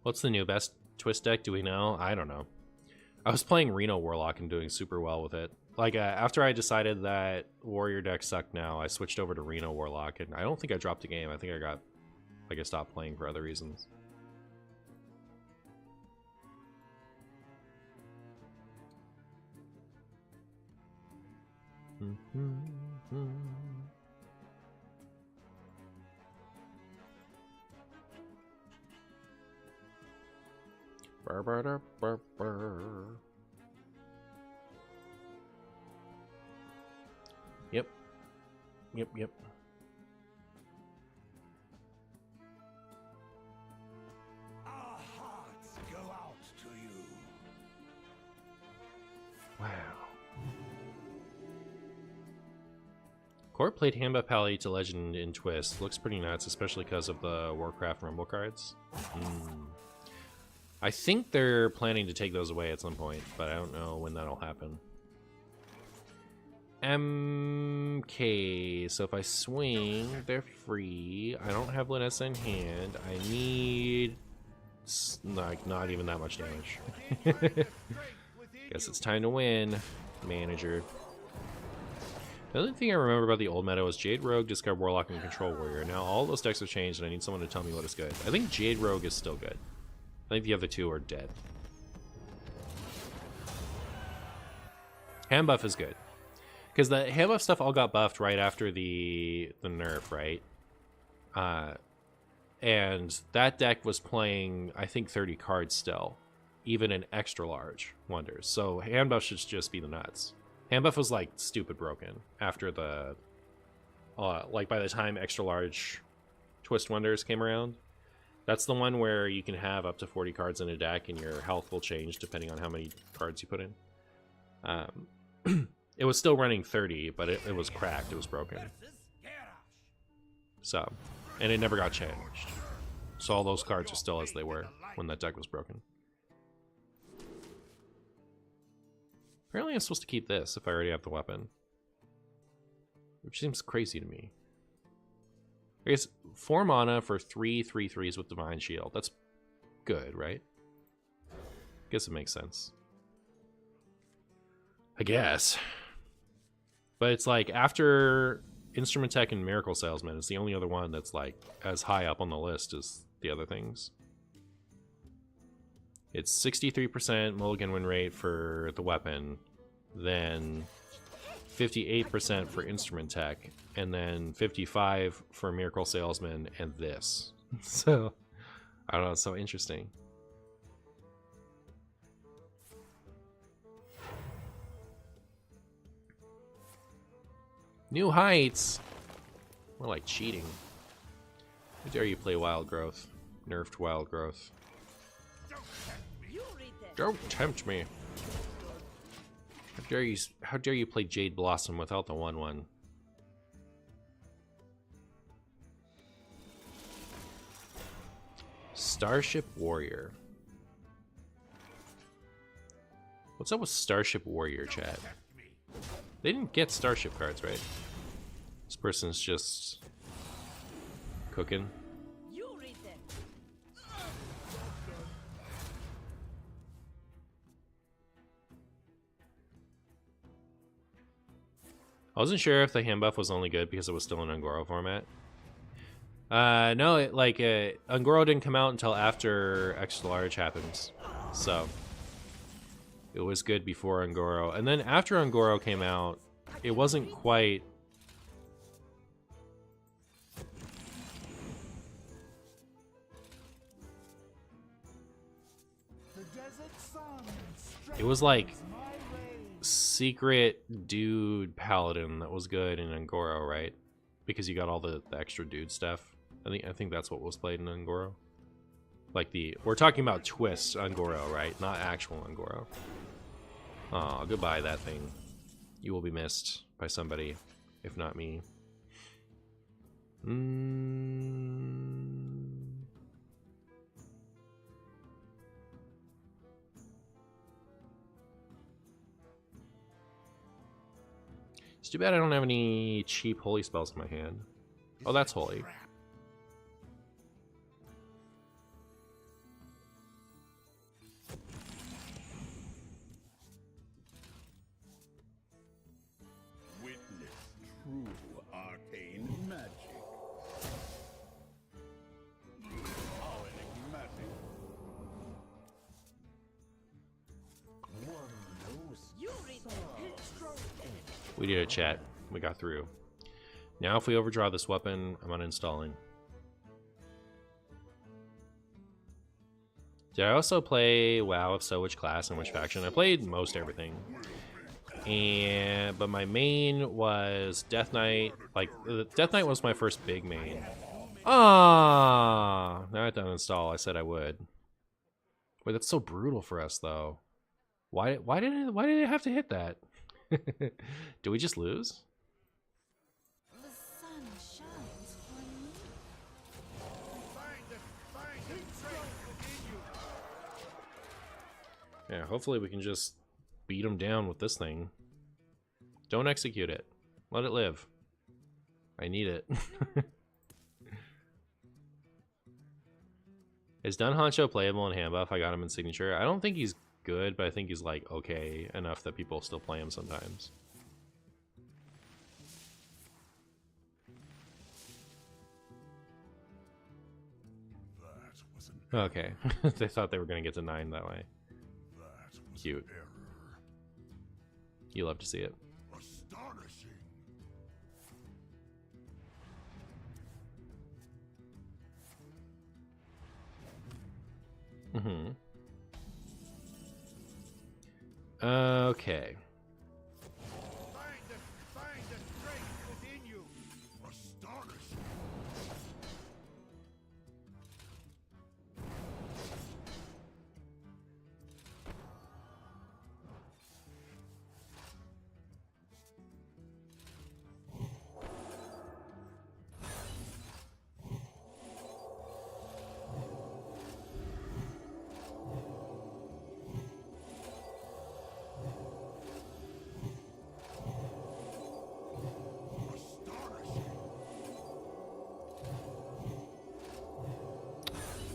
What's the new best Twist deck? Do we know? I don't know. I was playing Reno Warlock and doing super well with it. Like, after I decided that Warrior deck sucked now, I switched over to Reno Warlock, and I don't think I dropped a game. I think I stopped playing for other reasons. Yep. Yep. Our hearts go out to you. Wow. Court played Handbuff Pally to Legend in Twist. Looks pretty nuts, especially because of the Warcraft Rumble cards. I think they're planning to take those away at some point, but I don't know when that'll happen. MK, so if I swing, they're free. I don't have Linessa in hand. I need like not even that much damage. Guess it's time to win, manager. The other thing I remember about the old meta was Jade Rogue, Discard Warlock, and Control Warrior. Now all those decks have changed, and I need someone to tell me what is good. I think Jade Rogue is still good. I think the other two are dead. Hand buff is good. Because the hand buff stuff all got buffed right after the nerf, right? And that deck was playing, I think, 30 cards still. Even in extra large wonders. So hand buff should just be the nuts. Hand buff was like stupid broken after the like by the time extra large twist wonders came around. That's the one where you can have up to 40 cards in a deck and your health will change depending on how many cards you put in. It was still running 30, but it was cracked, it was broken. So, and it never got changed. So all those cards are still as they were when that deck was broken. Apparently I'm supposed to keep this if I already have the weapon. Which seems crazy to me. I guess 4 mana for 3 3/3s with Divine Shield. That's good, right? Guess it makes sense. I guess. But it's like after Instrument Tech and Miracle Salesman, it's the only other one that's like as high up on the list as the other things. It's 63% mulligan win rate for the weapon, then 58% for Instrument Tech, and then 55 for Miracle Salesman, and this. So, I don't know, it's so interesting. New heights! More like cheating. How dare you play Wild Growth? Nerfed Wild Growth. Don't tempt me. How dare you play Jade Blossom without the 1/1? Starship Warrior. What's up with Starship Warrior, chat? They didn't get Starship cards, right? This person's just cooking. I wasn't sure if the hand buff was only good because it was still in Ungoro format. No, Ungoro didn't come out until after Extra Large happens. So, it was good before Ungoro. And then after Ungoro came out, it wasn't quite... It was like... secret dude Paladin that was good in Ungoro, right? Because you got all the extra dude stuff. I think that's what was played in Ungoro. Like we're talking about Twist Ungoro, right? Not actual Ungoro. Aw, goodbye that thing. You will be missed by somebody, if not me. It's too bad I don't have any cheap holy spells in my hand. Oh, that's holy. Witness true arcane magic. How enigmatic. We did a chat. We got through. Now if we overdraw this weapon, I'm uninstalling. Did I also play WoW, if so which class and which faction? I played most everything. But my main was Death Knight. Like, Death Knight was my first big main. Ah, now I have to uninstall. I said I would. Wait, that's so brutal for us though. Why did it have to hit that? Did we just lose? Yeah, hopefully we can just beat him down with this thing. Don't execute it. Let it live. I need it. Is Dun Honcho playable in hand buff? I got him in signature. I don't think he's good, but I think he's like okay enough that people still play him sometimes. Okay. They thought they were gonna get to 9 that way. Cute. You love to see it. Astonishing. Mm-hmm. Okay. Find the strength within you. Astonishing.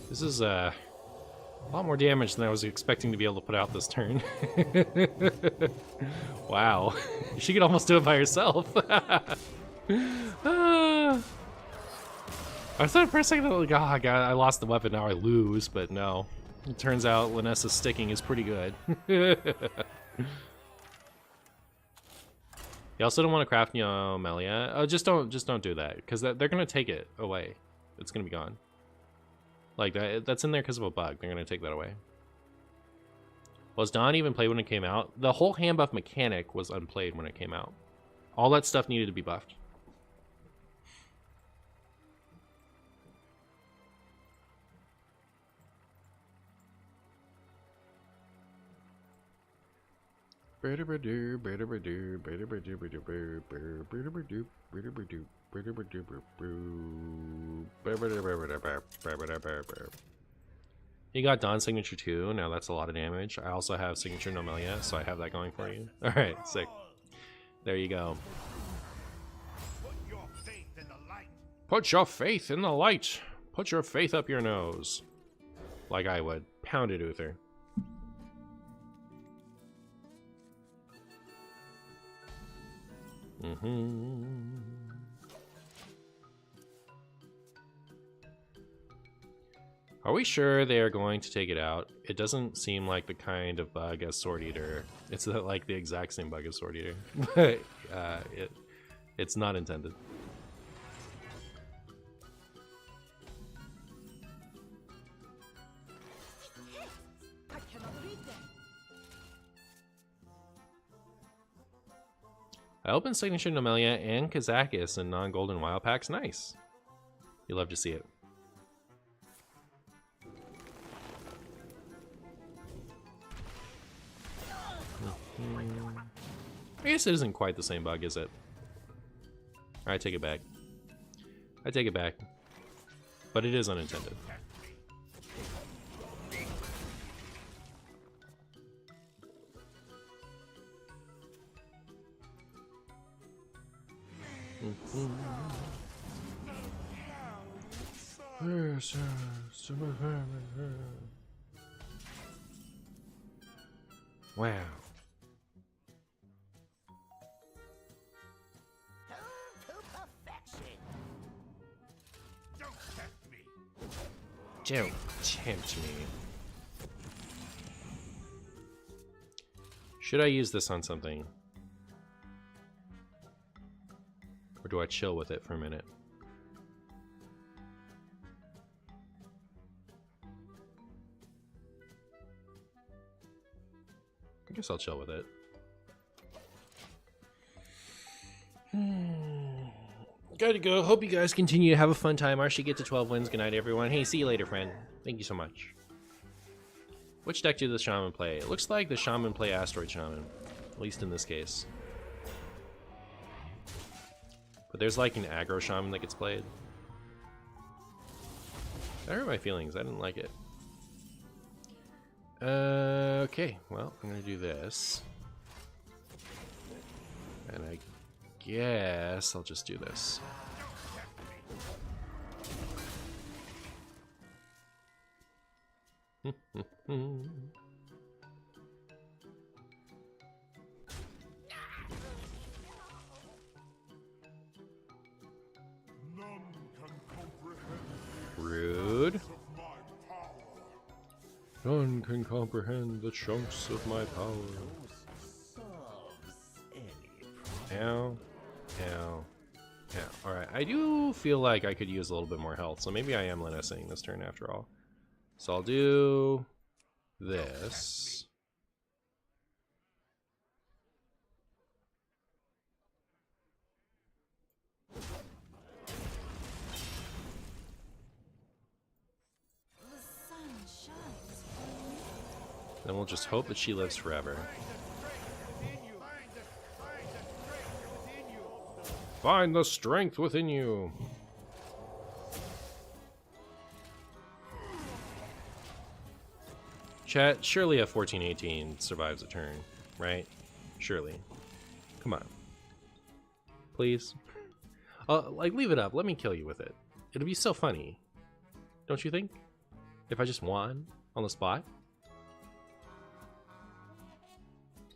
This is a lot more damage than I was expecting to be able to put out this turn. Wow. She could almost do it by herself. I thought for a second, like, oh god, I lost the weapon, now I lose, but no. It turns out Linessa's sticking is pretty good. You also don't want to craft Neomelia. Oh, just don't do that, because they're gonna take it away. It's gonna be gone. Like that's in there because of a bug. They're gonna take that away. Was Dawn even played when it came out? The whole hand buff mechanic was unplayed when it came out. All that stuff needed to be buffed. You got Dawn signature too. Now that's a lot of damage. I also have signature Nomelia, so I have that going for you. Alright, sick. There you go. Put your faith in the light. Put your faith in the light. Put your faith up your nose. Like I would. Pound it, Uther. Are we sure they are going to take it out? It doesn't seem like the kind of bug as Sword Eater. It's like the exact same bug as Sword Eater. But it's not intended. I cannot read them. I opened Signature Nomelia and Kazakis in non-golden wild packs. Nice. You love to see it. I guess it isn't quite the same bug, is it? I take it back. I take it back. But it is unintended. Wow. To perfection. Don't tempt me. Don't tempt me. Should I use this on something? Or do I chill with it for a minute? I guess I'll chill with it. Gotta go. Hope you guys continue to have a fun time. Archie, get to 12 wins. Good night, everyone. Hey, see you later, friend. Thank you so much. Which deck do the Shaman play? It looks like the Shaman play Asteroid Shaman. At least in this case. But there's like an aggro Shaman that gets played. That hurt my feelings. I didn't like it. Okay, well, I'm gonna do this. And I guess I'll just do this. None can comprehend Rude. of my power. None can comprehend the chunks of my power. Ow. Ow. Yeah, alright. I do feel like I could use a little bit more health, so maybe I am Linusing this turn after all. So I'll do this. The sun shines for me. Then we'll just hope that she lives forever. Find the strength within you. Chat, surely a 14-18 survives a turn, right? Surely. Come on. Please. Like, leave it up. Let me kill you with it. It'll be so funny. Don't you think? If I just won on the spot.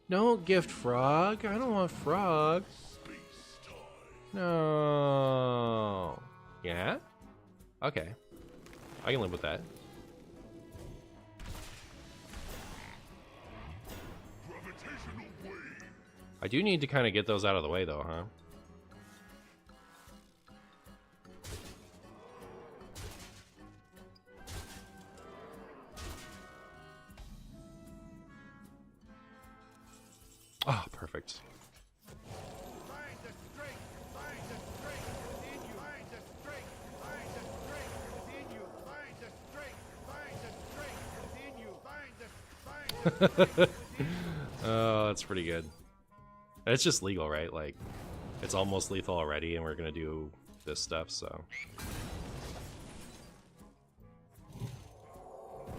Don't gift frog. I don't want frog. No. Yeah? Okay. I can live with that. I do need to kind of get those out of the way though, huh? Oh, perfect. Oh, that's pretty good. It's just legal, right? Like, it's almost lethal already, and we're gonna do this stuff, so.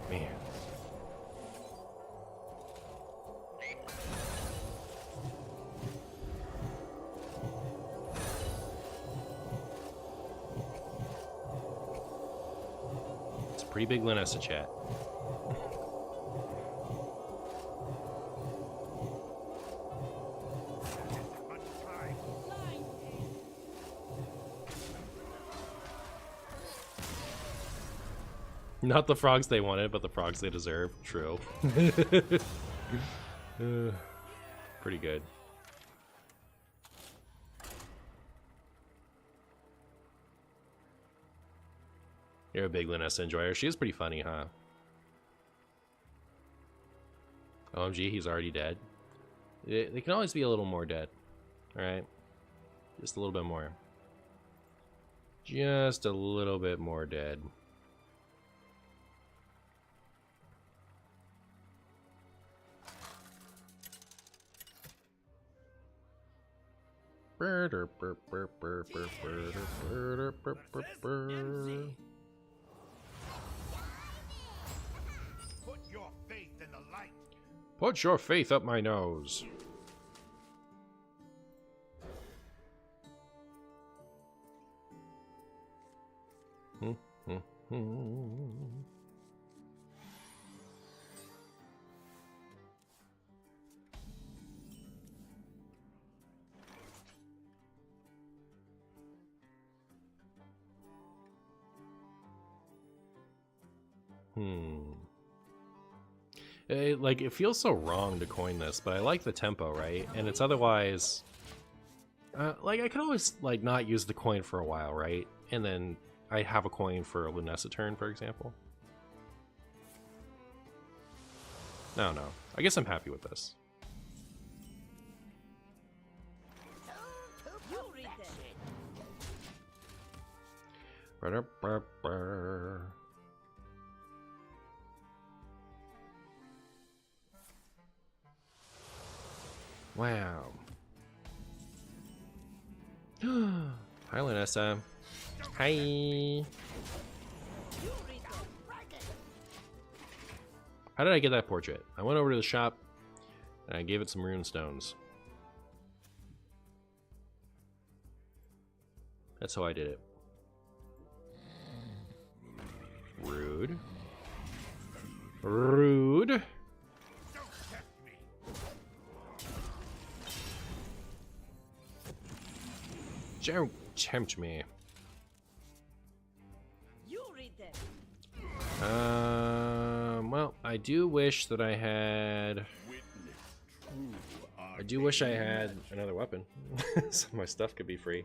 Man. It's a pretty big Linus to chat. Not the frogs they wanted, but the frogs they deserve. True. Pretty good. You're a big Linus enjoyer. She is pretty funny, huh? OMG, he's already dead. They can always be a little more dead. Alright? Just a little bit more. Just a little bit more dead. Put your faith in the light. Put your faith up my nose. It feels so wrong to coin this, but I like the tempo, right? And it's otherwise... like, I could always, like, not use the coin for a while, right? And then I have a coin for a Lunessa turn, for example. No. I guess I'm happy with this. You read this. Wow. Hi, Lunessa. Hi. You read this. How did I get that portrait? I went over to the shop and I gave it some rune stones. That's how I did it. Rude. Rude. Don't tempt me. Don't tempt me. You read them. Well, I do wish that I had... I do wish I had another weapon. So my stuff could be free.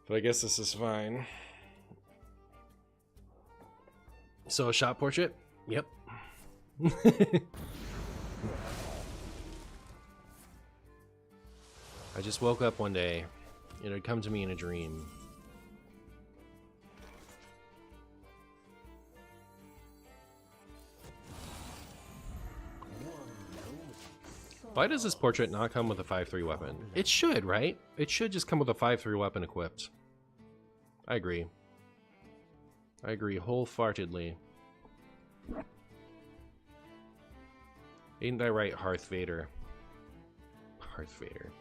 But I guess this is fine. So a shop portrait? Yep. I just woke up one day. It had come to me in a dream. Why does this portrait not come with a 5-3 weapon? It should, right? It should just come with a 5-3 weapon equipped. I agree. I agree wholeheartedly. Ain't that right, Hearth Vader? Hearth Vader.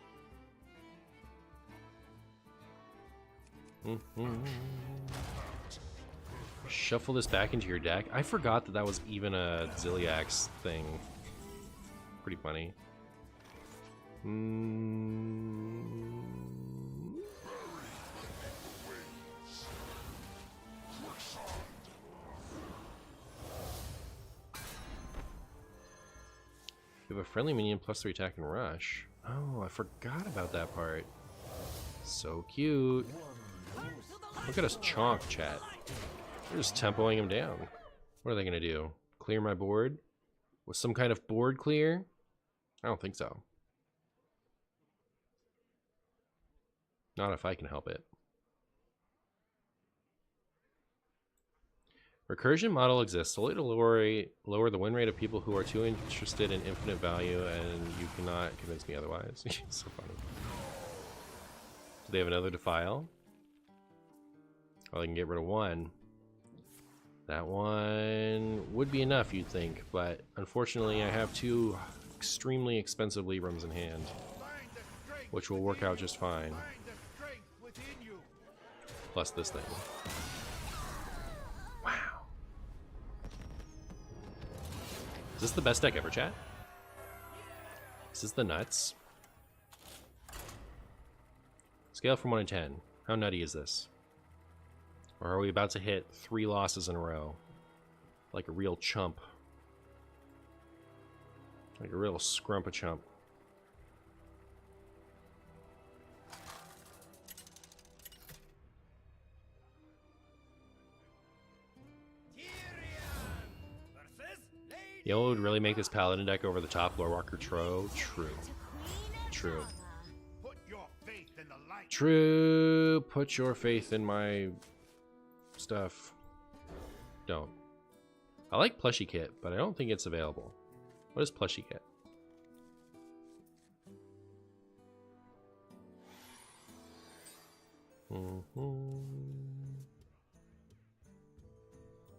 Shuffle this back into your deck. I forgot that that was even a Ziliax thing. Pretty funny. You have a friendly minion +3 attack and rush. Oh, I forgot about that part. So cute. Look at us chonk, chat. We're just tempoing him down. What are they gonna do? Clear my board? With some kind of board clear? I don't think so. Not if I can help it. Recursion model exists solely to lower the win rate of people who are too interested in infinite value, and you cannot convince me otherwise. So funny. Do they have another Defile? Oh, they can get rid of one. That one would be enough, you'd think, but unfortunately I have two extremely expensive Librams in hand, which will work out just fine. Plus this thing. Wow. Is this the best deck ever, chat? Is this the nuts? Scale from 1 to 10. How nutty is this? Or are we about to hit 3 losses in a row? Like a real chump. Like a real scrump-a-chump. Yellow would really make this Paladin deck over the top, Lore Walker Tro. True. True. True. Put your faith in my stuff. Don't. I like Plushie Kit, but I don't think it's available. What is Plushie Kit?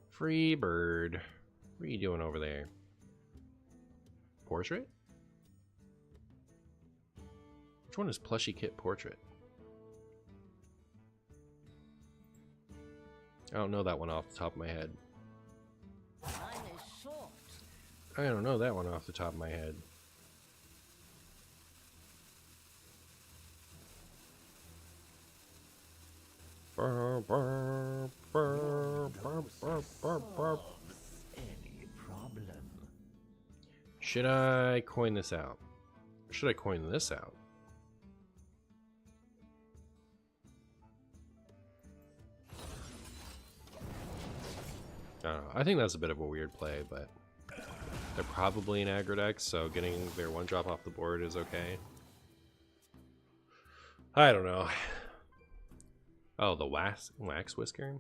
Free bird. What are you doing over there? Portrait? Which one is Plushie Kit Portrait? I don't know that one off the top of my head. I don't know that one off the top of my head. Any problem? Should I coin this out? Or should I coin this out? I don't know. I think that's a bit of a weird play, but they're probably an aggro deck, so getting their 1-drop off the board is okay. I don't know. Oh, the wax whisker?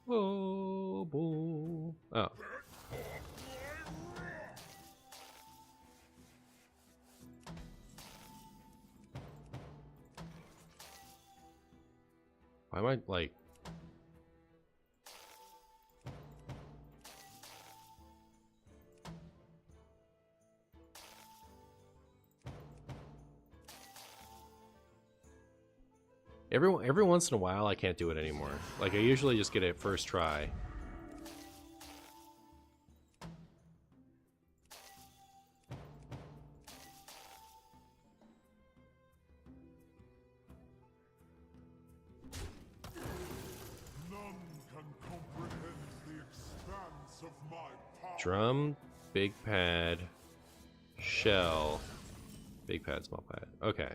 Oh, boo. Oh. Why am I like... Every once in a while I can't do it anymore. Like I usually just get it first try. None can comprehend the expanse of my power. Drum, big pad, shell, big pad, small pad. Okay.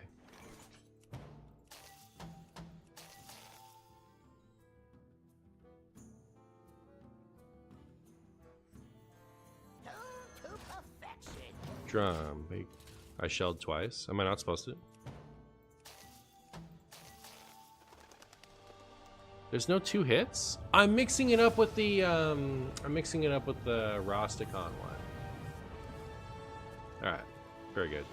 To perfection. Drum, big. I shelled twice. Am I not supposed to? There's no 2 hits? I'm mixing it up with the Rosticon one. Alright. Very good.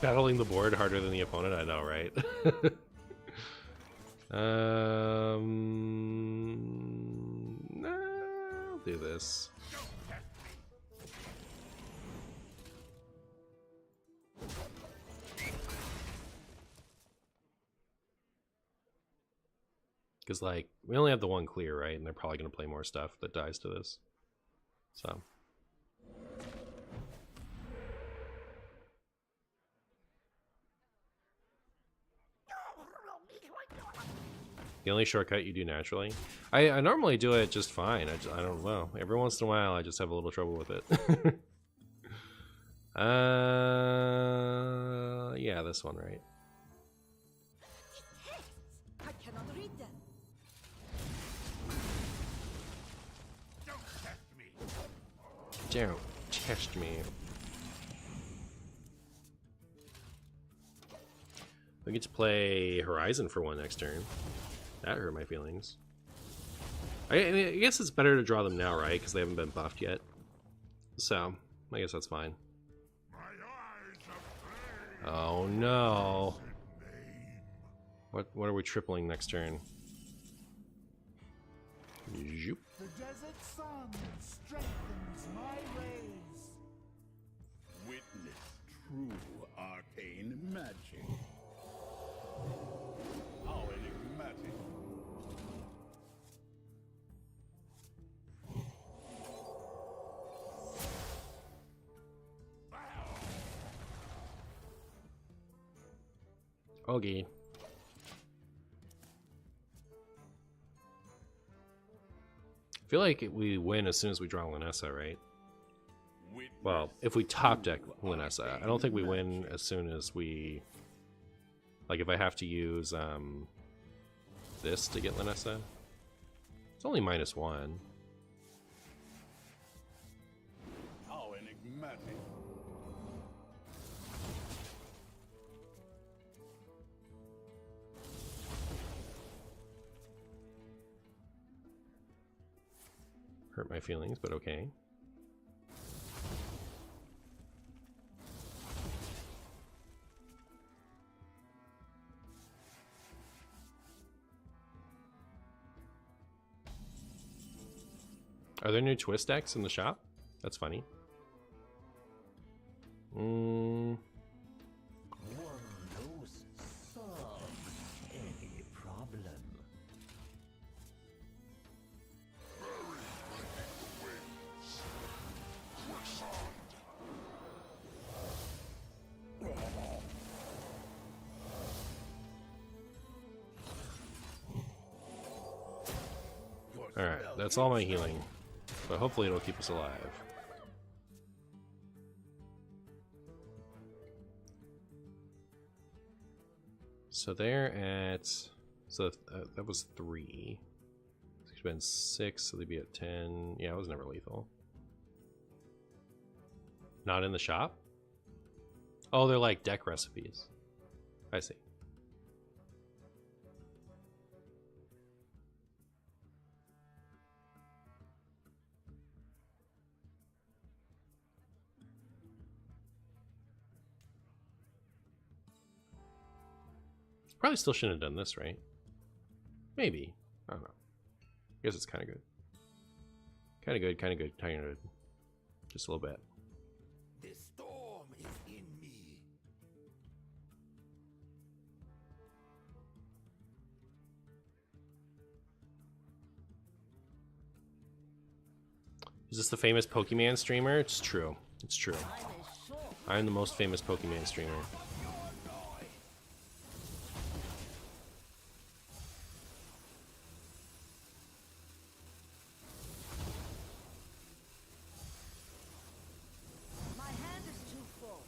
Battling the board harder than the opponent, I know, right? I'll do this. Because, like, we only have the one clear, right? And they're probably going to play more stuff that dies to this. So. The only shortcut you do naturally? I normally do it just fine. I don't know. Every once in a while, I just have a little trouble with it. Yeah, this one, right? I cannot read them. Don't test me. We get to play Horizon for one next turn. That hurt my feelings. I guess it's better to draw them now, right? Because they haven't been buffed yet. So, I guess that's fine. Oh no. What are we tripling next turn? Zoop. The desert sun strengthens my rays. Witness true arcane magic. How enigmatic. Okay. I feel like we win as soon as we draw Lanessa, right? Well, if we top deck Lanessa. I don't think we win as soon as we... Like, if I have to use this to get Lanessa. It's only -1. How enigmatic. Hurt my feelings, but okay. Are there new twist decks in the shop? That's funny. One knows solve any problem. Alright, that's all my healing. But hopefully it'll keep us alive. So they're at... So that was 3. It's been 6, so they'd be at 10. Yeah, it was never lethal. Not in the shop? Oh, they're like deck recipes. I see. Probably still shouldn't have done this, right? Maybe. I don't know. I guess it's kind of good. Kind of good, kind of good, kind of good. Just a little bit. The storm is in me. Is this the famous Pokemon streamer? It's true. It's true. I am the most famous Pokemon streamer. My hand is too full.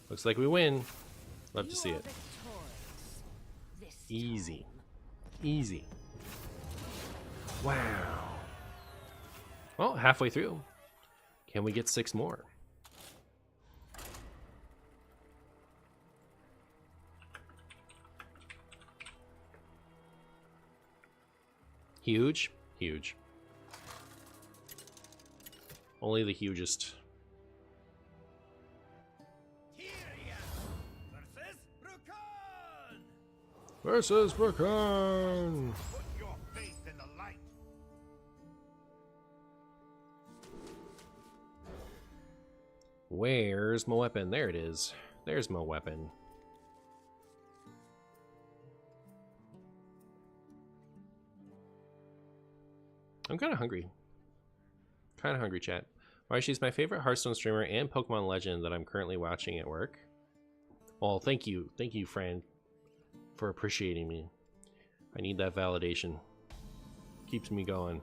Looks like we win. Love to see You are it. victorious. This Easy. Easy. Wow. Well, halfway through. Can we get 6 more? Huge? Huge. Only the hugest. Tyria versus Rukon! Versus Rukon! Put your faith in the light. Where's my weapon? There it is. There's my weapon. I'm kind of hungry. Kind of hungry, chat. Why, she's my favorite Hearthstone streamer and Pokemon legend that I'm currently watching at work. Well, thank you, friend, for appreciating me. I need that validation. Keeps me going.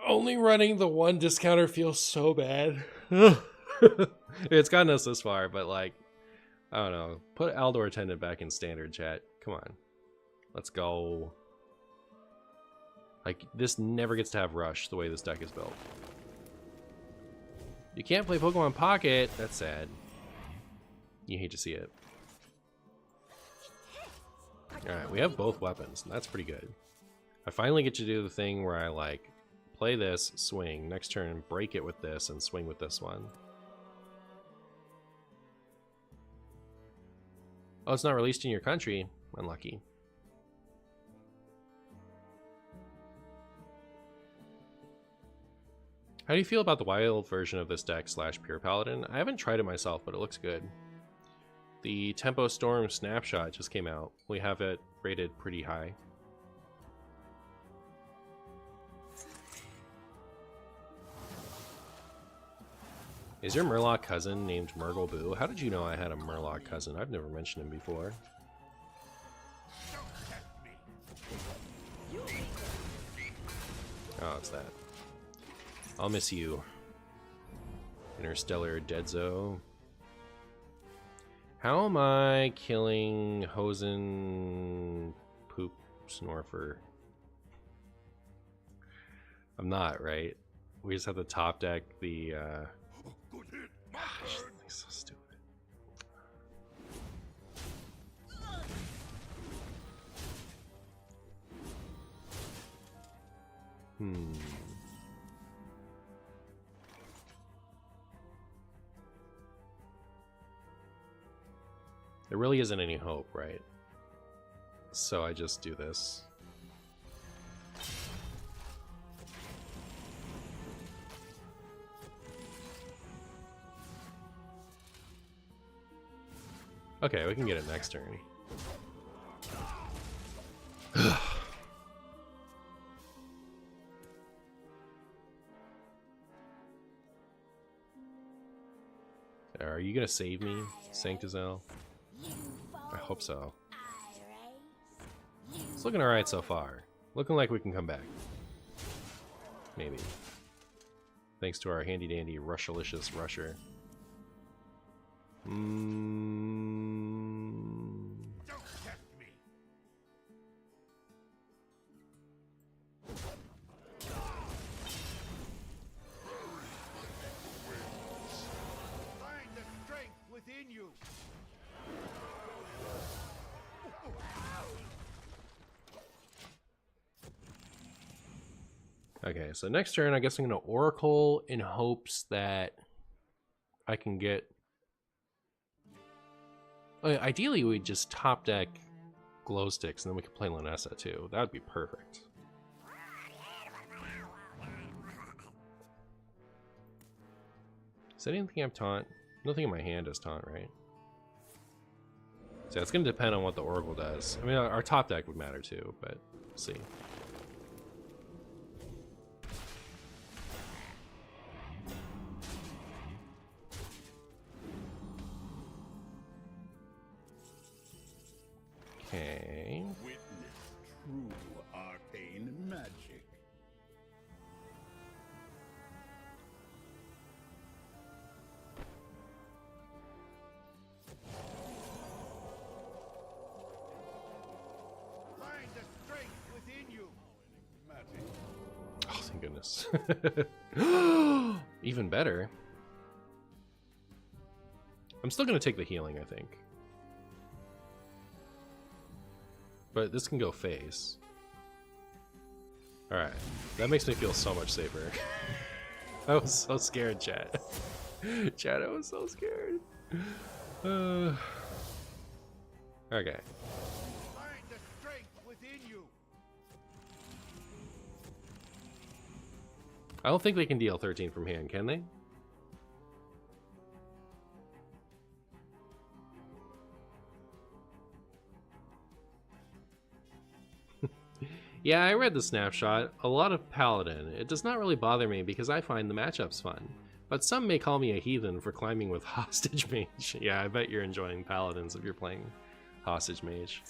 Only running the one discounter feels so bad. It's gotten us this far, but like, I don't know. Put Aldor Attendant back in standard, chat. Come on. Let's go. Like, this never gets to have Rush the way this deck is built. You can't play Pokemon Pocket. That's sad. You hate to see it. Alright, we have both weapons. That's pretty good. I finally get to do the thing where I, like, play this, swing, next turn, break it with this, and swing with this one. Oh, it's not released in your country. Unlucky. How do you feel about the wild version of this deck / pure Paladin? I haven't tried it myself, but it looks good. The Tempo Storm snapshot just came out. We have it rated pretty high. Is your Murloc cousin named MartianBuu? How did you know I had a Murloc cousin? I've never mentioned him before. Oh, it's that. I'll miss you. Interstellar Deadzo. How am I killing Hosen Poop Snorfer? I'm not, right? We just have to top deck the Good hit. My Gosh, turn. this thing's so stupid. There really isn't any hope, right? So I just do this. Okay, we can get it next turn. Are you gonna save me, Sanctizel? I hope so. It's looking alright so far. Looking like we can come back. Maybe. Thanks to our handy dandy Rushalicious Rusher. Don't test me. Find the strength within you. Okay, so next turn I guess I'm gonna Oracle in hopes that I can get Ideally, we'd just top deck glow sticks, and then we could play Lanessa too. That would be perfect. Does anything have taunt? Nothing in my hand has taunt, right? So it's going to depend on what the Oracle does. I mean, our top deck would matter too, but we'll see. Okay. Witness true arcane magic. Find the strength within you. Magic. Oh, thank goodness. Even better. I'm still going to take the healing, I think. But this can go face. Alright. That makes me feel so much safer. I was so scared, chat. Chat, I was so scared. Okay. Find the strength within you. I don't think they can deal 13 from hand, can they? Yeah, I read the snapshot. A lot of Paladin. It does not really bother me because I find the matchups fun. But some may call me a heathen for climbing with Hostage Mage. Yeah, I bet you're enjoying Paladins if you're playing Hostage Mage.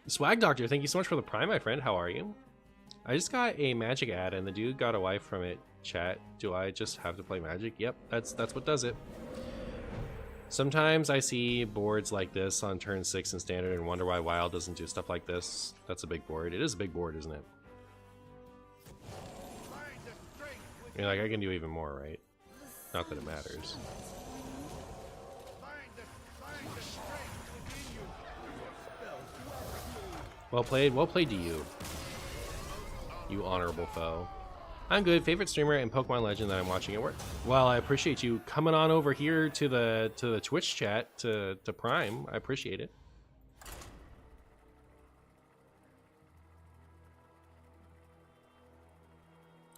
Swag Doctor, thank you so much for the Prime, my friend. How are you? I just got a Magic ad and the dude got a wife from it. Chat, do I just have to play Magic? Yep, that's what does it. Sometimes I see boards like this on turn 6 in Standard and wonder why Wild doesn't do stuff like this. That's a big board. It is a big board, isn't it? I mean, like, I can do even more, right? Not that it matters. Well played to you. You honorable foe. I'm good. Favorite streamer and Pokemon Legend that I'm watching at work. Well, I appreciate you coming on over here to the Twitch chat to Prime. I appreciate it.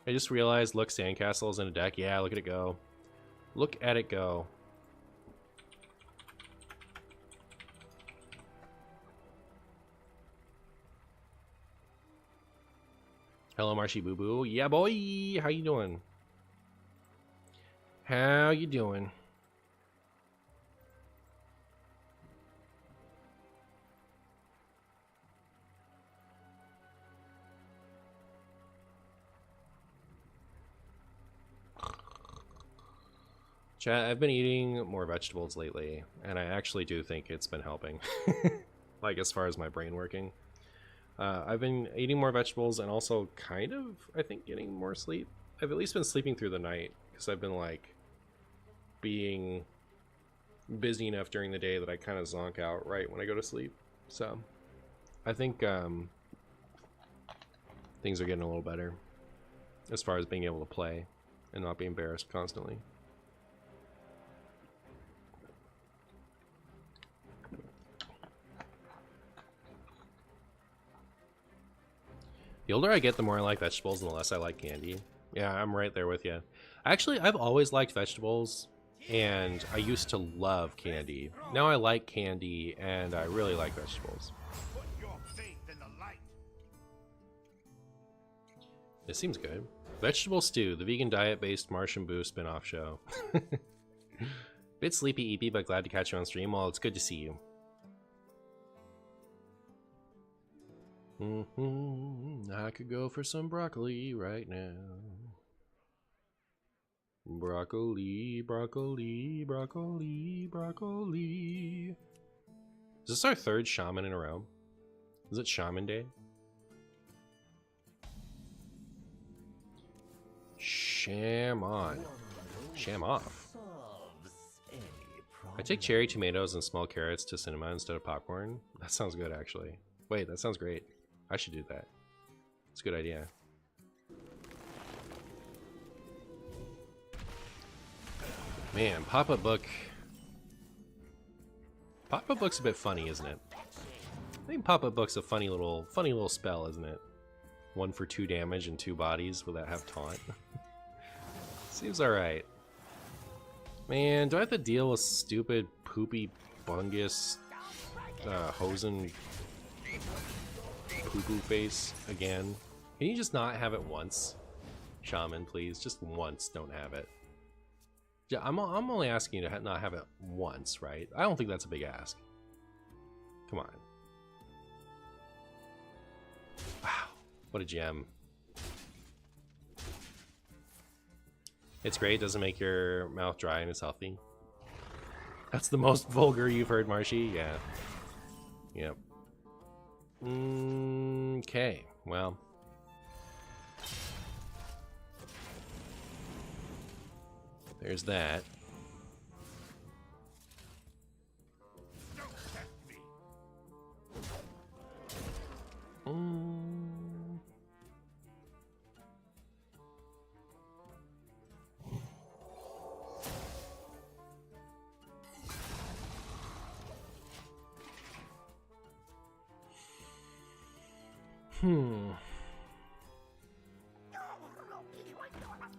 I just realized, look, Sandcastle's in a deck. Yeah, look at it go. Look at it go. Hello, MartianBuu. Yeah, boy. How you doing? How you doing? Chat, I've been eating more vegetables lately, and I actually do think it's been helping. Like, as far as my brain working. I've been eating more vegetables and also kind of, I think, getting more sleep. I've at least been sleeping through the night because I've been, like, being busy enough during the day that I kind of zonk out right when I go to sleep. So, I think things are getting a little better as far as being able to play and not be embarrassed constantly. The older I get, the more I like vegetables and the less I like candy. Yeah, I'm right there with you. Actually, I've always liked vegetables, and I used to love candy. Now I like candy, and I really like vegetables. Put your faith in the light. This seems good. Vegetable Stew, the vegan diet-based MartianBuu spin-off show. Bit sleepy, EP, but glad to catch you on stream. Well, it's good to see you. I could go for some broccoli right now. Broccoli, broccoli, broccoli, broccoli. Is this our third shaman in a row? Is it Shaman Day? Sham on. Sham off. I take cherry tomatoes and small carrots to cinema instead of popcorn. That sounds good, actually. Wait, that sounds great. I should do that. It's a good idea. Man, pop-up book. Pop-up book's a bit funny, isn't it? I think pop-up book's a funny little spell, isn't it? 1 for 2 damage and 2 bodies without have taunt. Seems alright. Man, do I have to deal with stupid, poopy, bungus, Hosen poo-poo face again? Can you just not have it once? Shaman, please. Just once, don't have it. Yeah, I'm only asking you to not have it once, right? I don't think that's a big ask. Come on. Wow, what a gem. It's great, doesn't make your mouth dry and it's healthy. That's the most vulgar you've heard, Marshy? Yeah. Yep. Okay, well. There's that. Don't test me.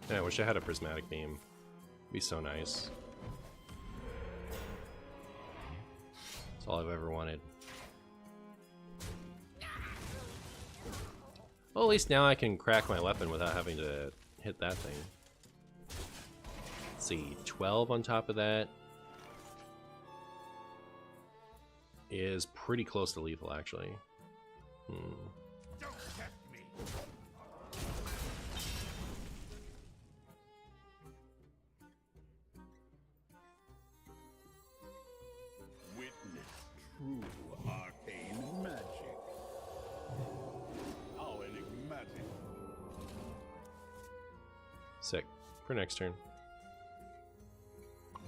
Yeah, I wish I had a prismatic beam. It'd be so nice. That's all I've ever wanted. Well, at least now I can crack my weapon without having to hit that thing. Let's see, 12 on top of that is pretty close to lethal, actually. Don't test me. Witness true arcane magic. How enigmatic. Sick. For next turn.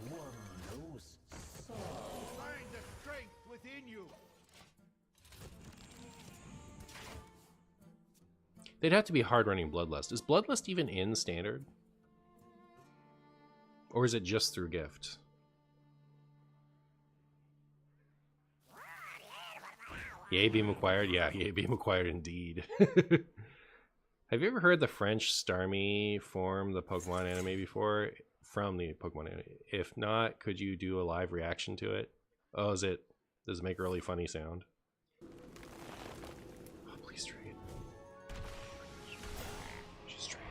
One knows so. Find the strength within you. They'd have to be hard running Bloodlust. Is Bloodlust even in Standard? Or is it just through Gift? Yay, beam acquired? Yeah, yay, beam acquired indeed. Have you ever heard the French Starmie form the Pokemon anime before? From the Pokemon anime. If not, could you do a live reaction to it? Oh, does it make a really funny sound? Oh, please trade. Just trade.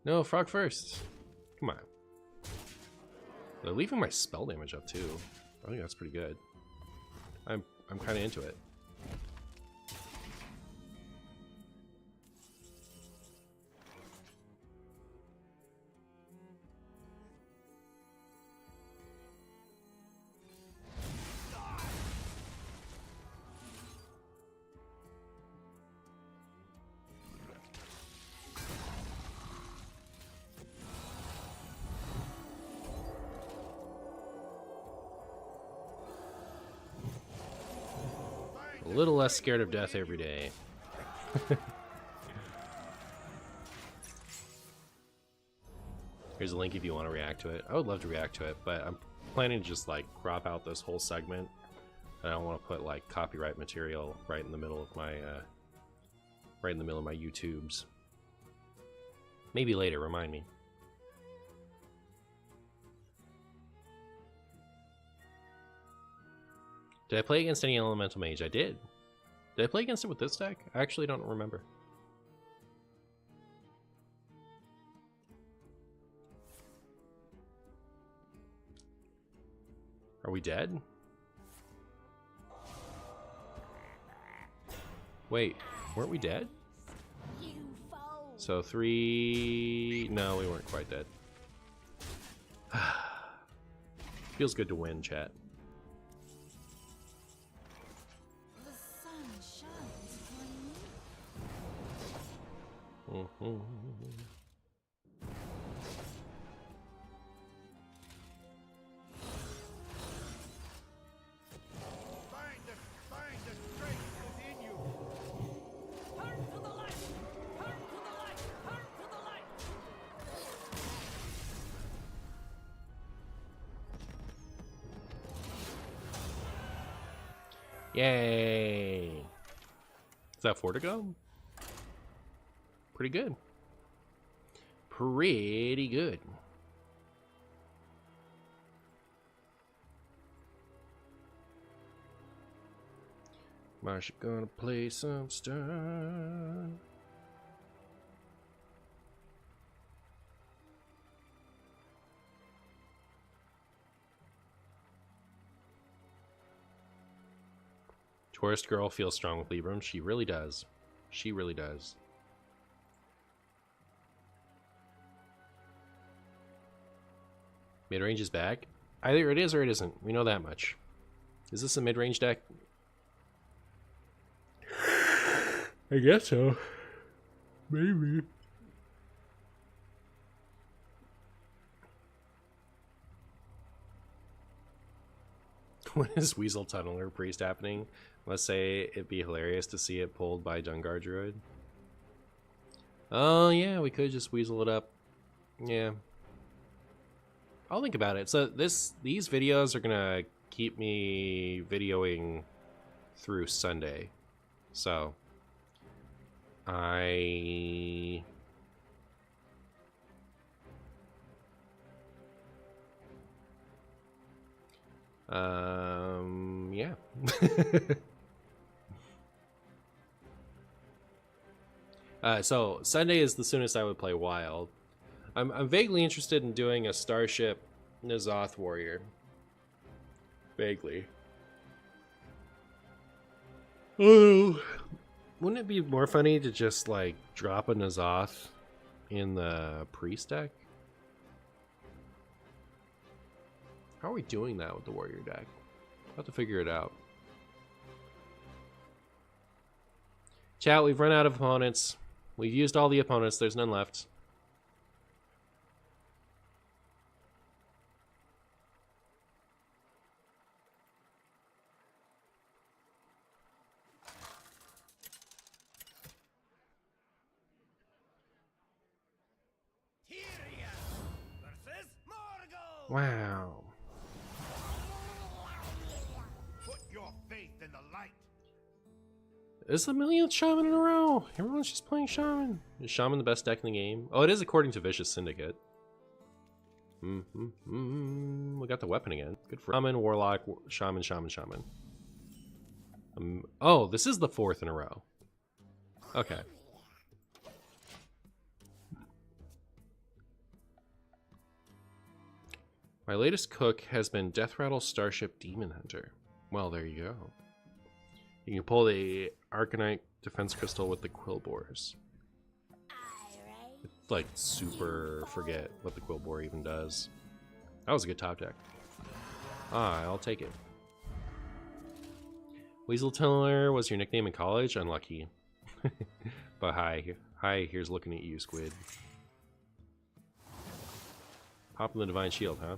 No, frog first. Come on. They're leaving my spell damage up too. I think that's pretty good. I'm kind of into it. A little less scared of death every day. Here's a link if you want to react to it. I would love to react to it, but I'm planning to just like crop out this whole segment. I don't want to put like copyright material right in the middle of my YouTubes. Maybe later, remind me. Did I play against any elemental mage? I did. Did I play against it with this deck? I actually don't remember. Are we dead? Wait, weren't we dead? So 3... No, we weren't quite dead. Feels good to win, chat. The sun shines upon me. Find the strength within you. Turn to the light! Turn to the light! Turn to the light! Yay! Is that 4 to go? Pretty good. Pretty good. Marsha gonna play some stuff. Tourist girl feels strong with Libram. She really does. She really does. Mid-range is back. Either it is or it isn't. We know that much. Is this a mid-range deck? I guess so. Maybe. When is Weasel Tunneler Priest happening? Let's say it'd be hilarious to see it pulled by Dungar Druid. Oh yeah, we could just weasel it up. Yeah. I'll think about it. So these videos are gonna keep me videoing through Sunday. So yeah. So Sunday is the soonest I would play Wild. I'm vaguely interested in doing a Starship N'Zoth Warrior. Vaguely. Oh, wouldn't it be more funny to just like drop a N'Zoth in the Priest deck? How are we doing that with the Warrior deck? I'll have to figure it out. Chat, we've run out of opponents. We've used all the opponents. There's none left. Tyria versus Morgul. Wow. Put your faith in the light. Is the millionth Shaman in a row? Everyone's just playing Shaman. Is Shaman the best deck in the game? Oh, it is according to Vicious Syndicate. We got the weapon again. Good for Shaman, Warlock, Shaman. Oh, this is the 4th in a row. Okay. My latest cook has been Death Rattle Starship Demon Hunter. Well, there you go. You can pull the Arcanite Defense Crystal with the Quillbores. It's like super forget what the Quillbore even does. That was a good top deck. Ah, I'll take it. Weasel Tunneler was your nickname in college? Unlucky. But hi, here's looking at you, Squid. Pop in the Divine Shield, huh?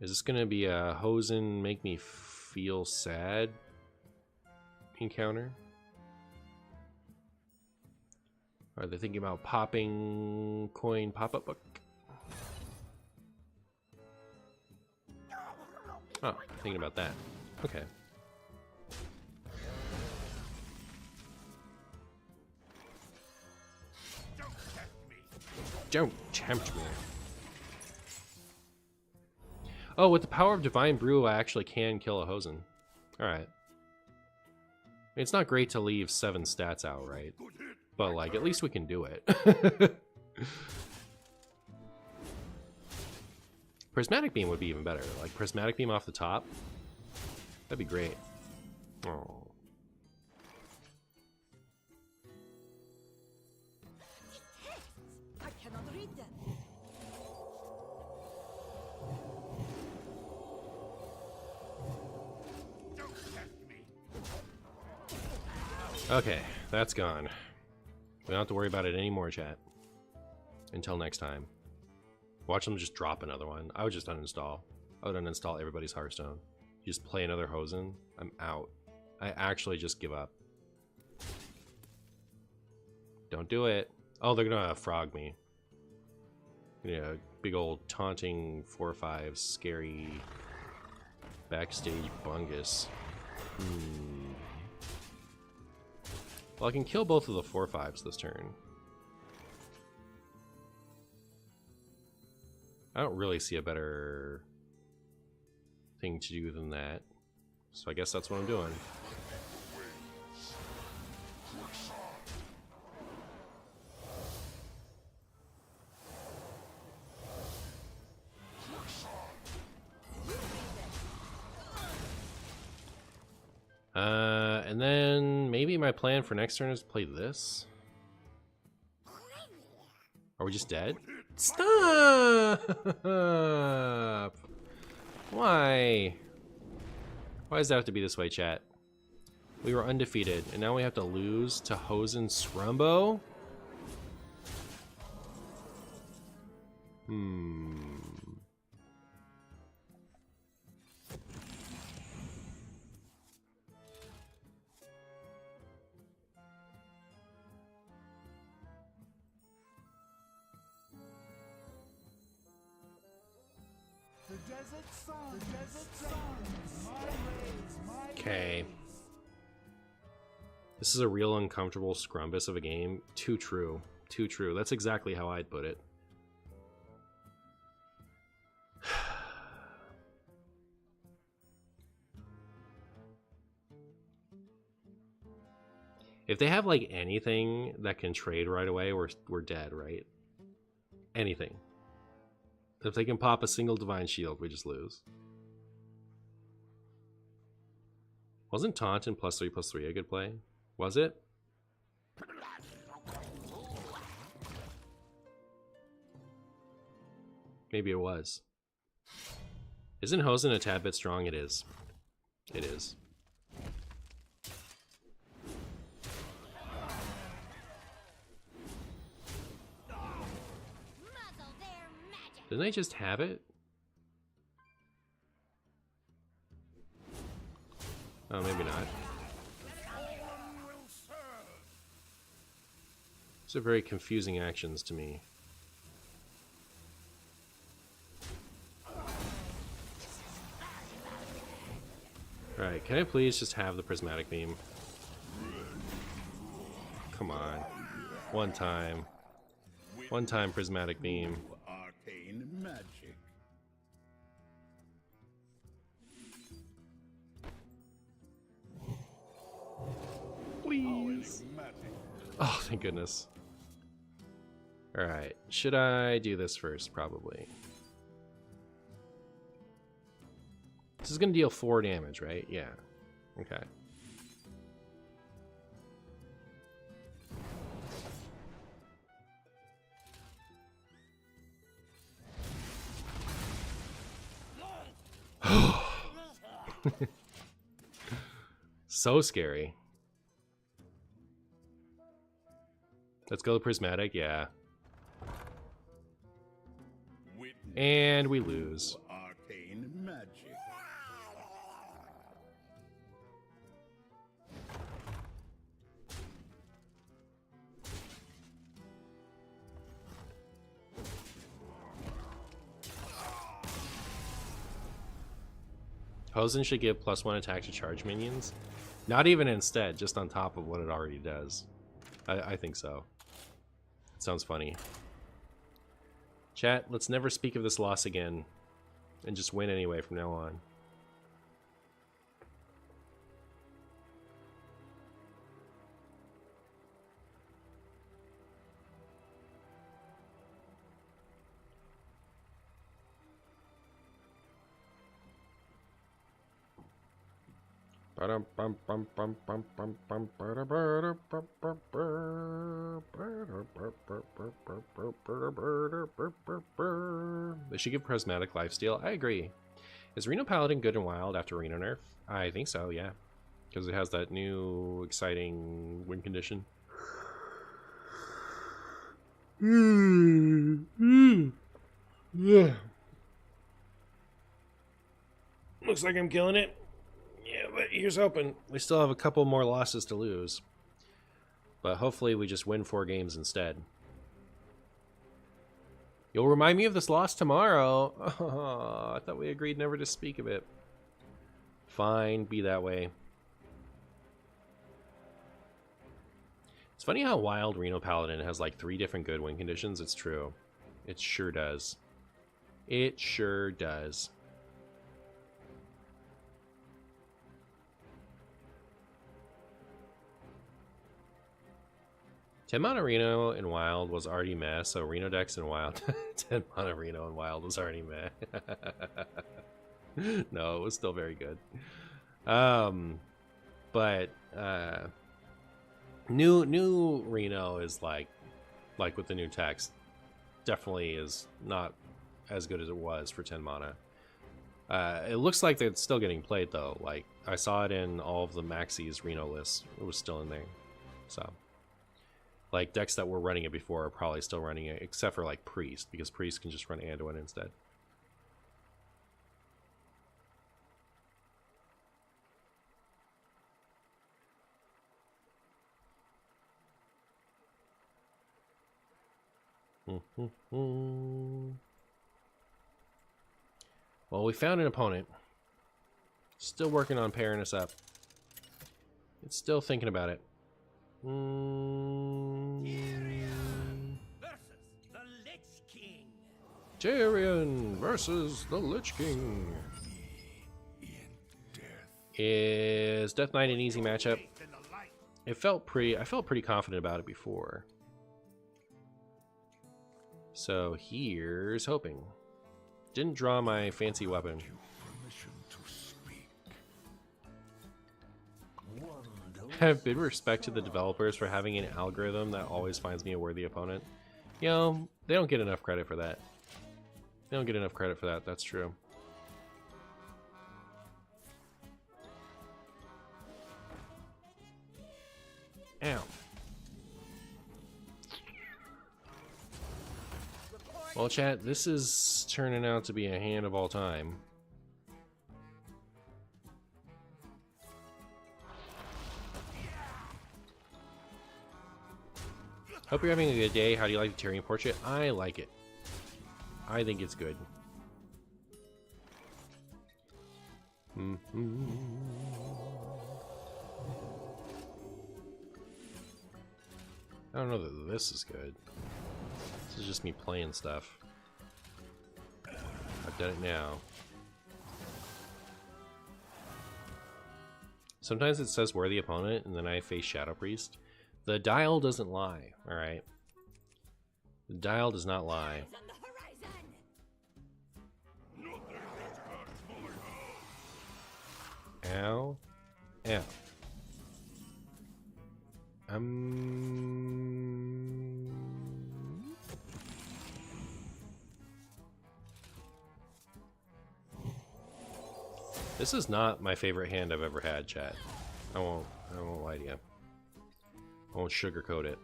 Is this gonna be a Hosen make me feel sad encounter? Are they thinking about popping coin pop-up book? Oh, thinking about that. Okay. Don't tempt me. Oh, with the power of Divine Brew, I actually can kill a Hosen. Alright. It's not great to leave 7 stats out, right? But, like, at least we can do it. Prismatic Beam would be even better. Like, Prismatic Beam off the top. That'd be great. Oh. I cannot read them. Don't test me. Okay, that's gone. We don't have to worry about it anymore, chat. Until next time. Watch them just drop another one. I would just uninstall. I would uninstall everybody's Hearthstone. Just play another Hosen. I'm out. I actually just give up. Don't do it. Oh, they're gonna frog me. Yeah, big old taunting 4/5 scary backstage bungus. Well, I can kill both of the 4/5s this turn. I don't really see a better thing to do than that. So I guess that's what I'm doing. And then maybe my plan for next turn is to play this. Are we just dead? Stop! Why? Why does that have to be this way, chat? We were undefeated, and now we have to lose to Hosen Scrumbo? The desert sun, my rays, my Okay. This is a real uncomfortable scrumbus of a game. Too true. Too true. That's exactly how I'd put it. If they have like anything that can trade right away, we're dead, right? Anything. If they can pop a single Divine Shield, we just lose. Wasn't Taunt and +3/+3 a good play? Was it? Maybe it was. Isn't Hosen a tad bit strong? It is. It is. Didn't they just have it? Oh, maybe not. These are very confusing actions to me. Alright, can I please just have the prismatic beam? Come on. One time. One time prismatic beam. arcane magic. Please. Oh, thank goodness. Alright, should I do this first? Probably. This is going to deal 4 damage, right? Yeah. Okay. So scary. Let's go prismatic, yeah. And we lose. Arcane magic. Hosen should give +1 attack to charge minions. Not even instead, just on top of what it already does. I think so. It sounds funny. Chat, let's never speak of this loss again. And just win anyway from now on. They should give prismatic lifesteal. I agree. Is Reno Paladin good and wild after Reno nerf? I think so, yeah. Because it has that new exciting win condition. Yeah. Looks like I'm killing it. Yeah, but here's hoping. We still have a couple more losses to lose. But hopefully we just win 4 games instead. You'll remind me of this loss tomorrow. Oh, I thought we agreed never to speak of it. Fine, be that way. It's funny how Wild Reno Paladin has like 3 different good win conditions. It's true. It sure does. It sure does. Ten mana Reno and Wild was already meh, so Reno decks and Wild. 10 mana Reno and Wild was already meh. No, it was still very good. But new Reno is like with the new text, definitely is not as good as it was for 10 mana. It looks like it's still getting played though. Like I saw it in all of the Maxis Reno lists. It was still in there. So like decks that were running it before are probably still running it, except for like Priest, because Priest can just run Anduin instead. Well, we found an opponent. Still working on pairing us up. It's still thinking about it. Tyrion versus the Lich King. Is Death Knight an easy matchup? I felt pretty confident about it before. So here's hoping. Didn't draw my fancy weapon. Have big respect to the developers for having an algorithm that always finds me a worthy opponent. You know, they don't get enough credit for that. They don't get enough credit for that, that's true. Ow. Well, chat, this is turning out to be a hand of all time. Hope you're having a good day. How do you like the Tyrion portrait? I like it. I think it's good. I don't know that this is good. This is just me playing stuff. I've done it now. Sometimes it says worthy opponent, and then I face Shadow Priest. The dial doesn't lie, alright? The dial does not lie. Ow. Ow. This is not my favorite hand I've ever had, chat. I won't lie to you. I won't sugarcoat it.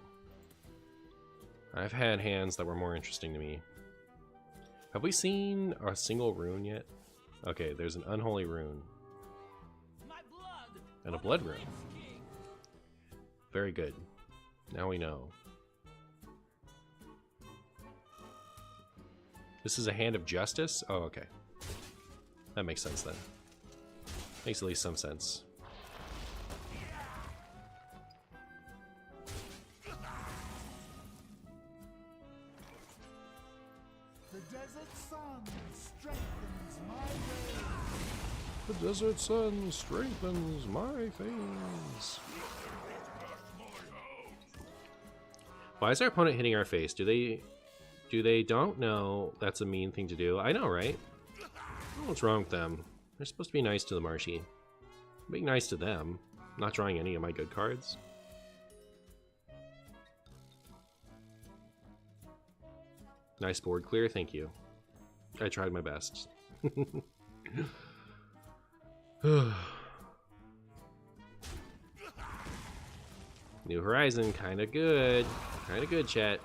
I've had hands that were more interesting to me. Have we seen a single rune yet? Okay, there's an unholy rune. And a blood rune. Very good. Now we know. This is a hand of justice? Oh, okay. That makes sense then. Makes at least some sense. The desert sun strengthens my veins. The desert sun strengthens my veins. Why is our opponent hitting our face? Do they don't know that's a mean thing to do? I know, right? What's wrong with them? They're supposed to be nice to the Marshy. I'm being nice to them. I'm not drawing any of my good cards. Nice board clear, thank you. I tried my best. New Horizon, kinda good. Kinda good, chat.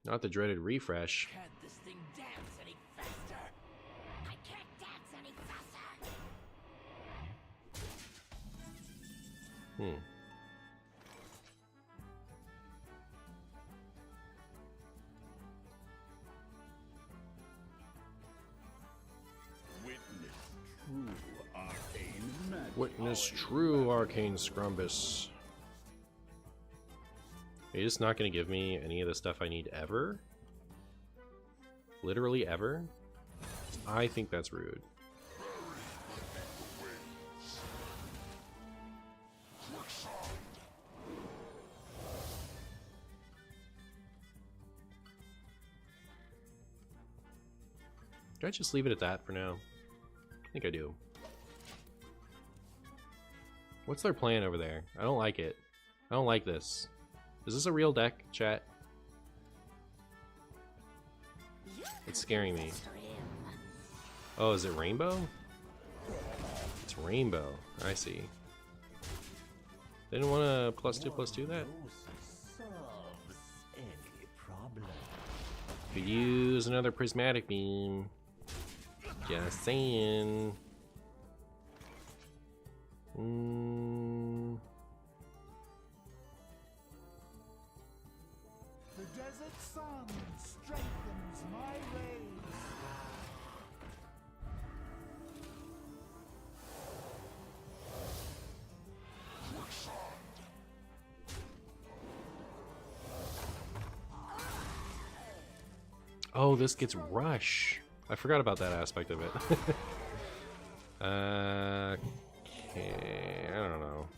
Not the dreaded refresh. Can't this thing dance any faster? Witness true arcane scrumbus. Are you just not going to give me any of the stuff I need ever? Literally ever? I think that's rude. Do I just leave it at that for now? I think I do. What's their plan over there? I don't like it. I don't like this. Is this a real deck, chat? It's scaring me. Oh, is it rainbow? It's rainbow. I see. Didn't want to +2/+2 that? Could use another prismatic beam. Just saying. The desert sun strengthens my rays. Oh, this gets rush. I forgot about that aspect of it. Okay, I don't know.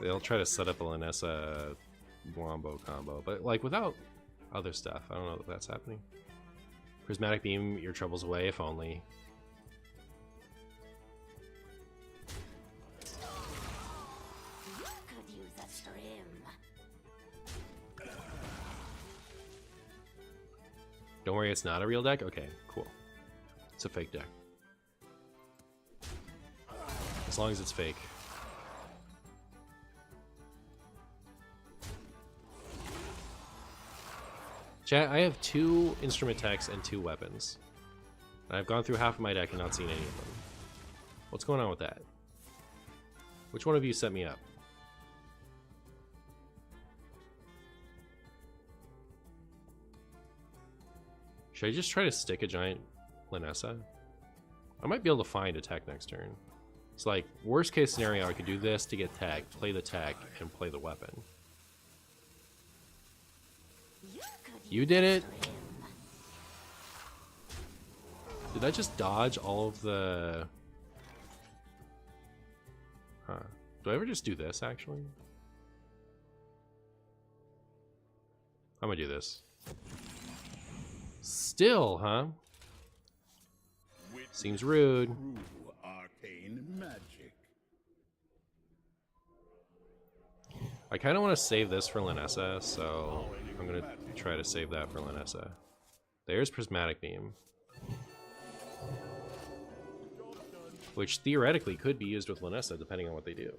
They'll try to set up a Lanessa Wombo combo, but like without other stuff, I don't know if that's happening. Prismatic Beam, your troubles away, if only. Could use a trim. Don't worry, it's not a real deck? Okay, cool. It's a fake deck. As long as it's fake. Chat, I have 2 instrument techs and 2 weapons. And I've gone through half of my deck and not seen any of them. What's going on with that? Which one of you set me up? Should I just try to stick a giant Lanessa? I might be able to find a tech next turn. It's like, worst case scenario, I could do this to get tech, play the tech, and play the weapon. You did it! Did I just dodge all of the... Huh. Do I ever just do this, actually? I'm gonna do this. Still, huh? Seems rude. True arcane magic. I kind of want to save this for Lanessa, so I'm going to try to save that for Lanessa. There's Prismatic Beam. Which theoretically could be used with Lanessa, depending on what they do.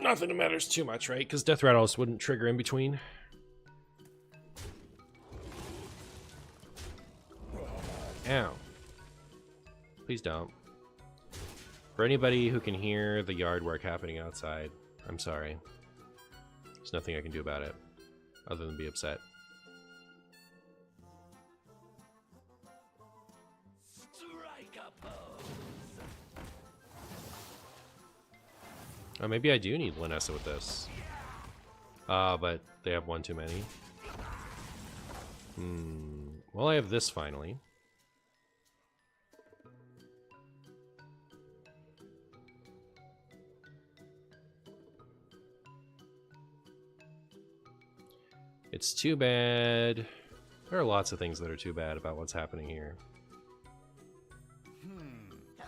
Nothing that matters too much, right? Because Death Rattles wouldn't trigger in between. Ow. Please don't. For anybody who can hear the yard work happening outside, I'm sorry. There's nothing I can do about it, other than be upset. Strike a pose. Oh, maybe I do need Lanessa with this. But they have one too many. Well, I have this finally. It's too bad. There are lots of things that are too bad about what's happening here. To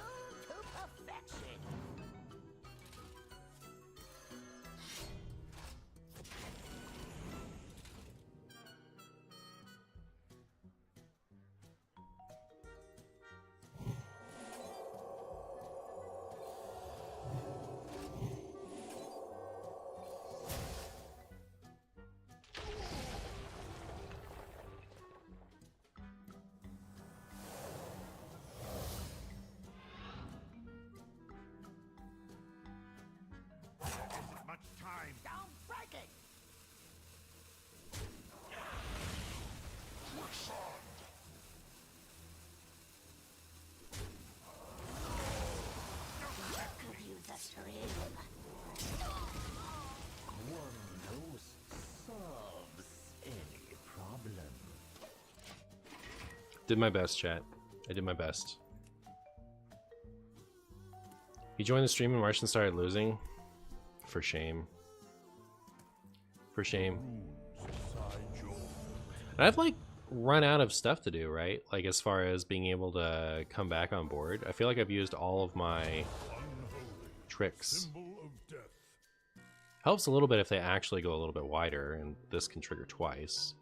perfection. Did my best, chat. I did my best. He joined the stream and Martian started losing. For shame. For shame. And I've like run out of stuff to do, right? Like as far as being able to come back on board. I feel like I've used all of my tricks. Helps a little bit if they actually go a little bit wider, and this can trigger twice.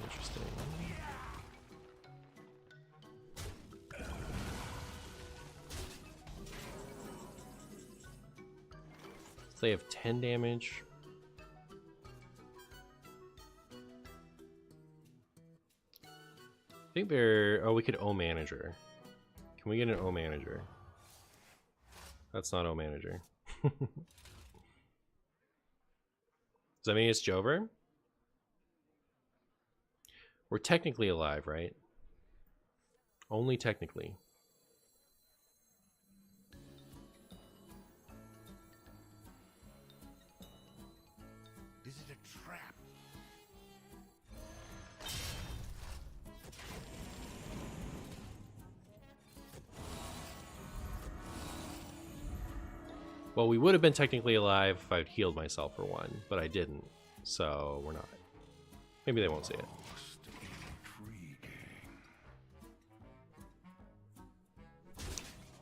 Interesting. So they have 10 damage. I think they're... Oh, we could O Manager. Can we get an O Manager? That's not O Manager. Does that mean it's Jover? We're technically alive, right? Only technically. Is it a trap? Well, we would have been technically alive if I'd healed myself for one, but I didn't, so we're not. Maybe they won't see it.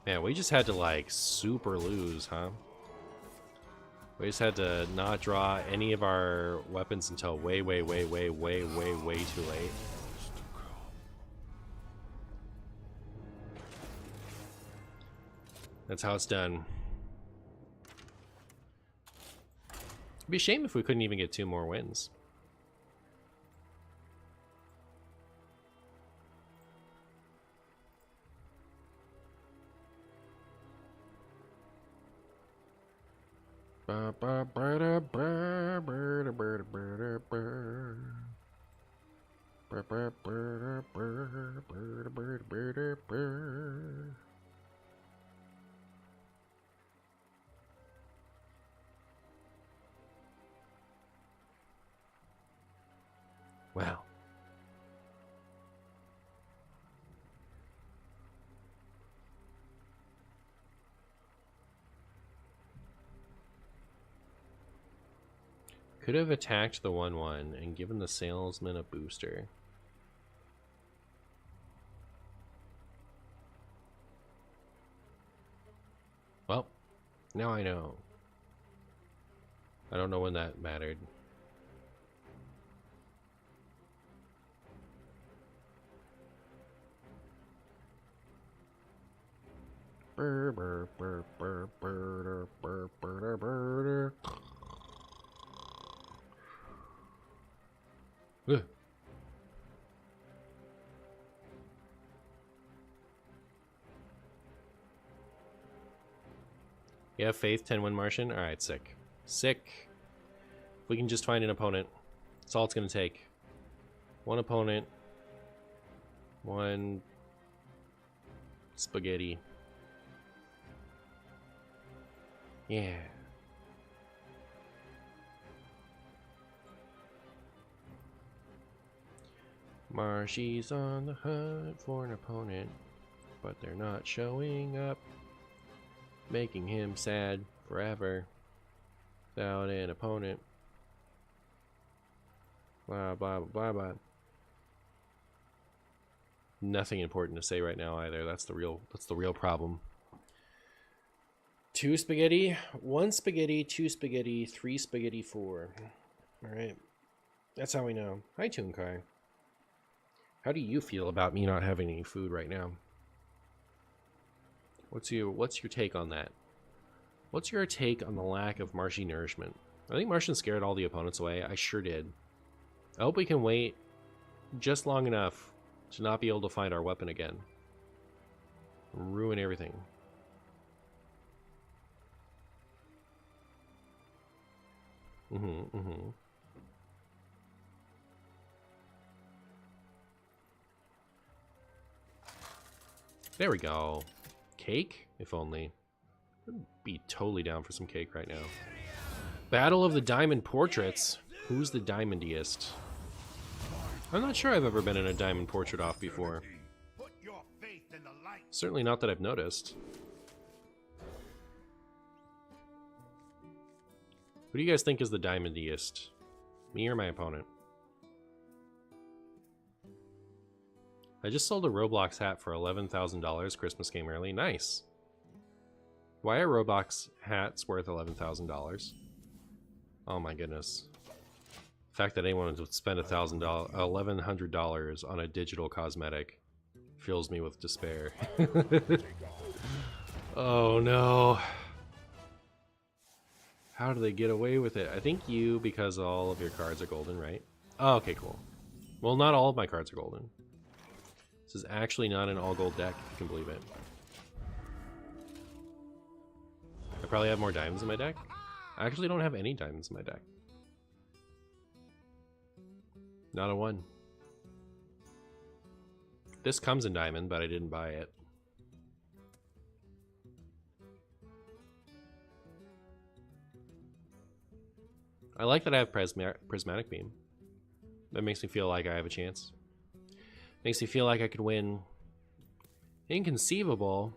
Man, we just had to like super lose, huh? We just had to not draw any of our weapons until way too late. That's how it's done. It'd be a shame if we couldn't even get 2 more wins. Wow. Could have attacked the 1/1 and given the salesman a booster. Well, now I know. I don't know when that mattered. Ugh. You have faith, 10-1 Martian? Alright, sick. Sick. If we can just find an opponent. That's all it's gonna take. One opponent. One spaghetti. Yeah. Marshy's on the hunt for an opponent, but they're not showing up, making him sad forever without an opponent. Blah blah blah blah. Nothing important to say right now either. That's the real problem. 2 spaghetti, 1 spaghetti, 2 spaghetti, 3 spaghetti, 4. All right, that's how we know. Hi, Toonkai. How do you feel about me not having any food right now? What's your take on that? What's your take on the lack of Marshy nourishment? I think Martian scared all the opponents away. I sure did. I hope we can wait just long enough to not be able to find our weapon again. Ruin everything. There we go. Cake? If only. I'd be totally down for some cake right now. Battle of the Diamond Portraits. Who's the diamondiest? I'm not sure I've ever been in a diamond portrait off before. Put your faith in the light. Certainly not that I've noticed. Who do you guys think is the diamondiest? Me or my opponent? I just sold a Roblox hat for $11,000. Christmas came early. Nice. Why are Roblox hats worth $11,000? Oh my goodness. The fact that anyone would spend $1,100 on a digital cosmetic fills me with despair. Oh no. How do they get away with it? I think you, because all of your cards are golden, right? Oh, okay, cool. Well, not all of my cards are golden. This is actually not an all gold deck, if you can believe it. I probably have more diamonds in my deck. I actually don't have any diamonds in my deck. Not a one. This comes in diamond, but I didn't buy it. I like that I have prismatic beam. That makes me feel like I have a chance. Makes me feel like I could win. Inconceivable.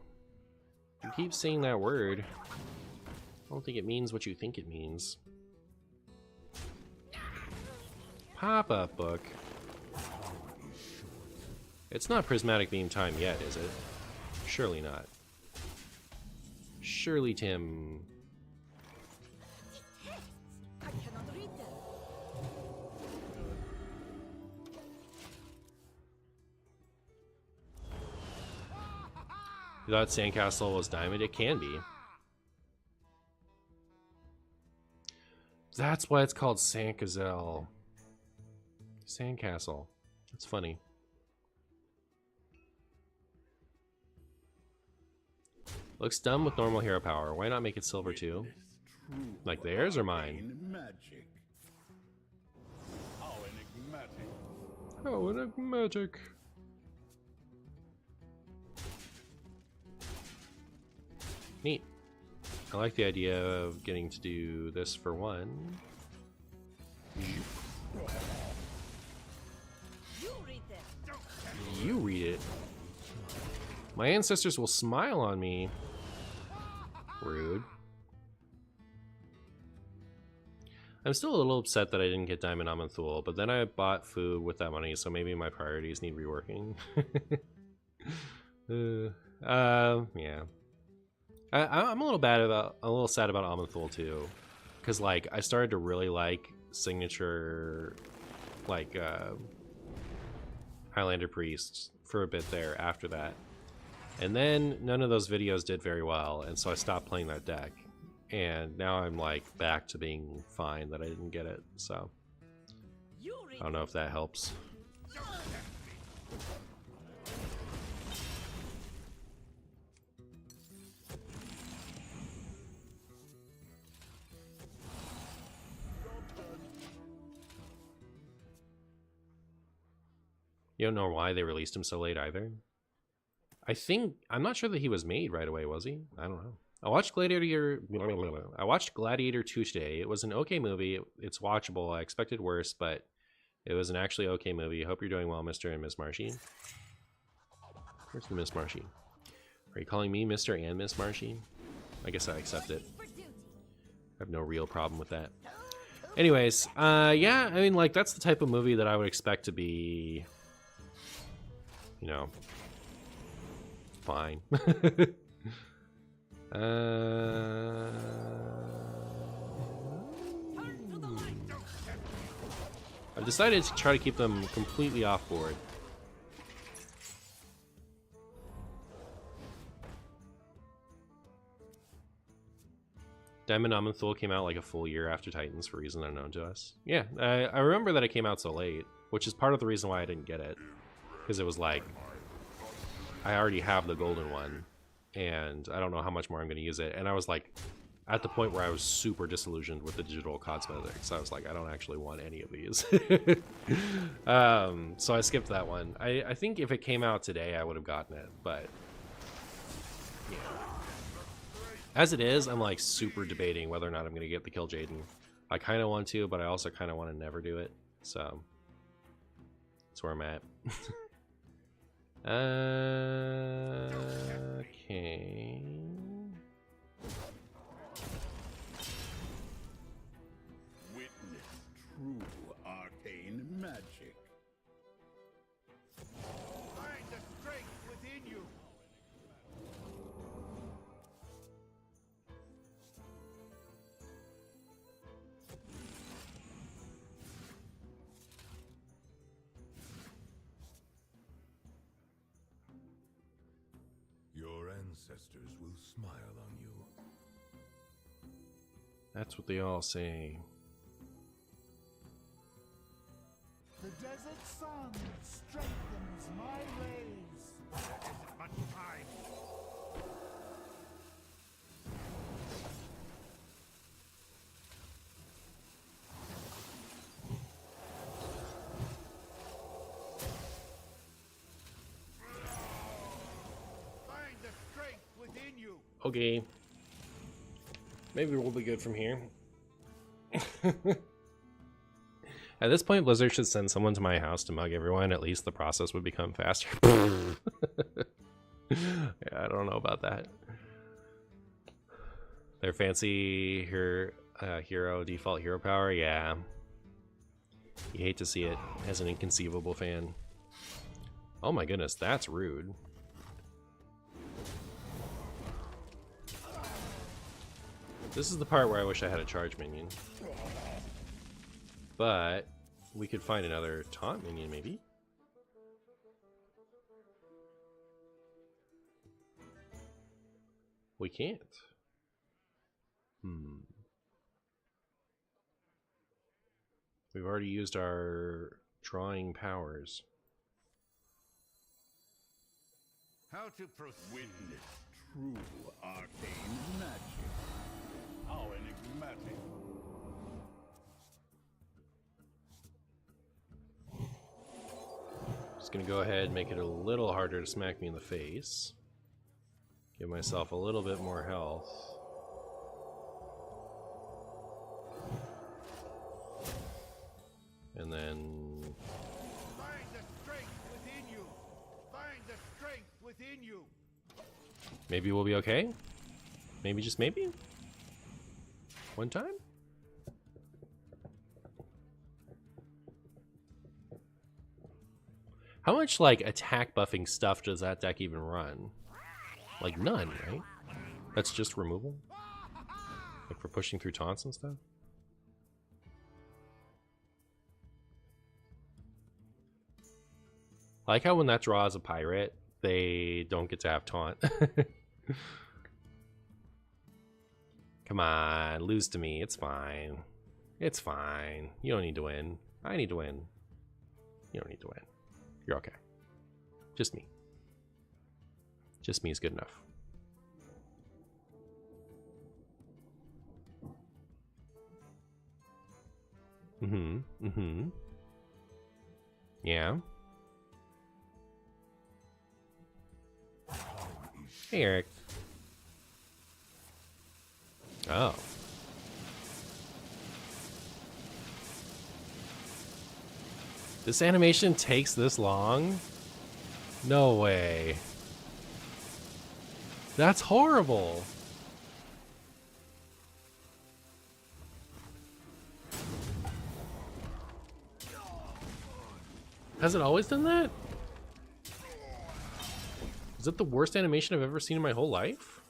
You keep saying that word. I don't think it means what you think it means. Pop-up book. It's not prismatic beam time yet, is it? Surely not. Surely, Tim. I cannot read them. You thought Sandcastle was diamond? It can be. That's why it's called Sandcastle. Sandcastle. That's funny. Looks dumb with normal hero power. Why not make it silver too? Like theirs or mine? Magic. How enigmatic. Oh, enigmatic. Neat. I like the idea of getting to do this for one. You read them. You read it. My ancestors will smile on me. Rude. I'm still a little upset that I didn't get Diamond Amanthul, but then I bought food with that money, so maybe my priorities need reworking. Yeah. I'm a little sad about Amanthul too, because like I started to really like signature, like Highlander Priests for a bit there after that, and then none of those videos did very well, and so I stopped playing that deck, and now I'm like back to being fine that I didn't get it. So I don't know if that helps. You don't know why they released him so late either? I'm not sure that he was made right away, was he? I don't know. I watched Gladiator 2 today. It was an okay movie. It's watchable. I expected worse, but it was an actually okay movie. Hope you're doing well, Mr. and Miss Marshy. Where's the Miss Marshy? Are you calling me Mr. and Miss Marshy? I guess I accept it. I have no real problem with that. Anyways, yeah, I mean, like, that's the type of movie that I would expect to be, you know, fine. I've decided to try to keep them completely off board. Diamond Amanthul came out like a full year after Titans for reasons unknown to us. Yeah, I remember that it came out so late, which is part of the reason why I didn't get it. Because it was like, I already have the golden one, and I don't know how much more I'm going to use it. And I was like, at the point where I was super disillusioned with the digital cosmetics. I was like, I don't actually want any of these. So I skipped that one. I think if it came out today, I would have gotten it, but yeah. As it is, I'm like super debating whether or not I'm going to get the Kill Jaden. I kind of want to, but I also kind of want to never do it. So that's where I'm at. Okay. Witness true arcane magic. Find the strength within you. Your ancestors will smile on you. That's what they all say. The desert sun strengthens my rays. There isn't much time. Find the strength within you. Okay. Maybe we'll be good from here. At this point, Blizzard should send someone to my house to mug everyone. At least the process would become faster. Yeah, I don't know about that. Their fancy hero default hero power, yeah. You hate to see it as an inconceivable fan. Oh my goodness, that's rude. This is the part where I wish I had a charge minion. But we could find another taunt minion, maybe? We can't. We've already used our drawing powers. How to witness true arcane magic. How enigmatic. Just gonna go ahead and make it a little harder to smack me in the face. Give myself a little bit more health. And then Find the strength within you. Find the strength within you. maybe we'll be okay? Maybe, just maybe? One time? How much, like, attack buffing stuff does that deck even run? Like, none, right? That's just removal? Like, for pushing through taunts and stuff? I like how when that draws a pirate, they don't get to have taunt. Come on, lose to me. It's fine. It's fine. You don't need to win. I need to win. You don't need to win. You're okay. Just me. Just me is good enough. Yeah. Hey, Eric. Oh. This animation takes this long? No way. That's horrible. Has it always done that? Is it the worst animation I've ever seen in my whole life?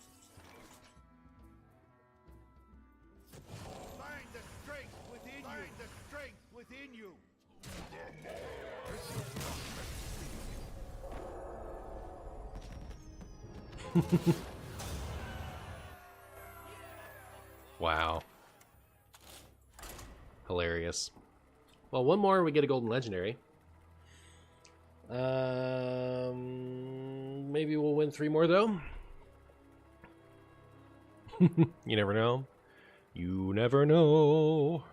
Find the strength within you. Find the strength within you. Wow. Hilarious. Well, one more, we get a golden legendary. Maybe we'll win 3 more though. You never know. You never know.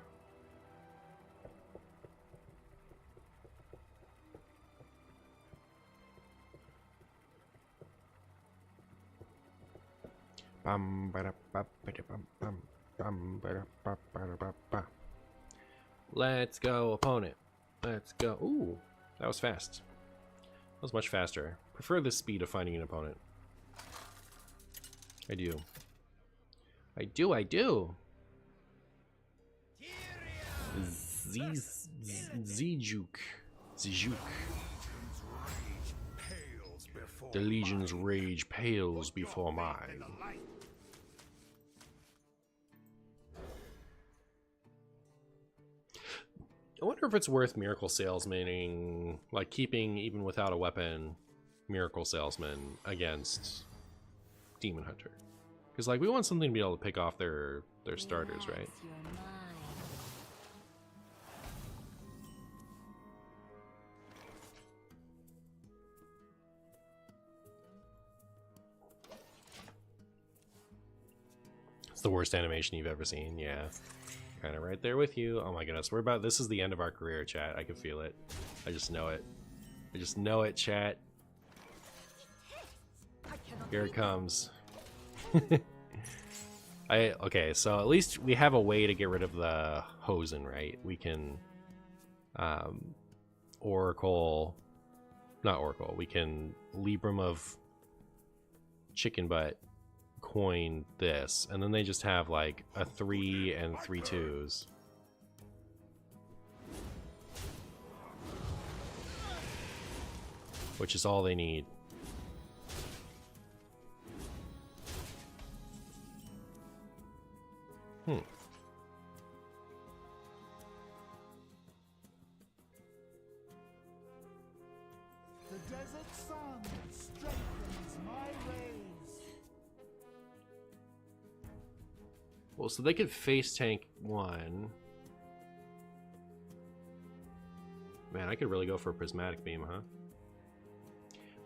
Bum, ba-da, bum, ba-da, bum, bum. Let's go, opponent. Let's go. Ooh, that was fast. That was much faster. Prefer the speed of finding an opponent. I do. I do. Zijuk. The Legion's rage pales before mine. I wonder if it's worth Miracle Salesmaning, like keeping, even without a weapon, Miracle Salesman against Demon Hunter. Because, like, we want something to be able to pick off their starters, right? It's the worst animation you've ever seen, yeah. Kind of right there with you. Oh my goodness, this is the end of our career, chat. I can feel it. I just know it. I just know it, chat. Here it comes. Okay, so at least we have a way to get rid of the Hosen, right? We can we can Libram of Chicken Butt coin this, and then they just have like a 3 and 3 2s. Which is all they need. The desert sun strengthens my rays. Well, so they could face tank 1. Man, I could really go for a prismatic beam, huh?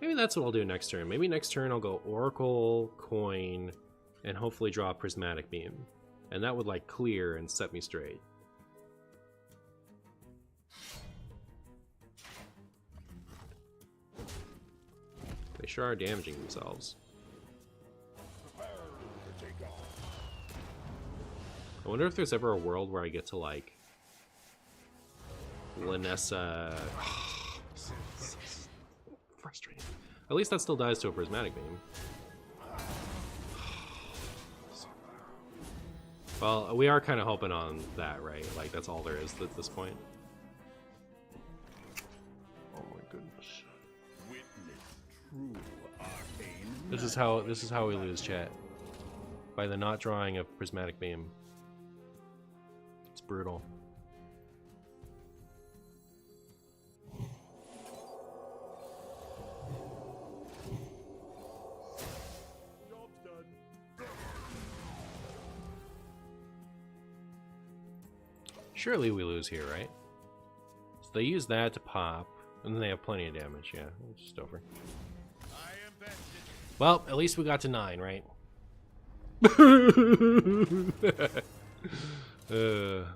Maybe that's what I'll do next turn. Maybe next turn I'll go Oracle, Coin, and hopefully draw a prismatic beam. And that would like clear and set me straight. They sure are damaging themselves. I wonder if there's ever a world where I get to like Lanessa. Frustrating. At least that still dies to a prismatic beam. Well, we are kind of hoping on that, right? Like that's all there is at this point. Oh my goodness. This is how we lose, chat. By the not drawing of prismatic beam. It's brutal. Surely we lose here, right? So they use that to pop, and then they have plenty of damage. Yeah, it's just over. Well, at least we got to 9, right? Here,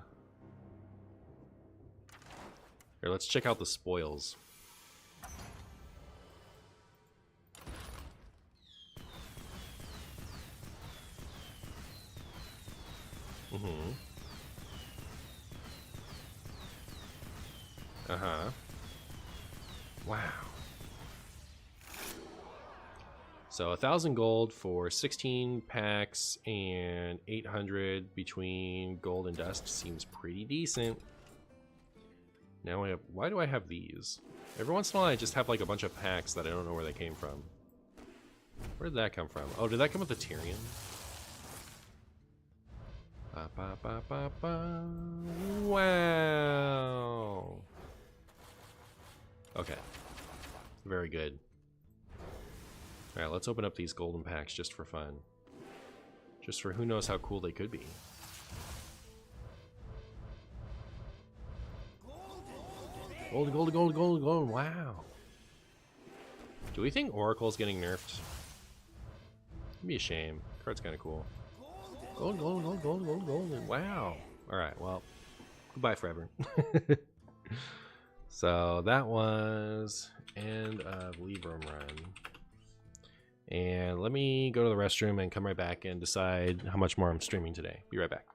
let's check out the spoils. Wow. So 1,000 gold for 16 packs and 800 between gold and dust seems pretty decent. Now I have, why do I have these? Every once in a while I just have like a bunch of packs that I don't know where they came from. Where did that come from? Oh, did that come with the Tyrion? Ba, ba, ba, ba, ba. Wow. Okay. Very good. Alright, let's open up these golden packs just for fun. Just for who knows how cool they could be. Gold, gold, gold, gold, gold, wow. Do we think Oracle's getting nerfed? It'd be a shame. Card's kind of cool. Gold, gold, gold, gold, gold, gold, wow. Alright, well, goodbye forever. So that was end of Libram run. And let me go to the restroom and come right back and decide how much more I'm streaming today. Be right back.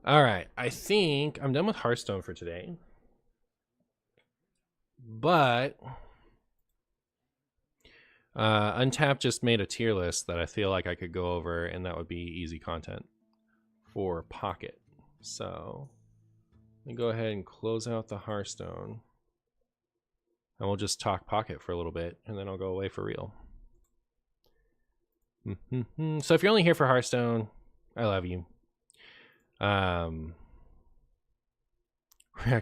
All right, I think I'm done with Hearthstone for today. But Untapped just made a tier list that I feel like I could go over, and that would be easy content for Pocket. So let me go ahead and close out the Hearthstone, and we'll just talk Pocket for a little bit, and then I'll go away for real. So if you're only here for Hearthstone, I love you. React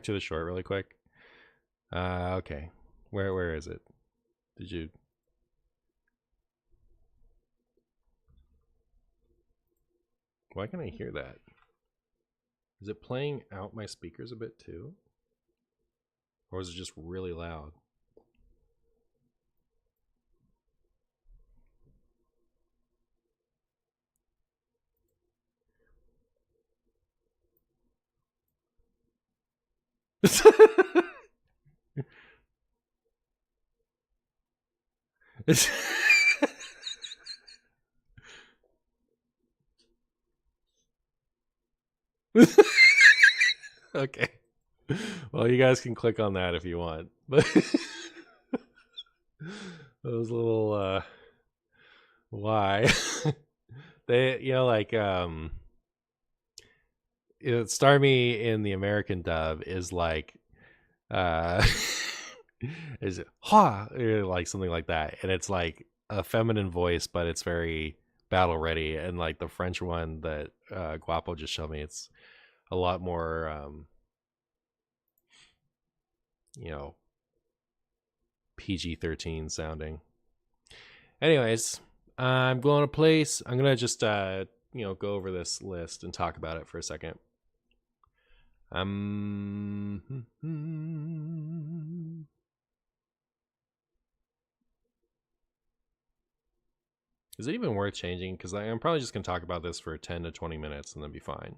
to the short really quick. Okay. Where is it? Did you? Why can't I hear that? Is it playing out my speakers a bit too? Or is it just really loud? Okay. Well, you guys can click on that if you want. But that was a little why? They, you know, like Starmie in the American dub is like is it ha, like something like that, and it's like a feminine voice, but it's very battle ready. And like the French one that Guapo just showed me, it's a lot more you know, PG-13 sounding. Anyways, I'm going to place. I'm gonna just you know, go over this list and talk about it for a second. Is it even worth changing? Because I'm probably just gonna talk about this for 10 to 20 minutes and then be fine.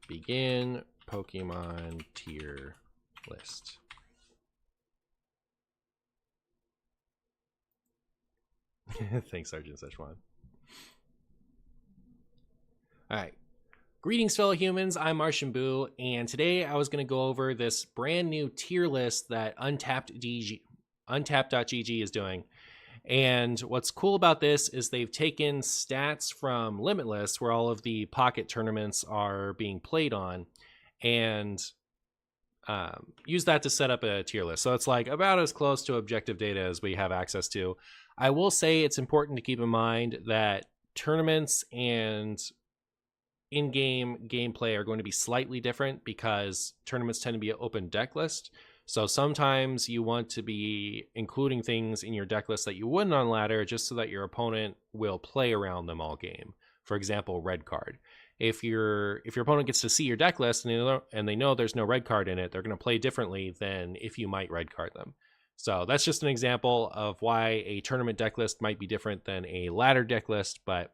Begin Pokemon tier list. Thanks, Sergeant Szechuan. Alright. Greetings, fellow humans. I'm MartianBuu, and today I was going to go over this brand new tier list that Untapped.gg is doing. And what's cool about this is they've taken stats from Limitless, where all of the pocket tournaments are being played on, and use that to set up a tier list. So it's like about as close to objective data as we have access to. I will say it's important to keep in mind that tournaments and in-game gameplay are going to be slightly different because tournaments tend to be an open deck list. So sometimes you want to be including things in your deck list that you wouldn't on ladder, just so that your opponent will play around them all game. For example, red card. If your opponent gets to see your deck list and they know there's no red card in it, they're going to play differently than if you might red card them. So that's just an example of why a tournament deck list might be different than a ladder deck list. But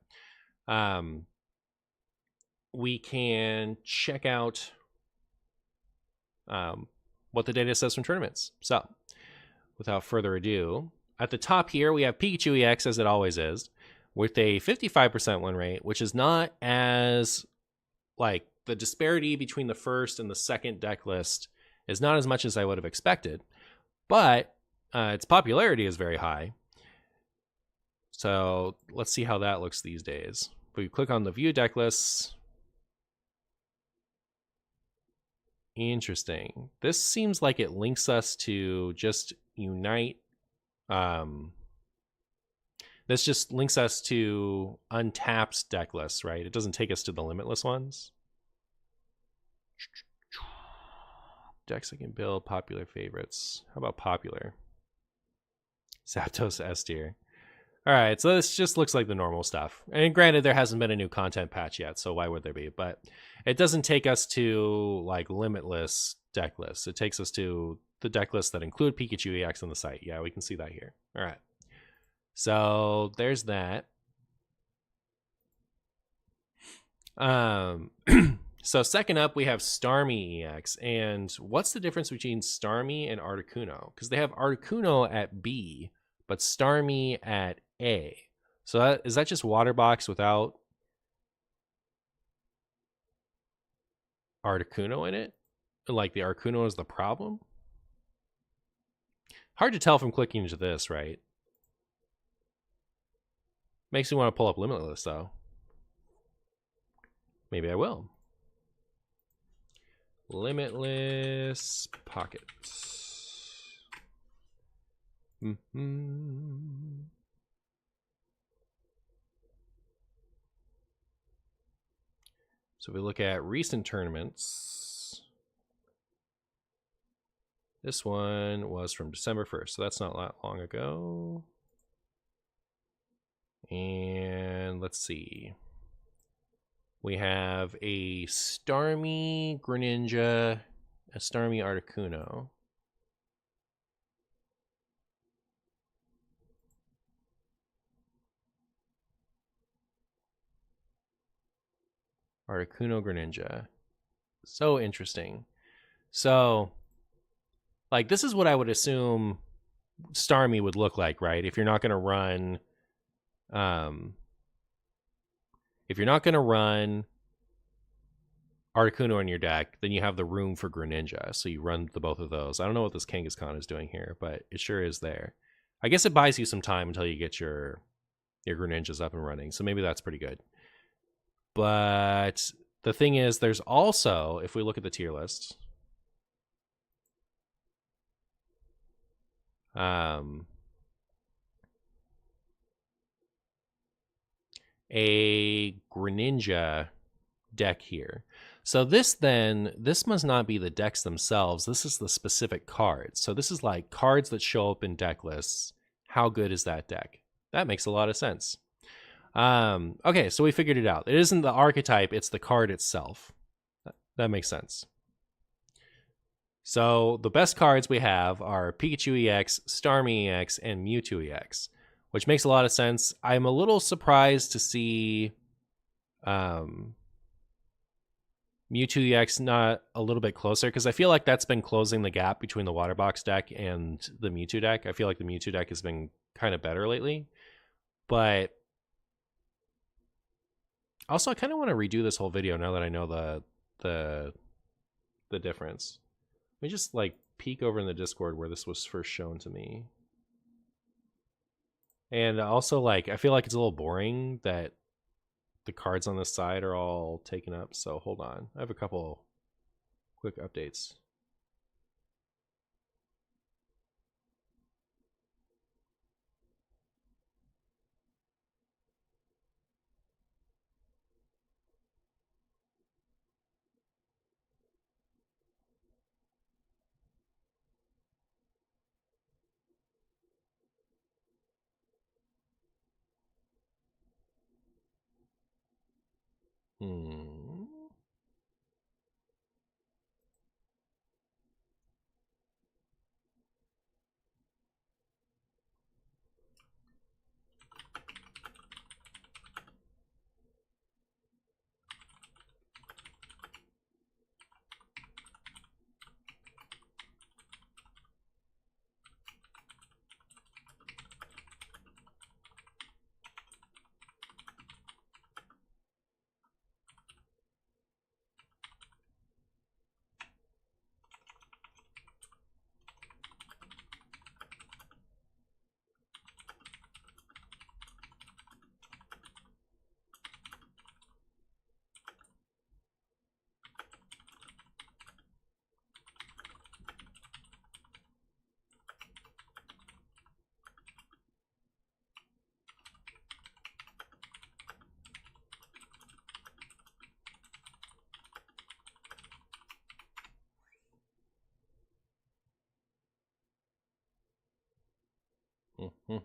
we can check out what the data says from tournaments. So without further ado, at the top here, we have Pikachu EX, as it always is, with a 55% win rate, which is not as, like, the disparity between the first and the second deck list is not as much as I would have expected, but its popularity is very high. So let's see how that looks these days. If we click on the view deck lists, interesting. This seems like it links us to just Unite. This just links us to untapped deck lists, right? It doesn't take us to the limitless ones. Decks I can build, popular favorites. How about popular? Zapdos S tier. All right, so this just looks like the normal stuff. And granted, there hasn't been a new content patch yet, so why would there be? But it doesn't take us to, like, limitless deck lists. It takes us to the deck lists that include Pikachu EX on the site. Yeah, we can see that here. All right. So there's that. So second up, we have Starmie EX. And what's the difference between Starmie and Articuno? Because they have Articuno at B, but Starmie at A. So is that just Waterbox without Articuno in it? Like the Articuno is the problem? Hard to tell from clicking into this, right? Makes me want to pull up Limitless, though. Maybe I will. Limitless Pocket. So if we look at recent tournaments, this one was from December 1st, so that's not that long ago. And let's see. We have a Starmie Greninja, a Starmie Articuno. Articuno Greninja. So interesting. So, like, this is what I would assume Starmie would look like, right? If you're not going to run... if you're not going to run Articuno in your deck, then you have the room for Greninja, so you run the both of those. I don't know what this Kangaskhan is doing here, but it sure is there. I guess it buys you some time until you get your Greninjas up and running, so maybe that's pretty good. But the thing is, there's also, if we look at the tier list, a Greninja deck here. So this must not be the decks themselves. This is the specific cards. So this is like cards that show up in deck lists. How good is that deck? That makes a lot of sense. Okay, so we figured it out. It isn't the archetype, it's the card itself. That makes sense. So the best cards we have are Pikachu EX, Starmie EX, and Mewtwo EX, which makes a lot of sense. I'm a little surprised to see Mewtwo EX not a little bit closer, because I feel like that's been closing the gap between the Waterbox deck and the Mewtwo deck. I feel like the Mewtwo deck has been kind of better lately. But also, I kind of want to redo this whole video now that I know the difference. Let me just, like, peek over in the Discord where this was first shown to me. And also, like, I feel like it's a little boring that the cards on this side are all taken up. So hold on. I have a couple quick updates.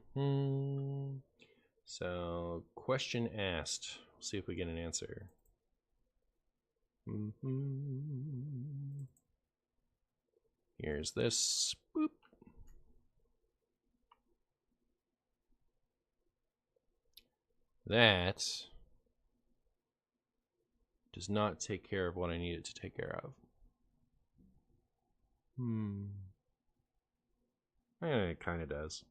Hmm. So, question asked. We'll see if we get an answer. Here's this. Boop. That does not take care of what I need it to take care of. It kind of does.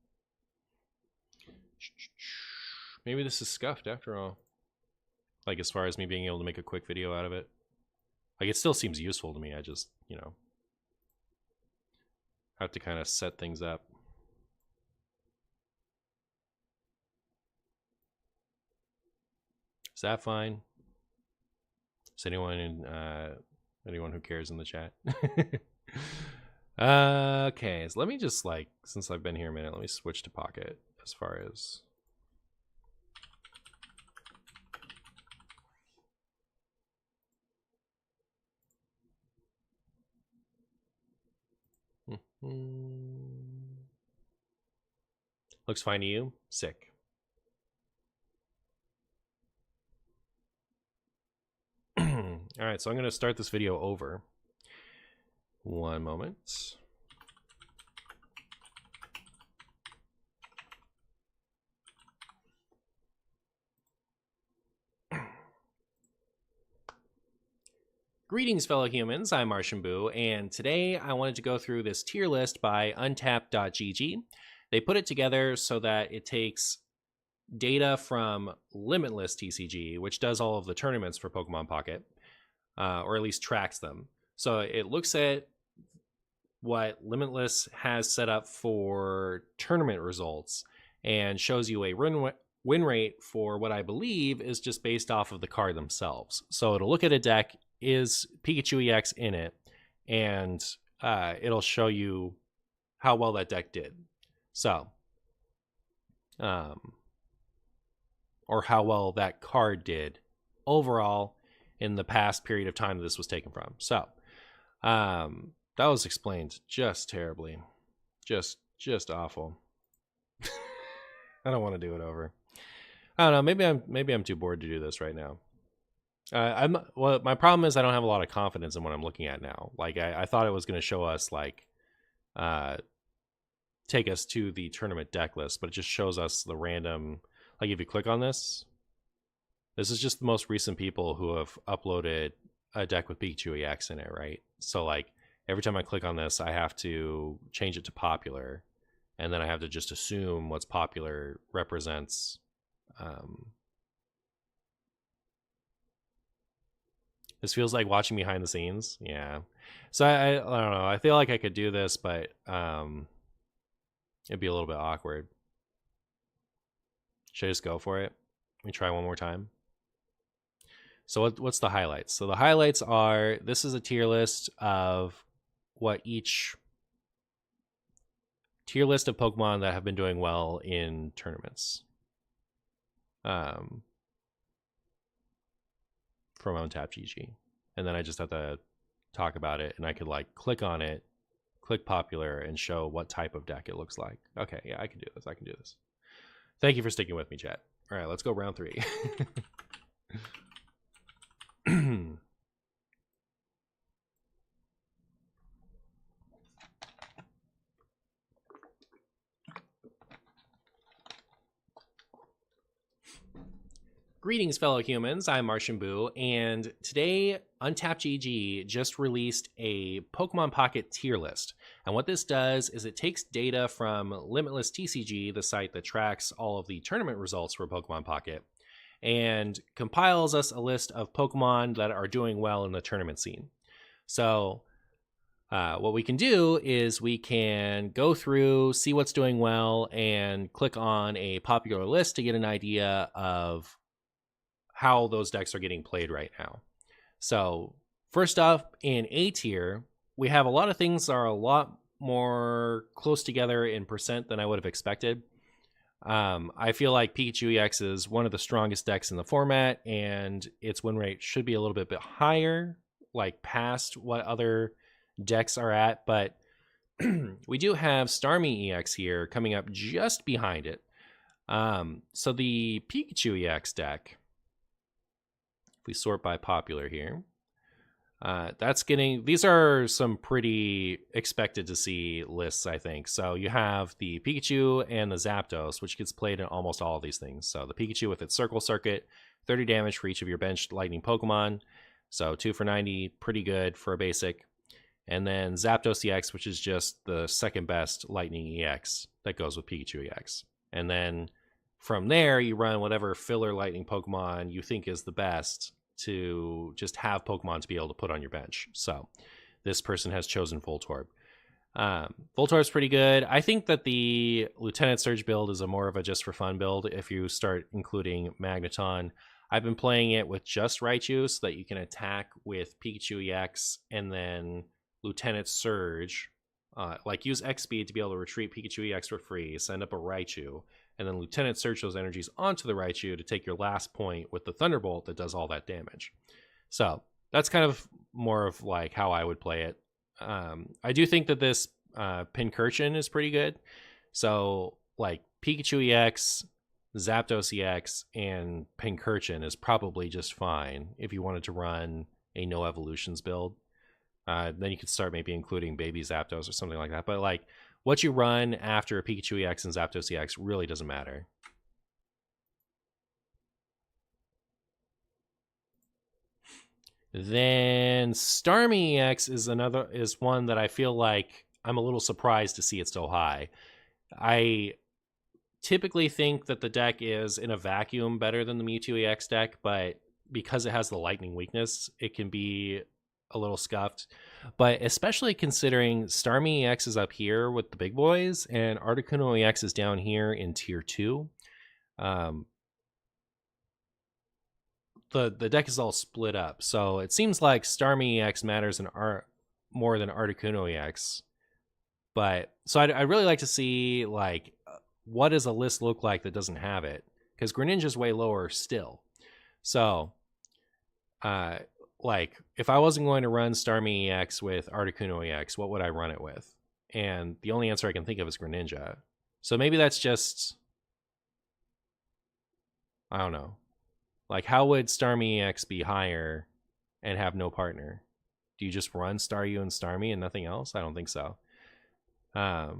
Maybe this is scuffed after all. Like, as far as me being able to make a quick video out of it. Like, it still seems useful to me. I just, you know, have to kind of set things up. Is that fine? Is anyone who cares in the chat? Okay, so let me just, like, since I've been here a minute, let me switch to Pocket as far as looks fine to you? Sick. Alright, so I'm going to start this video over. One moment. Greetings, fellow humans. I'm MartianBuu, and today I wanted to go through this tier list by untapped.gg. They put it together so that it takes data from Limitless TCG, which does all of the tournaments for Pokemon Pocket, or at least tracks them. So it looks at what Limitless has set up for tournament results and shows you a win rate for what I believe is just based off of the card themselves. So it'll look at a deck, is Pikachu EX in it, and it'll show you how well that deck did. So, or how well that card did overall in the past period of time that this was taken from. So, that was explained just terribly. Just awful. I don't want to do it over. I don't know, maybe I'm too bored to do this right now. Well, my problem is I don't have a lot of confidence in what I'm looking at now. Like, I thought it was going to show us, like, take us to the tournament deck list, but it just shows us the random, like, if you click on this is just the most recent people who have uploaded a deck with Pikachu EX in it, right? So, like, every time I click on this, I have to change it to popular, and then I have to just assume what's popular represents this feels like watching behind the scenes. Yeah. So I don't know. I feel like I could do this, but it'd be a little bit awkward. Should I just go for it? Let me try one more time. So what's the highlights? So the highlights are, this is a tier list of what each tier list of Pokemon that have been doing well in tournaments. From UntapGG. And then I just have to talk about it, and I could like click on it, click popular, and show what type of deck it looks like. Okay, yeah, I can do this. I can do this. Thank you for sticking with me, chat. All right, let's go round 3. Greetings, fellow humans. I'm MartianBuu, and today UntapGG just released a Pokemon Pocket tier list. And what this does is it takes data from Limitless TCG, the site that tracks all of the tournament results for Pokemon Pocket, and compiles us a list of Pokemon that are doing well in the tournament scene. So what we can do is we can go through, see what's doing well, and click on a popular list to get an idea of how those decks are getting played right now. So first up, in A tier, we have a lot of things that are a lot more close together in percent than I would have expected. I feel like Pikachu EX is one of the strongest decks in the format, and its win rate should be a little bit higher, like past what other decks are at. But we do have Starmie EX here coming up just behind it. So the Pikachu EX deck, we sort by popular here, that's getting, these are some pretty expected to see lists, I think. So you have the Pikachu and the Zapdos, which gets played in almost all of these things. So the Pikachu with its Circle Circuit, 30 damage for each of your benched lightning Pokemon. So 2 for 90, pretty good for a basic. And then Zapdos EX, which is just the second best lightning EX that goes with Pikachu EX. And then from there, you run whatever filler lightning Pokemon you think is the best to just have Pokemon to be able to put on your bench. So this person has chosen Voltorb. Voltorb's pretty good. I think that the Lieutenant Surge build is a more of a just for fun build if you start including Magneton. I've been playing it with just Raichu so that you can attack with Pikachu EX and then Lieutenant Surge. Like use X speed to be able to retreat Pikachu EX for free, send up a Raichu, and then Lieutenant Surge those energies onto the Raichu to take your last point with the Thunderbolt that does all that damage. So that's kind of more of like how I would play it. I do think that this Pincurchin is pretty good. So like Pikachu EX, Zapdos EX, and Pincurchin is probably just fine if you wanted to run a no evolutions build. Then you could start maybe including baby Zapdos or something like that. But like what you run after Pikachu EX and Zapdos EX really doesn't matter. Then Starmie EX is one that I feel like I'm a little surprised to see it so high. I typically think that the deck is in a vacuum better than the Mewtwo EX deck, but because it has the lightning weakness, it can be a little scuffed. But especially considering Starmie EX is up here with the big boys and Articuno EX is down here in tier 2. The deck is all split up, so it seems like Starmie EX matters in more than Articuno EX. But so I'd really like to see like what does a list look like that doesn't have it, because Greninja's way lower still. So like if I wasn't going to run Starmie EX with Articuno EX, what would I run it with? And the only answer I can think of is Greninja. So maybe that's just, I don't know. Like how would Starmie EX be higher and have no partner? Do you just run Staryu and Starmie and nothing else? I don't think so. Are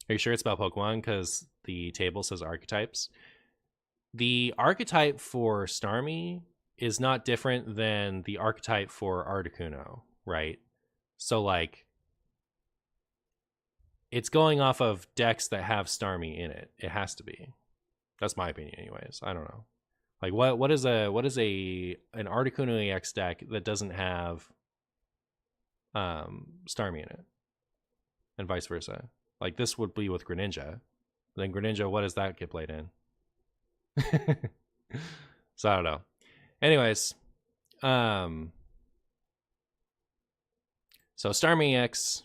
you sure it's about Pokemon? Because the table says archetypes. The archetype for Starmie is not different than the archetype for Articuno, right? So, like, it's going off of decks that have Starmie in it. It has to be. That's my opinion, anyways. I don't know. Like, what is an Articuno EX deck that doesn't have Starmie in it? and vice versa. Like this would be with Greninja. Then Greninja, what does that get played in? So I don't know. Anyways, so Starmie EX,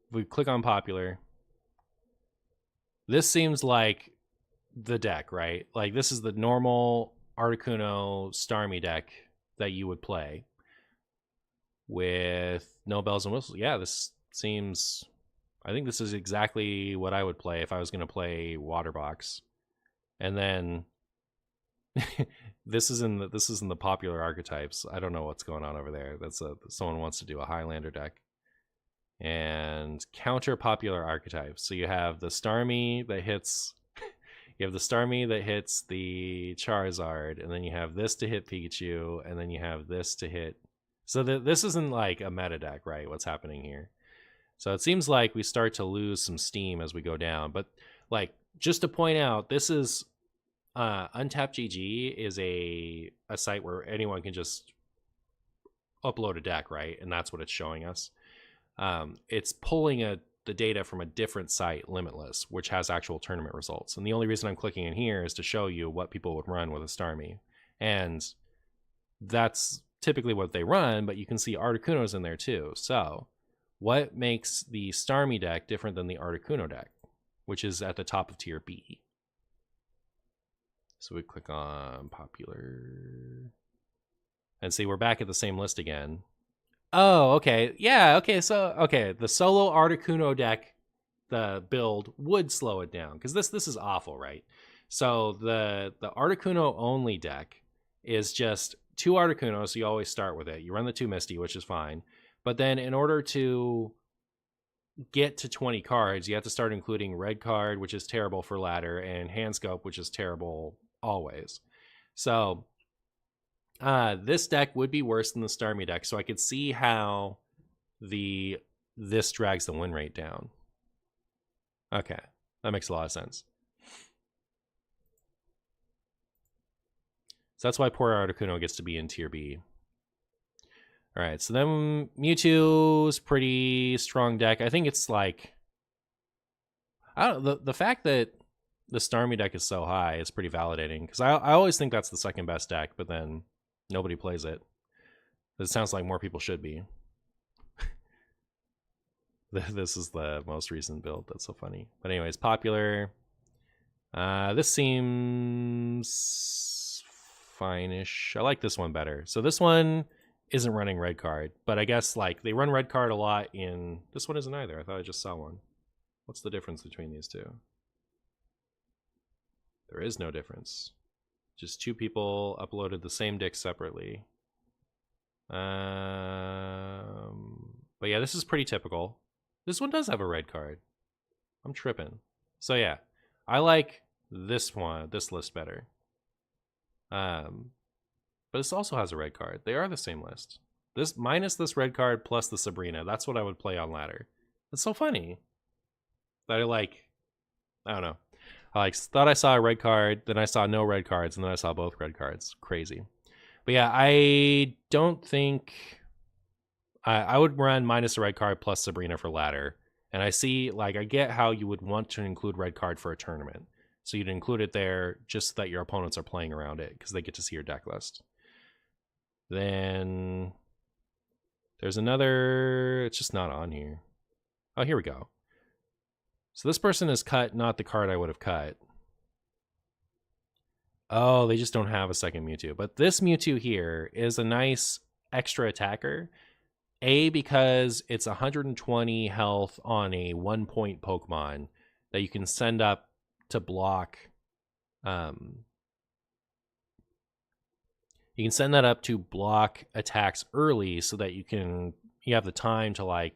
if we click on popular, this seems like the deck, right? Like this is the normal Articuno Starmie deck that you would play with no bells and whistles. Yeah, this seems, I think this is exactly what I would play if I was going to play Waterbox. And then this is in the popular archetypes. I don't know what's going on over there. That's someone wants to do a Highlander deck. And counter popular archetypes. So you have the Starmie that hits you have the Starmie that hits the Charizard, and then you have this to hit Pikachu, and then you have this to hit. So this isn't like a meta deck, right? What's happening here? So it seems like we start to lose some steam as we go down. But like, just to point out, this is Untapped GG is a site where anyone can just upload a deck, right? And that's what it's showing us. It's pulling the data from a different site, Limitless, which has actual tournament results. And the only reason I'm clicking in here is to show you what people would run with a Starmie. And that's typically what they run, but you can see Articuno's in there too. So what makes the Starmie deck different than the Articuno deck, which is at the top of tier B? So we click on popular and see we're back at the same list again. Oh, okay. Yeah, okay. So, okay, the solo Articuno deck, the build would slow it down because this is awful, right? So the Articuno only deck is just 2 Articunos, so you always start with it. You run the 2 Misty, which is fine. But then in order to get to 20 cards, you have to start including Red Card, which is terrible for ladder, and Hand Scope, which is terrible always. So this deck would be worse than the Starmie deck, so I could see how this drags the win rate down. Okay, that makes a lot of sense. So that's why poor Articuno gets to be in tier B. All right, so then Mewtwo's pretty strong deck. I think it's like, I don't, the fact that the Starmie deck is so high is pretty validating because I always think that's the second best deck, but then nobody plays it. It sounds like more people should be. This is the most recent build. That's so funny. But anyways, popular. This seems fine-ish. I like this one better. So this one isn't running Red Card, but I guess like they run Red Card a lot in... This one isn't either. I thought I just saw one. What's the difference between these two? There is no difference. Just 2 people uploaded the same deck separately. But yeah, this is pretty typical. This one does have a Red Card. I'm tripping. So yeah, I like this list better. But this also has a Red Card. They are the same list. This minus this Red Card plus the Sabrina. That's what I would play on ladder. It's so funny. That I don't know. I thought I saw a Red Card, then I saw no Red Cards, and then I saw both Red Cards. Crazy. But yeah, I don't think... I would run minus a Red Card plus Sabrina for ladder. And I see, like, I get how you would want to include Red Card for a tournament. So you'd include it there just so that your opponents are playing around it, because they get to see your deck list. Then there's another... It's just not on here. Oh, here we go. So this person has cut not the card I would have cut. Oh, they just don't have a second Mewtwo. But this Mewtwo here is a nice extra attacker. A, because it's 120 health on a 1-point Pokemon that you can send up to block. You can send that up to block attacks early so that you have the time to like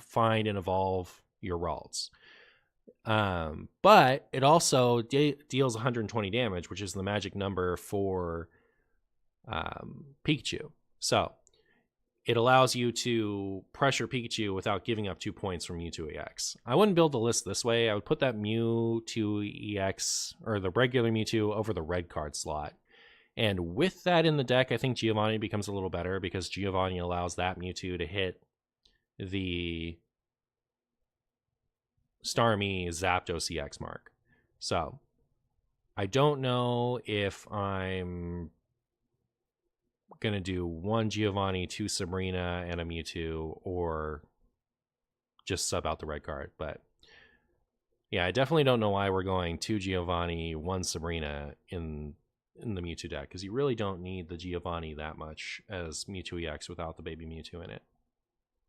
find and evolve your Ralts. But it also deals 120 damage, which is the magic number for Pikachu. So it allows you to pressure Pikachu without giving up 2 points from Mewtwo EX. I wouldn't build the list this way. I would put that Mewtwo EX, or the regular Mewtwo, over the Red Card slot. And with that in the deck, I think Giovanni becomes a little better, because Giovanni allows that Mewtwo to hit the Starmie Zapdos EX mark. So I don't know if I'm gonna do 1 Giovanni, 2 Sabrina, and a Mewtwo, or just sub out the red card. But yeah, I definitely don't know why we're going 2 Giovanni, 1 Sabrina in the Mewtwo deck, because you really don't need the Giovanni that much as Mewtwo EX without the baby Mewtwo in it.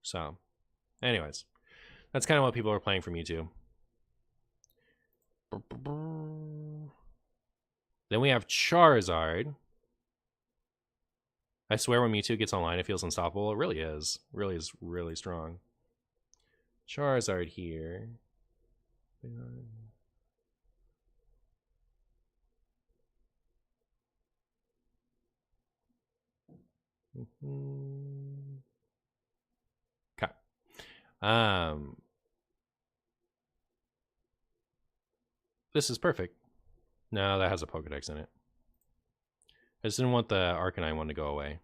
So, anyways, that's kind of what people are playing for Mewtwo. Then we have Charizard. I swear when Mewtwo gets online, it feels unstoppable. It really is. Really is really strong. Charizard here. Okay. This is perfect. No, that has a Pokedex in it. I just didn't want the Arcanine one to go away.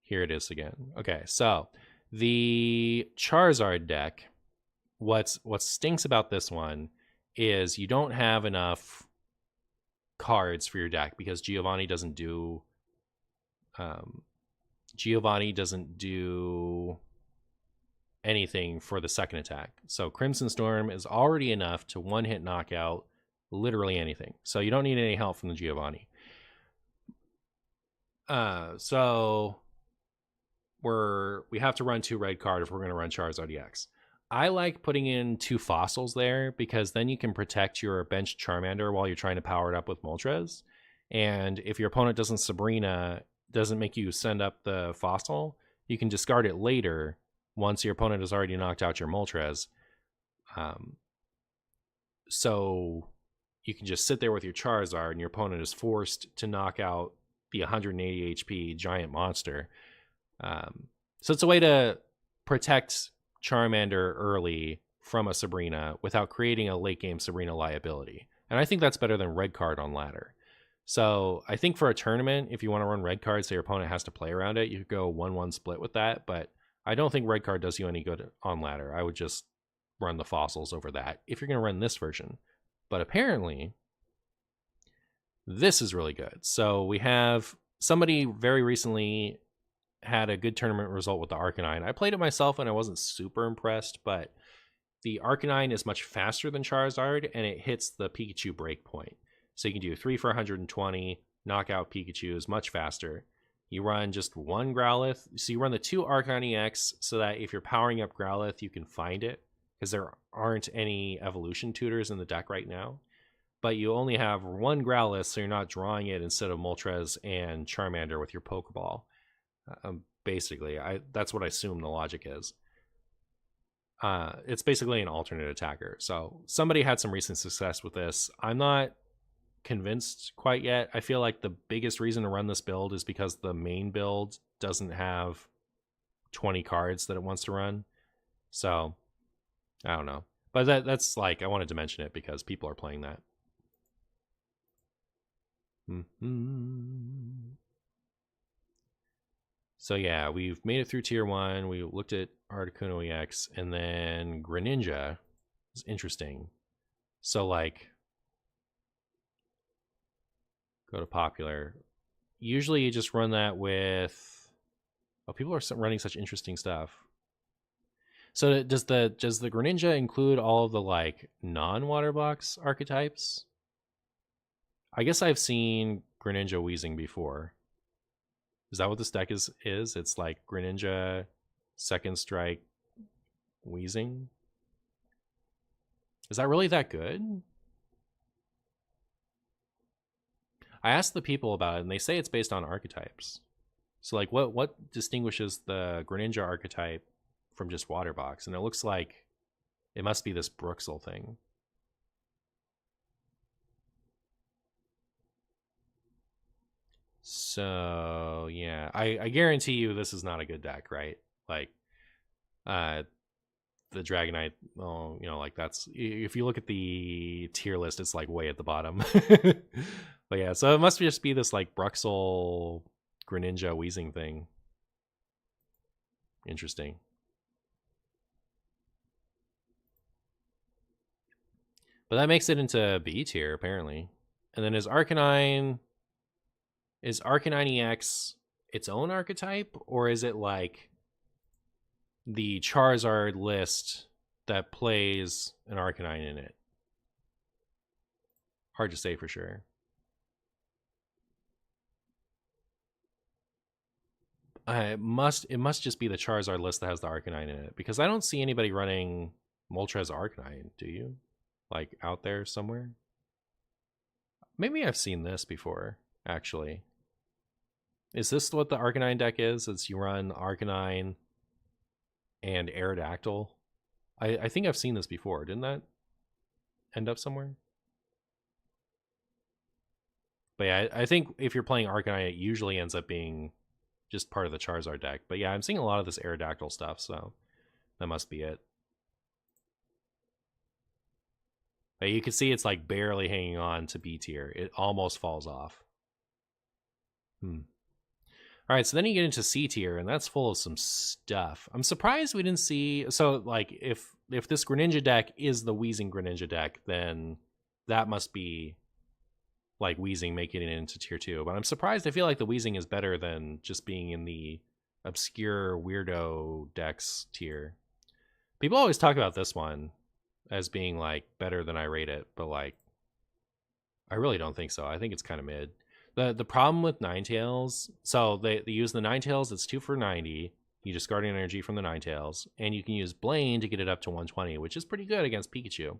Here it is again. Okay, so the Charizard deck, what stinks about this one is you don't have enough cards for your deck because Giovanni doesn't do anything for the second attack. So Crimson Storm is already enough to one-hit knockout literally anything. So you don't need any help from the Giovanni. So we have to run 2 red card if we're going to run Charizard EX. I like putting in 2 fossils there because then you can protect your bench Charmander while you're trying to power it up with Moltres. And if your opponent doesn't make you send up the fossil, you can discard it later once your opponent has already knocked out your Moltres. So you can just sit there with your Charizard and your opponent is forced to knock out the 180 HP giant monster. So it's a way to protect Charmander early from a Sabrina without creating a late game Sabrina liability. And I think that's better than red card on ladder. So I think for a tournament, if you want to run red card so your opponent has to play around it, you could go 1-1 split with that. But I don't think red card does you any good on ladder. I would just run the fossils over that if you're going to run this version. But apparently, this is really good. So we have somebody very recently had a good tournament result with the Arcanine. I played it myself and I wasn't super impressed, but the Arcanine is much faster than Charizard and it hits the Pikachu breakpoint. So you can do 3 for 120, knock out Pikachus much faster. You run just 1 Growlithe. So you run the 2 Arcanine EX so that if you're powering up Growlithe, you can find it, because there aren't any evolution tutors in the deck right now. But you only have 1 Growlithe, so you're not drawing it instead of Moltres and Charmander with your Pokeball. Basically, that's what I assume the logic is. It's basically an alternate attacker. So somebody had some recent success with this. I'm not convinced quite yet. I feel like the biggest reason to run this build is because the main build doesn't have 20 cards that it wants to run. So I don't know. But that's like, I wanted to mention it because people are playing that. So yeah, we've made it through tier 1. We looked at Articuno EX, and then Greninja is interesting. So like, go to popular. Usually you just run that with, oh, people are running such interesting stuff. So does the Greninja include all of the like non-water box archetypes? I guess I've seen Greninja Weezing before. Is that what this deck is? It's like Greninja, Second Strike, Weezing? Is that really that good? I asked the people about it, and they say it's based on archetypes. So, like, what distinguishes the Greninja archetype from just Water Box? And it looks like it must be this Bruxel thing. So, yeah. I guarantee you this is not a good deck, right? Like, the Dragonite, oh, you know, like that's, if you look at the tier list, it's like way at the bottom. But yeah, so it must just be this like Bruxel Greninja Weezing thing. Interesting. But that makes it into B tier, apparently. And then is Arcanine EX its own archetype? Or is it like the Charizard list that plays an Arcanine in it? Hard to say for sure. It must just be the Charizard list that has the Arcanine in it, because I don't see anybody running Moltres Arcanine, do you? Like out there somewhere? Maybe I've seen this before, actually. Is this what the Arcanine deck is? It's you run Arcanine and Aerodactyl? I think I've seen this before. Didn't that end up somewhere? But yeah, I think if you're playing Arcanine, it usually ends up being just part of the Charizard deck. But yeah, I'm seeing a lot of this Aerodactyl stuff, so that must be it. But you can see it's like barely hanging on to B tier. It almost falls off. Alright, so then you get into C tier, and that's full of some stuff. I'm surprised we didn't see... So, like, if this Greninja deck is the Weezing Greninja deck, then that must be, like, Weezing making it into tier 2. But I'm surprised. I feel like the Weezing is better than just being in the obscure weirdo decks tier. People always talk about this one as being, like, better than I rate it, but, like, I really don't think so. I think it's kind of mid. The problem with Ninetales, so they use the Ninetales, it's 2 for 90. You discard an energy from the Ninetales, and you can use Blaine to get it up to 120, which is pretty good against Pikachu.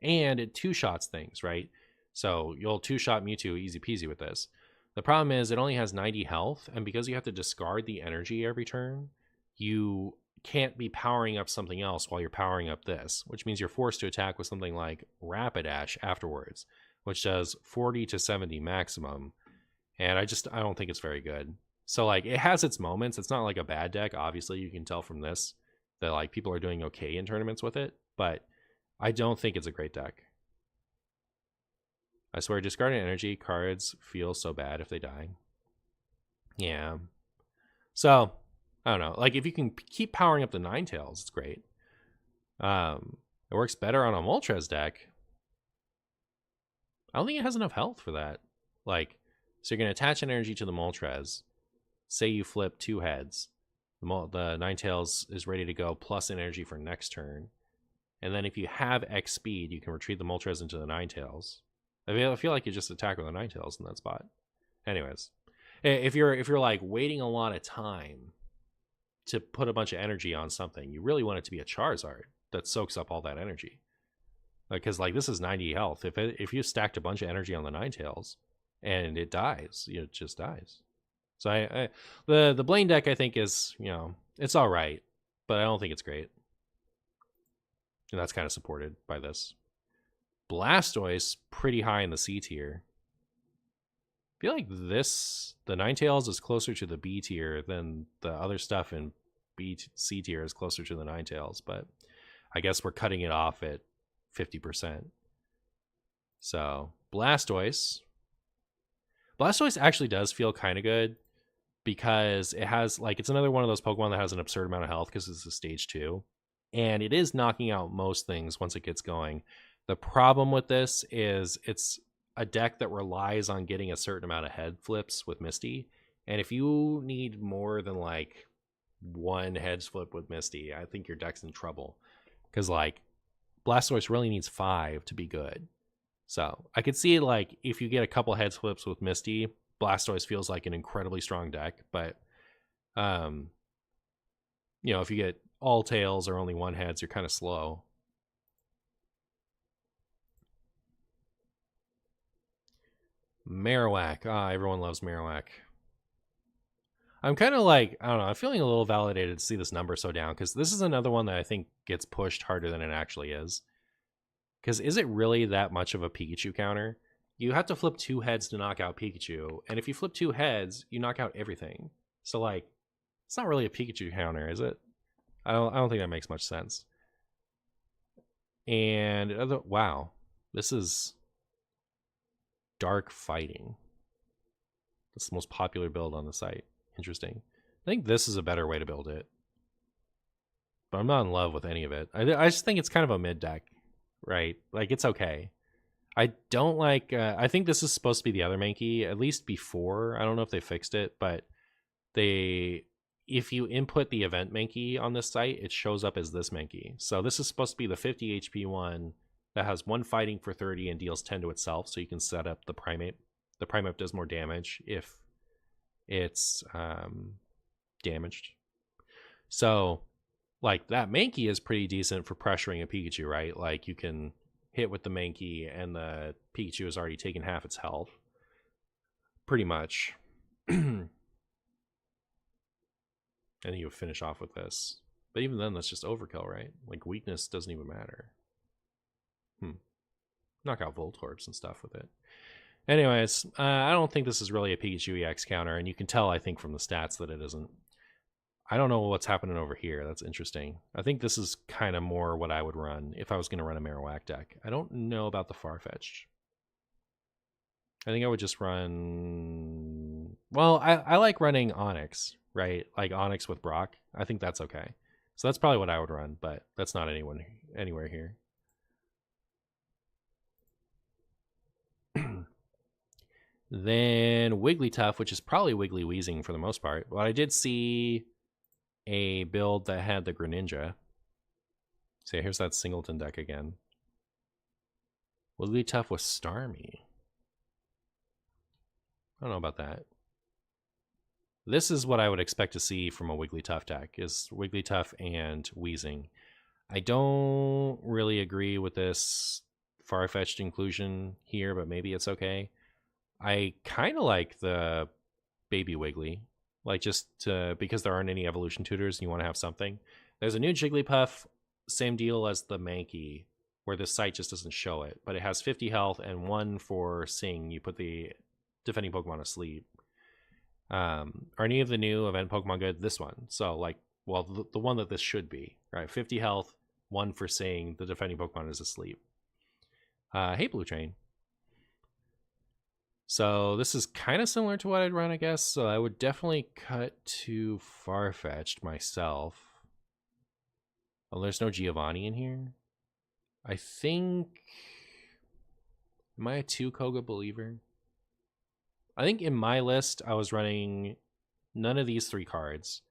And it two-shots things, right? So you'll two-shot Mewtwo easy peasy with this. The problem is it only has 90 health, and because you have to discard the energy every turn, you can't be powering up something else while you're powering up this, which means you're forced to attack with something like Rapidash afterwards, which does 40 to 70 maximum. And I don't think it's very good. So, like, it has its moments. It's not like a bad deck. Obviously, you can tell from this that, like, people are doing okay in tournaments with it. But I don't think it's a great deck. I swear, discarding energy cards feel so bad if they die. Yeah. So, I don't know. Like, if you can keep powering up the Ninetales, it's great. It works better on a Moltres deck. I don't think it has enough health for that. Like... So you're going to attach an energy to the Moltres. Say you flip 2 heads. The Ninetales is ready to go plus energy for next turn. And then if you have X speed, you can retreat the Moltres into the Ninetales. I feel like you just attack with the Ninetales in that spot. Anyways, if you're like waiting a lot of time to put a bunch of energy on something, you really want it to be a Charizard that soaks up all that energy. Because like this is 90 health. If you stacked a bunch of energy on the Ninetales, and it dies. It just dies. So the Blaine deck I think is, it's all right, but I don't think it's great. And that's kind of supported by this. Blastoise pretty high in the C tier. I feel like the Ninetales is closer to the B tier than the other stuff in C tier is closer to the Ninetales, but I guess we're cutting it off at 50%. So Blastoise actually does feel kind of good because it has, like, it's another one of those Pokemon that has an absurd amount of health because it's a stage 2. And it is knocking out most things once it gets going. The problem with this is it's a deck that relies on getting a certain amount of head flips with Misty. And if you need more than, like, 1 head flip with Misty, I think your deck's in trouble. Because, like, Blastoise really needs 5 to be good. So I could see, like, if you get a couple head flips with Misty, Blastoise feels like an incredibly strong deck. But, if you get all tails or only 1 heads, you're kind of slow. Marowak. Everyone loves Marowak. I'm kind of like, I don't know, I'm feeling a little validated to see this number so down, because this is another one that I think gets pushed harder than it actually is. Because is it really that much of a Pikachu counter? You have to flip 2 heads to knock out Pikachu. And if you flip 2 heads, you knock out everything. So, like, it's not really a Pikachu counter, is it? I don't think that makes much sense. And, wow. This is Dark Fighting. That's the most popular build on the site. Interesting. I think this is a better way to build it. But I'm not in love with any of it. I just think it's kind of a mid deck. right? Like, it's okay. I don't like... I think this is supposed to be the other Mankey, at least before. I don't know if they fixed it, but if you input the event Mankey on this site, it shows up as this Mankey. So this is supposed to be the 50 HP one that has 1 fighting for 30 and deals 10 to itself, so you can set up the Primate. The Primate does more damage if it's damaged. So, like, that Mankey is pretty decent for pressuring a Pikachu, right? Like, you can hit with the Mankey and the Pikachu has already taken half its health. Pretty much. And you finish off with this. But even then, that's just overkill, right? Like, weakness doesn't even matter. Knock out Voltorbs and stuff with it. Anyways, I don't think this is really a Pikachu EX counter, and you can tell, I think, from the stats that it isn't. I don't know what's happening over here. That's interesting. I think this is kind of more what I would run if I was going to run a Marowak deck. I don't know about the Farfetch'd. I think I would just run... Well, I like running Onyx, right? Like Onyx with Brock. I think that's okay. So that's probably what I would run, but that's not anywhere here. Then Wigglytuff, which is probably Wiggly Weezing for the most part. But I did see a build that had the Greninja. So here's that Singleton deck again. Wigglytuff with Starmie. I don't know about that. This is what I would expect to see from a Wigglytuff deck, is Wigglytuff and Weezing. I don't really agree with this Farfetch'd inclusion here, but maybe it's okay. I kind of like the Baby Wiggly, like just because there aren't any evolution tutors and you want to have something. There's a new Jigglypuff, same deal as the Mankey, where this site just doesn't show it, but it has 50 health and 1 for Sing. You put the defending Pokemon asleep. Are any of the new event Pokemon good? This one. So, like, well, the one that this should be, right? 50 health, 1 for Sing, the defending Pokemon is asleep. Hey, Blue Train. So this is kind of similar to what I'd run, I guess. So I would definitely cut to Farfetch'd myself. Oh, there's no Giovanni in here. I think... Am I a 2 Koga believer? I think in my list, I was running none of these 3 cards.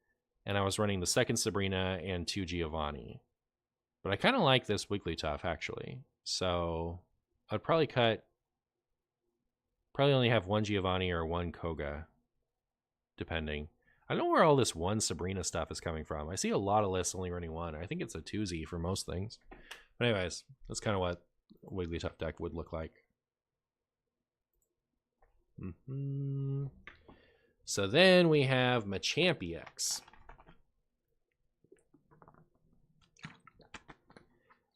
And I was running the second Sabrina and 2 Giovanni. But I kind of like this Wigglytuff, actually. So I'd probably cut... Probably only have 1 Giovanni or 1 Koga, depending. I don't know where all this 1 Sabrina stuff is coming from. I see a lot of lists only running 1. I think it's a 2Z for most things. But anyways, that's kind of what a Wigglytuff deck would look like. So then we have MartianBuu.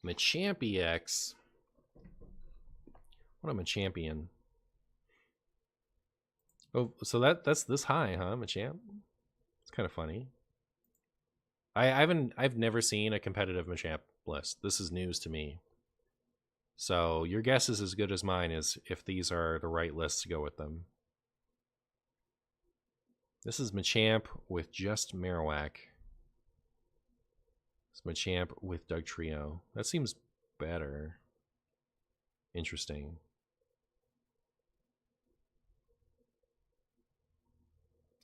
MartianBuu. What am I champion? Oh, so that's this high, huh, Machamp? It's kind of funny. I've never seen a competitive Machamp list. This is news to me. So your guess is as good as mine is if these are the right lists to go with them. This is Machamp with just Marowak. It's Machamp with Dugtrio. That seems better. Interesting.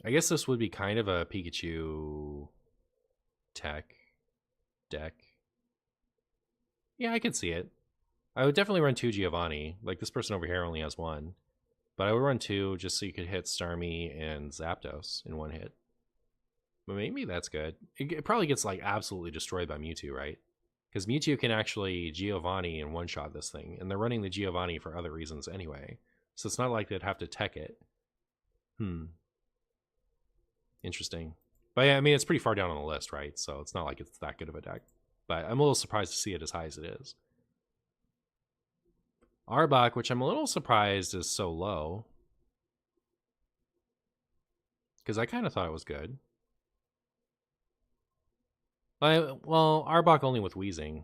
I guess this would be kind of a Pikachu tech deck. Yeah, I could see it. I would definitely run 2 Giovanni. Like, this person over here only has 1. But I would run 2 just so you could hit Starmie and Zapdos in 1 hit. But maybe that's good. It probably gets, like, absolutely destroyed by Mewtwo, right? Because Mewtwo can actually Giovanni and one-shot this thing. And they're running the Giovanni for other reasons anyway. So it's not like they'd have to tech it. Interesting. But yeah, I mean, it's pretty far down on the list, right? So it's not like it's that good of a deck. But I'm a little surprised to see it as high as it is. Arbok, which I'm a little surprised is so low. Because I kind of thought it was good. Well, Arbok only with Weezing.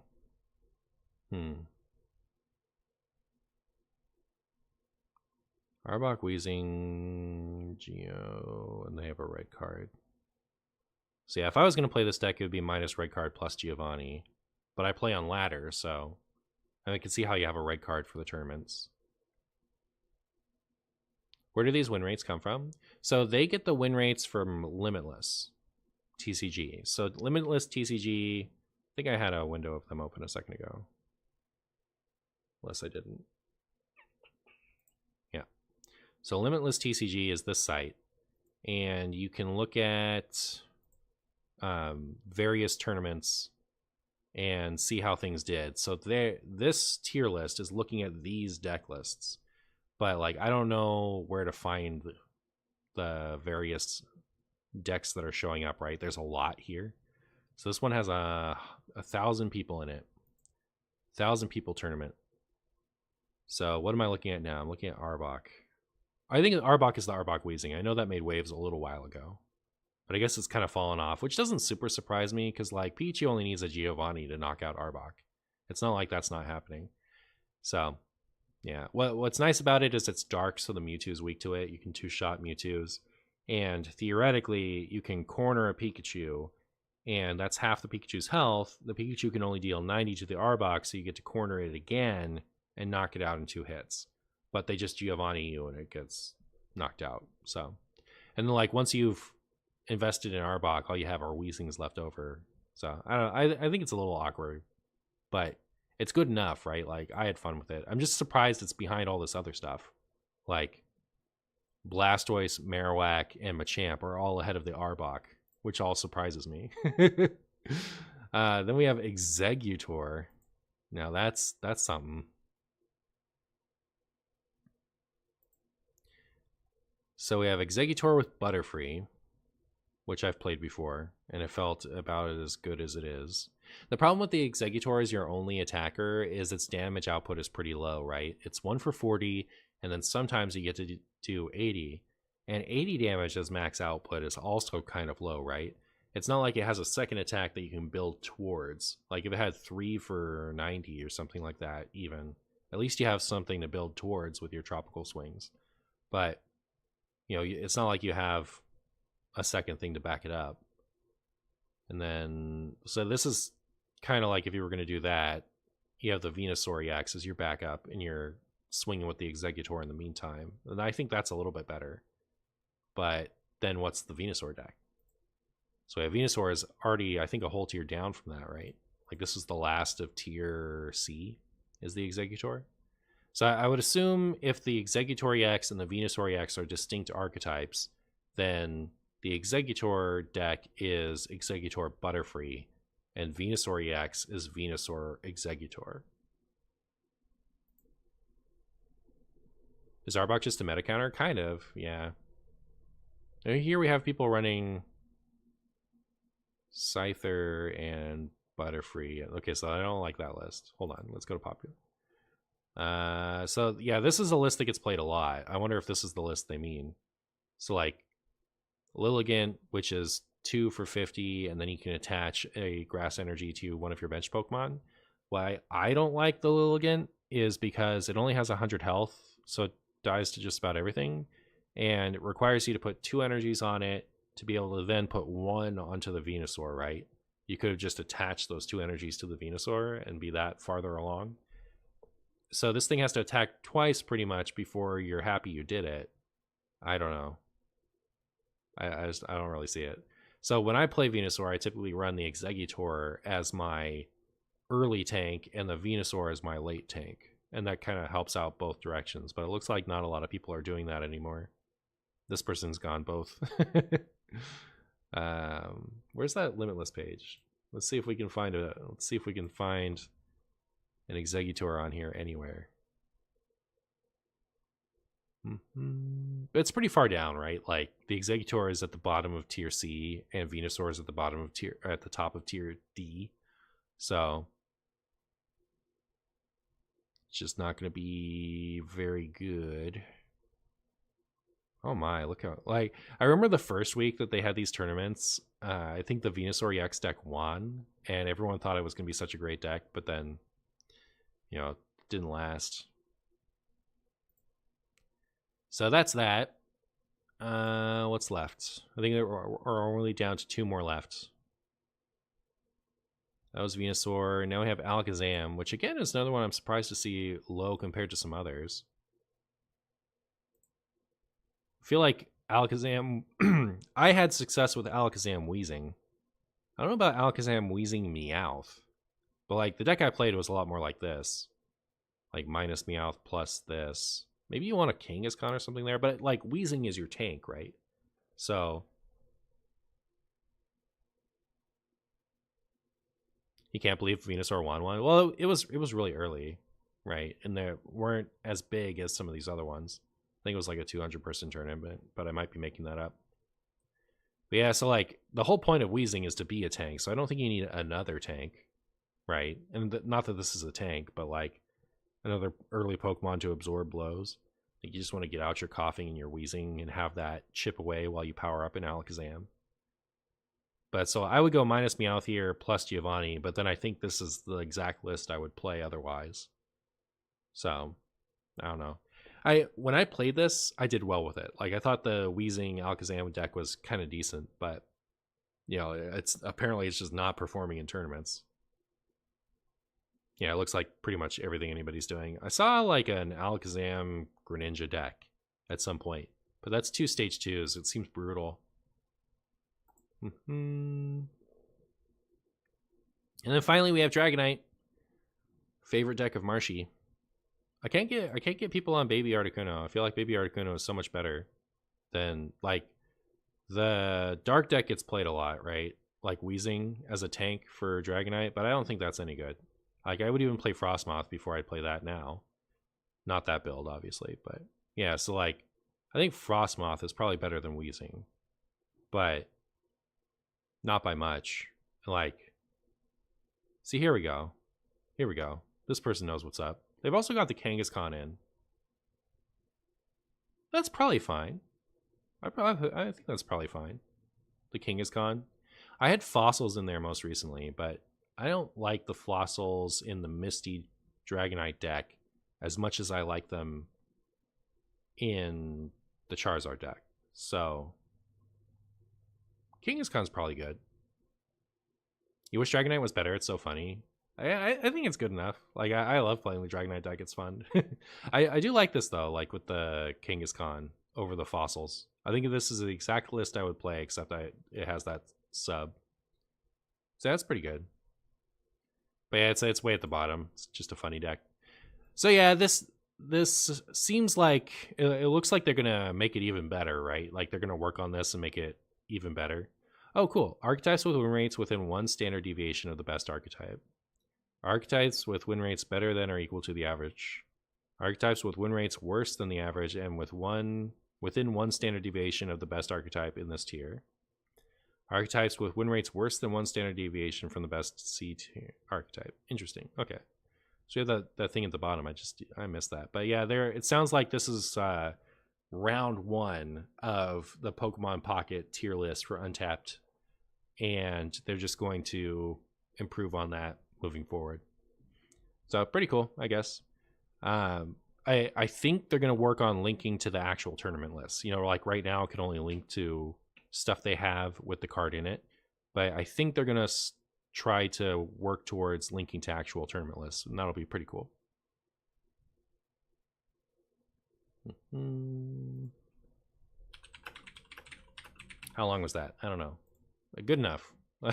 Arbok, Weezing, Geo, and they have a red card. So yeah, if I was going to play this deck, it would be minus red card plus Giovanni. But I play on ladder, so And I can see how you have a red card for the tournaments. Where do these win rates come from? So they get the win rates from Limitless TCG. So Limitless TCG, I think I had a window of them open a second ago. Unless I didn't. Yeah. So Limitless TCG is this site. And you can look at various tournaments and see how things did. So this tier list is looking at these deck lists. But like I don't know where to find the various decks that are showing up, right? There's a lot here. So this one has 1,000 people in it. 1,000 people tournament. So what am I looking at now? I'm looking at Arbok. I think Arbok is the Arbok Weezing. I know that made waves a little while ago. But I guess it's kind of fallen off, which doesn't super surprise me because like Pichu only needs a Giovanni to knock out Arbok. It's not like that's not happening. So, yeah. What's nice about it is it's dark, so the Mewtwo is weak to it. You can two-shot Mewtwo's. And theoretically, you can corner a Pikachu, and that's half the Pikachu's health. The Pikachu can only deal 90 to the Arbok, so you get to corner it again and knock it out in 2 hits. But they just Giovanni you, and it gets knocked out. So, and then like once you've invested in Arbok, all you have are Weezings left over. So I don't know. I think it's a little awkward, but it's good enough, right? Like I had fun with it. I'm just surprised it's behind all this other stuff. Like Blastoise, Marowak, and Machamp are all ahead of the Arbok, which all surprises me. Then we have Exeggutor. Now that's something. So we have Exeggutor with Butterfree, which I've played before, and it felt about as good as it is. The problem with the Exeggutor as your only attacker is its damage output is pretty low, right? It's 1 for 40, and then sometimes you get to do 80. And 80 damage as max output is also kind of low, right? It's not like it has a second attack that you can build towards. Like if it had 3 for 90 or something like that, even. At least you have something to build towards with your tropical swings. But, you know, it's not like you have a second thing to back it up. And then, so this is kind of like if you were going to do that, you have the Venusaur EX as your backup, and you're swinging with the Exeggutor in the meantime. And I think that's a little bit better. But then what's the Venusaur deck? So yeah, Venusaur is already, I think, a whole tier down from that, right? Like this is the last of tier C, is the Exeggutor. So I would assume if the Exeggutor EX and the Venusaur EX are distinct archetypes, then the Exeggutor deck is Exeggutor Butterfree, and Venusaur EX is Venusaur Exeggutor. Is Arbok just a meta counter? Kind of, yeah. And here we have people running Scyther and Butterfree. Okay, so I don't like that list. Hold on, let's go to popular. So yeah, this is a list that gets played a lot. I wonder if this is the list they mean. So like Lilligant, which is 2 for 50, and then you can attach a grass energy to one of your bench Pokemon. Why I don't like the Lilligant is because it only has 100 health, so it dies to just about everything, and it requires you to put 2 energies on it to be able to then put 1 onto the Venusaur, right? You could have just attached those 2 energies to the Venusaur and be that farther along. So this thing has to attack twice pretty much before you're happy you did it. I don't know. I don't really see it. So when I play Venusaur, I typically run the Exeggutor as my early tank and the Venusaur as my late tank. And that kind of helps out both directions. But it looks like not a lot of people are doing that anymore. This person's gone both. Where's that Limitless page? Let's see if we can find an Exeggutor on here anywhere. It's pretty far down, right? Like the Exeggutor is at the bottom of tier C, and Venusaur is at the top of tier D. So it's just not going to be very good. Oh my, look how, like, I remember the first week that they had these tournaments, I think the Venusaur EX deck won, and everyone thought it was going to be such a great deck, but then, you know, it didn't last. So that's that. What's left? I think we're only down to 2 more left. That was Venusaur. Now we have Alakazam, which again is another one I'm surprised to see low compared to some others. I feel like Alakazam... I had success with Alakazam Weezing. I don't know about Alakazam Weezing Meowth. But like the deck I played was a lot more like this. Like minus Meowth plus this. Maybe you want a Kangaskhan or something there, but like Weezing is your tank, right? So... You can't believe Venusaur won one. Well, it was really early, right? And they weren't as big as some of these other ones. I think it was like a 200-person tournament, but I might be making that up. But yeah, so like the whole point of Weezing is to be a tank, so I don't think you need another tank, right? And not that this is a tank, but like another early Pokemon to absorb blows. Like you just want to get out your coughing and your Weezing and have that chip away while you power up in Alakazam. But so I would go minus Meowth here, plus Giovanni, but then I think this is the exact list I would play otherwise. So, I don't know. When I played this, I did well with it. Like, I thought the Weezing Alakazam deck was kind of decent, but, you know, apparently it's just not performing in tournaments. Yeah, it looks like pretty much everything anybody's doing. I saw, like, an Alakazam Greninja deck at some point, but that's 2 stage 2s. It seems brutal. And then finally we have Dragonite, favorite deck of Marshy. I can't get people on Baby Articuno. I feel like Baby Articuno is so much better than like the Dark deck gets played a lot, right? Like Weezing as a tank for Dragonite, but I don't think that's any good. Like I would even play Frostmoth before I'd play that now. Not that build, obviously, but yeah. So like, I think Frostmoth is probably better than Weezing, but not by much. Like, see, here we go. Here we go. This person knows what's up. They've also got the Kangaskhan in. That's probably fine. I think that's probably fine. The Kangaskhan. I had fossils in there most recently, but I don't like the fossils in the Misty Dragonite deck as much as I like them in the Charizard deck. So Kangaskhan's probably good. You wish Dragonite was better. It's so funny. I think it's good enough. Like I love playing the Dragonite deck. It's fun. I do like this though. Like with the Kangaskhan over the fossils. I think this is the exact list I would play, except it has that sub. So that's pretty good. But yeah, it's way at the bottom. It's just a funny deck. So yeah, this seems like it looks like they're gonna make it even better, right? Like they're gonna work on this and make it even better. Oh, cool. Archetypes with win rates within 1 standard deviation of the best archetype. Archetypes with win rates better than or equal to the average. Archetypes with win rates worse than the average and within 1 standard deviation of the best archetype in this tier. Archetypes with win rates worse than 1 standard deviation from the best C tier archetype. Interesting. Okay. So you have that thing at the bottom. I missed that. But yeah, it sounds like this is round 1 of the Pokemon Pocket tier list for Untapped. And they're just going to improve on that moving forward. So pretty cool, I guess. I think they're going to work on linking to the actual tournament list. You know, like right now it can only link to stuff they have with the card in it. But I think they're going to try to work towards linking to actual tournament lists. And that'll be pretty cool. How long was that? I don't know. Good enough. All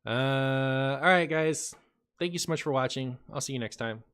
right, guys. Thank you so much for watching. I'll see you next time.